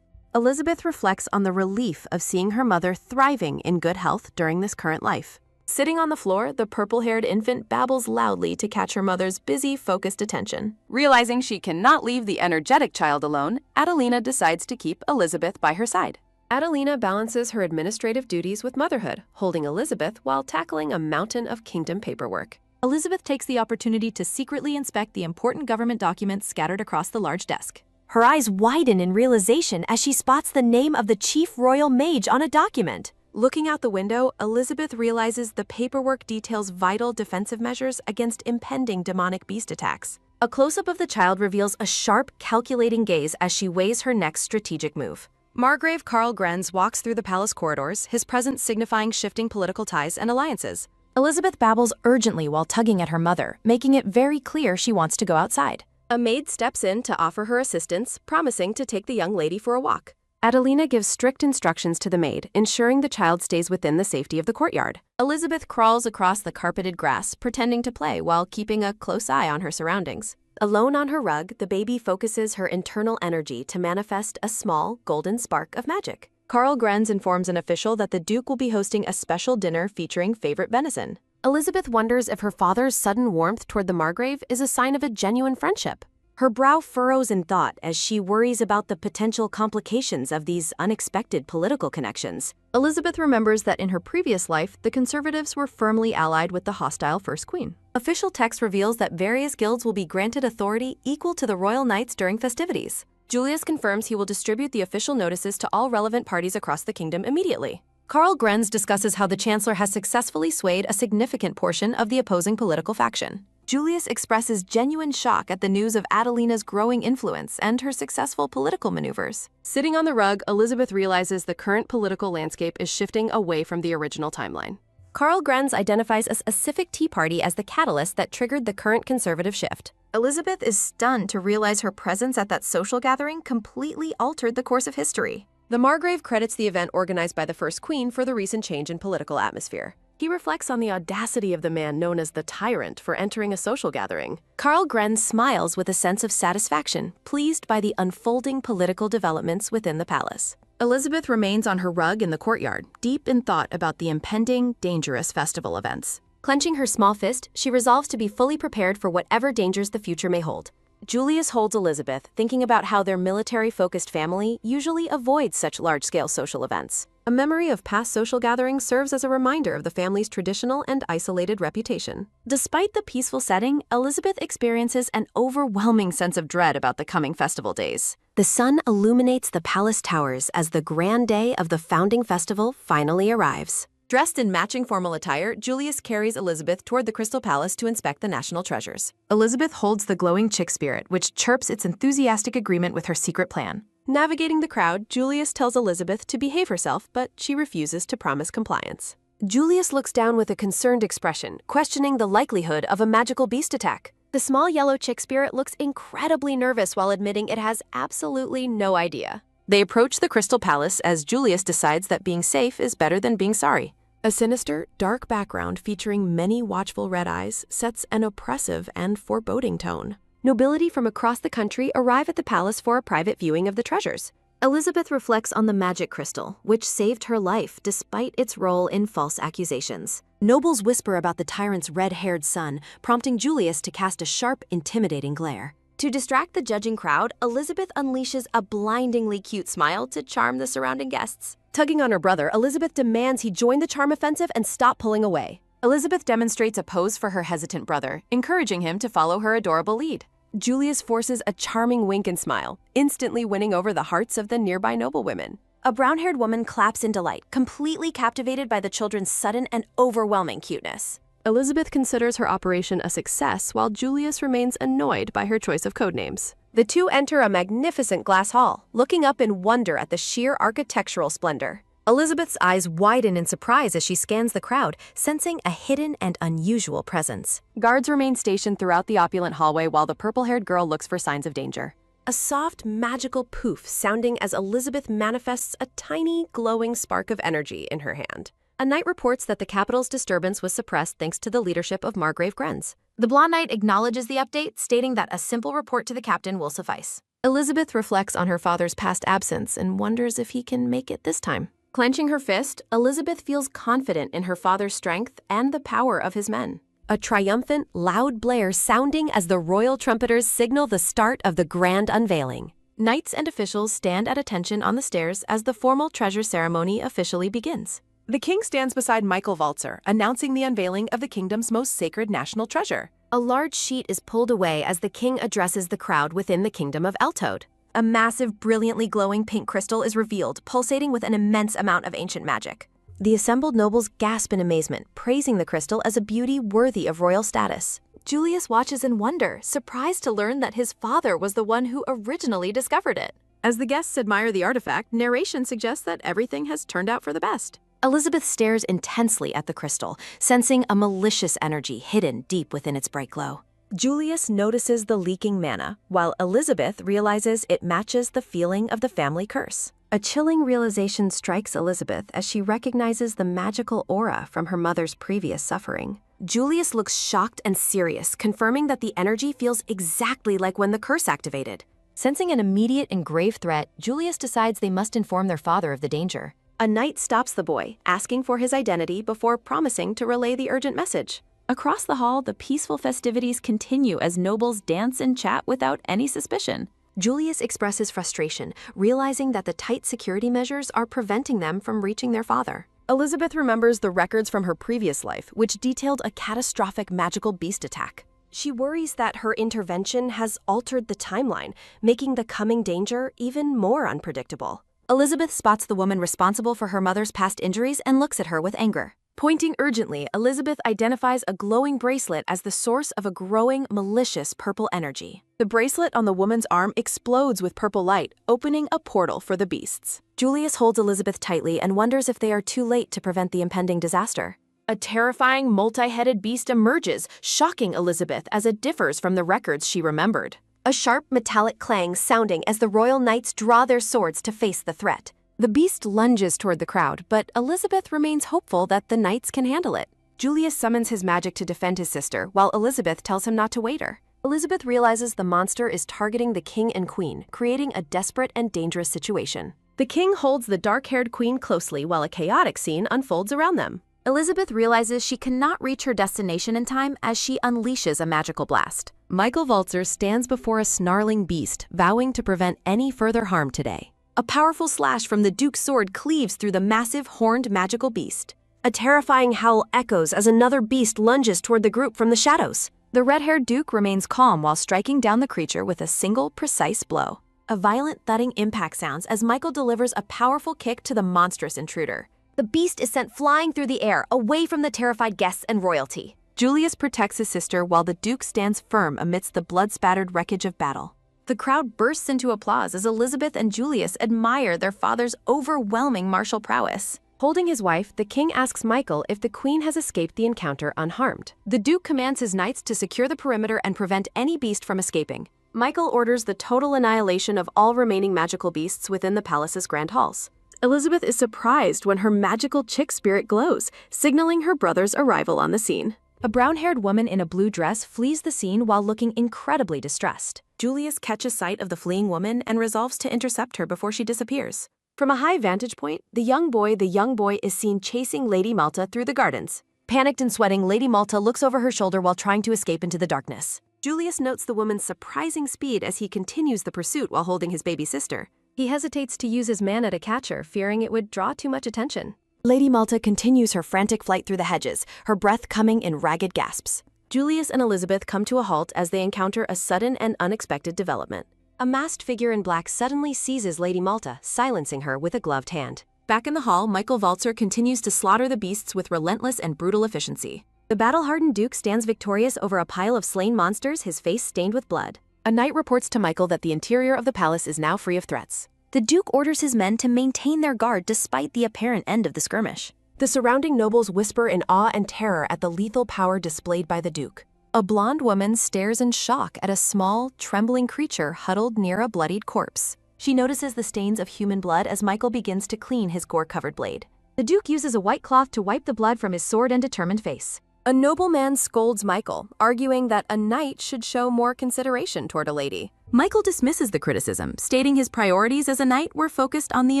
Elizabeth reflects on the relief of seeing her mother thriving in good health during this current life. Sitting on the floor, the purple-haired infant babbles loudly to catch her mother's busy, focused attention. Realizing she cannot leave the energetic child alone, Adelina decides to keep Elizabeth by her side. Adelina balances her administrative duties with motherhood, holding Elizabeth while tackling a mountain of kingdom paperwork. Elizabeth takes the opportunity to secretly inspect the important government documents scattered across the large desk. Her eyes widen in realization as she spots the name of the chief royal mage on a document. Looking out the window, Elizabeth realizes the paperwork details vital defensive measures against impending demonic beast attacks. A close-up of the child reveals a sharp, calculating gaze as she weighs her next strategic move. Margrave Karl Grenz walks through the palace corridors, his presence signifying shifting political ties and alliances. Elizabeth babbles urgently while tugging at her mother, making it very clear she wants to go outside. A maid steps in to offer her assistance, promising to take the young lady for a walk. Adelina gives strict instructions to the maid, ensuring the child stays within the safety of the courtyard. Elizabeth crawls across the carpeted grass, pretending to play while keeping a close eye on her surroundings. Alone on her rug, the baby focuses her internal energy to manifest a small, golden spark of magic. Carl Grenz informs an official that the Duke will be hosting a special dinner featuring favorite venison. Elizabeth wonders if her father's sudden warmth toward the Margrave is a sign of a genuine friendship. Her brow furrows in thought as she worries about the potential complications of these unexpected political connections. Elizabeth remembers that in her previous life, the Conservatives were firmly allied with the hostile First Queen. Official text reveals that various guilds will be granted authority equal to the royal knights during festivities. Julius confirms he will distribute the official notices to all relevant parties across the kingdom immediately. Carl Grenz discusses how the Chancellor has successfully swayed a significant portion of the opposing political faction. Julius expresses genuine shock at the news of Adelina's growing influence and her successful political maneuvers. Sitting on the rug, Elizabeth realizes the current political landscape is shifting away from the original timeline. Carl Grenz identifies a specific tea party as the catalyst that triggered the current conservative shift. Elizabeth is stunned to realize her presence at that social gathering completely altered the course of history. The Margrave credits the event organized by the First Queen for the recent change in political atmosphere. He reflects on the audacity of the man known as the Tyrant for entering a social gathering. Carl Grenz smiles with a sense of satisfaction, pleased by the unfolding political developments within the palace. Elizabeth remains on her rug in the courtyard, deep in thought about the impending, dangerous festival events. Clenching her small fist, she resolves to be fully prepared for whatever dangers the future may hold. Julius holds Elizabeth, thinking about how their military-focused family usually avoids such large-scale social events. A memory of past social gatherings serves as a reminder of the family's traditional and isolated reputation. Despite the peaceful setting, Elizabeth experiences an overwhelming sense of dread about the coming festival days. The sun illuminates the palace towers as the grand day of the founding festival finally arrives. Dressed in matching formal attire, Julius carries Elizabeth toward the Crystal Palace to inspect the national treasures. Elizabeth holds the glowing chick spirit, which chirps its enthusiastic agreement with her secret plan. Navigating the crowd, Julius tells Elizabeth to behave herself, but she refuses to promise compliance. Julius looks down with a concerned expression, questioning the likelihood of a magical beast attack. The small yellow chick spirit looks incredibly nervous while admitting it has absolutely no idea. They approach the Crystal Palace as Julius decides that being safe is better than being sorry. A sinister, dark background featuring many watchful red eyes sets an oppressive and foreboding tone. Nobility from across the country arrive at the palace for a private viewing of the treasures. Elizabeth reflects on the magic crystal, which saved her life despite its role in false accusations. Nobles whisper about the tyrant's red-haired son, prompting Julius to cast a sharp, intimidating glare. To distract the judging crowd, Elizabeth unleashes a blindingly cute smile to charm the surrounding guests. Tugging on her brother, Elizabeth demands he join the charm offensive and stop pulling away. Elizabeth demonstrates a pose for her hesitant brother, encouraging him to follow her adorable lead. Julius forces a charming wink and smile, instantly winning over the hearts of the nearby noblewomen. A brown-haired woman claps in delight, completely captivated by the children's sudden and overwhelming cuteness. Elizabeth considers her operation a success, while Julius remains annoyed by her choice of codenames. The two enter a magnificent glass hall, looking up in wonder at the sheer architectural splendor. Elizabeth's eyes widen in surprise as she scans the crowd, sensing a hidden and unusual presence. Guards remain stationed throughout the opulent hallway while the purple-haired girl looks for signs of danger. A soft, magical poof sounding as Elizabeth manifests a tiny, glowing spark of energy in her hand. A knight reports that the capital's disturbance was suppressed thanks to the leadership of Margrave Grenz. The blonde knight acknowledges the update, stating that a simple report to the captain will suffice. Elizabeth reflects on her father's past absence and wonders if he can make it this time. Clenching her fist, Elizabeth feels confident in her father's strength and the power of his men. A triumphant, loud blare sounding as the royal trumpeters signal the start of the grand unveiling. Knights and officials stand at attention on the stairs as the formal treasure ceremony officially begins. The king stands beside Michael Walzer, announcing the unveiling of the kingdom's most sacred national treasure. A large sheet is pulled away as the king addresses the crowd within the kingdom of Eltode. A massive, brilliantly glowing pink crystal is revealed, pulsating with an immense amount of ancient magic. The assembled nobles gasp in amazement, praising the crystal as a beauty worthy of royal status. Julius watches in wonder, surprised to learn that his father was the one who originally discovered it. As the guests admire the artifact, narration suggests that everything has turned out for the best. Elizabeth stares intensely at the crystal, sensing a malicious energy hidden deep within its bright glow. Julius notices the leaking mana, while Elizabeth realizes it matches the feeling of the family curse. A chilling realization strikes Elizabeth as she recognizes the magical aura from her mother's previous suffering. Julius looks shocked and serious, confirming that the energy feels exactly like when the curse activated. Sensing an immediate and grave threat, Julius decides they must inform their father of the danger. A knight stops the boy, asking for his identity before promising to relay the urgent message. Across the hall, the peaceful festivities continue as nobles dance and chat without any suspicion. Julius expresses frustration, realizing that the tight security measures are preventing them from reaching their father. Elizabeth remembers the records from her previous life, which detailed a catastrophic magical beast attack. She worries that her intervention has altered the timeline, making the coming danger even more unpredictable. Elizabeth spots the woman responsible for her mother's past injuries and looks at her with anger. Pointing urgently, Elizabeth identifies a glowing bracelet as the source of a growing, malicious purple energy. The bracelet on the woman's arm explodes with purple light, opening a portal for the beasts. Julius holds Elizabeth tightly and wonders if they are too late to prevent the impending disaster. A terrifying, multi-headed beast emerges, shocking Elizabeth as it differs from the records she remembered. A sharp, metallic clang sounding as the royal knights draw their swords to face the threat. The beast lunges toward the crowd, but Elizabeth remains hopeful that the knights can handle it. Julius summons his magic to defend his sister, while Elizabeth tells him not to wait her. Elizabeth realizes the monster is targeting the king and queen, creating a desperate and dangerous situation. The king holds the dark-haired queen closely while a chaotic scene unfolds around them. Elizabeth realizes she cannot reach her destination in time as she unleashes a magical blast. Michael Walzer stands before a snarling beast, vowing to prevent any further harm today. A powerful slash from the Duke's sword cleaves through the massive horned magical beast. A terrifying howl echoes as another beast lunges toward the group from the shadows. The red-haired Duke remains calm while striking down the creature with a single, precise blow. A violent thudding impact sounds as Michael delivers a powerful kick to the monstrous intruder. The beast is sent flying through the air, away from the terrified guests and royalty. Julius protects his sister while the Duke stands firm amidst the blood-spattered wreckage of battle. The crowd bursts into applause as Elizabeth and Julius admire their father's overwhelming martial prowess. Holding his wife, the king asks Michael if the queen has escaped the encounter unharmed. The Duke commands his knights to secure the perimeter and prevent any beast from escaping. Michael orders the total annihilation of all remaining magical beasts within the palace's grand halls. Elizabeth is surprised when her magical chick spirit glows, signaling her brother's arrival on the scene. A brown-haired woman in a blue dress flees the scene while looking incredibly distressed. Julius catches sight of the fleeing woman and resolves to intercept her before she disappears. From a high vantage point, the young boy is seen chasing Lady Malta through the gardens. Panicked and sweating, Lady Malta looks over her shoulder while trying to escape into the darkness. Julius notes the woman's surprising speed as he continues the pursuit while holding his baby sister. He hesitates to use his mana to catch her, fearing it would draw too much attention. Lady Malta continues her frantic flight through the hedges, her breath coming in ragged gasps. Julius and Elizabeth come to a halt as they encounter a sudden and unexpected development. A masked figure in black suddenly seizes Lady Malta, silencing her with a gloved hand. Back in the hall, Michael Walzer continues to slaughter the beasts with relentless and brutal efficiency. The battle-hardened Duke stands victorious over a pile of slain monsters, his face stained with blood. A knight reports to Michael that the interior of the palace is now free of threats. The Duke orders his men to maintain their guard despite the apparent end of the skirmish. The surrounding nobles whisper in awe and terror at the lethal power displayed by the Duke. A blonde woman stares in shock at a small, trembling creature huddled near a bloodied corpse. She notices the stains of human blood as Michael begins to clean his gore-covered blade. The Duke uses a white cloth to wipe the blood from his sword and determined face. A nobleman scolds Michael, arguing that a knight should show more consideration toward a lady. Michael dismisses the criticism, stating his priorities as a knight were focused on the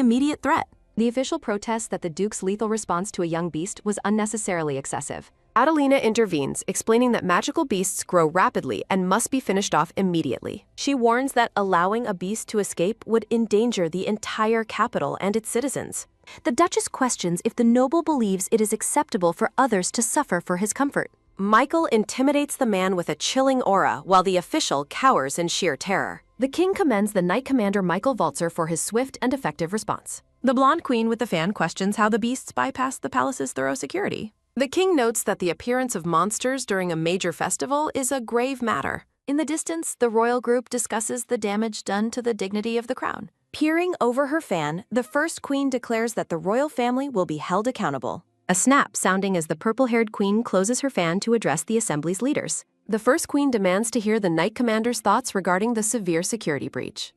immediate threat. The official protests that the Duke's lethal response to a young beast was unnecessarily excessive. Adelina intervenes, explaining that magical beasts grow rapidly and must be finished off immediately. She warns that allowing a beast to escape would endanger the entire capital and its citizens. The Duchess questions if the noble believes it is acceptable for others to suffer for his comfort. Michael intimidates the man with a chilling aura, while the official cowers in sheer terror. The king commends the Knight Commander Michael Walzer for his swift and effective response. The blonde queen with the fan questions how the beasts bypassed the palace's thorough security. The king notes that the appearance of monsters during a major festival is a grave matter. In the distance, the royal group discusses the damage done to the dignity of the crown. Peering over her fan, the first queen declares that the royal family will be held accountable. A snap sounding as the purple-haired queen closes her fan to address the assembly's leaders. The First Queen demands to hear the Knight Commander's thoughts regarding the severe security breach.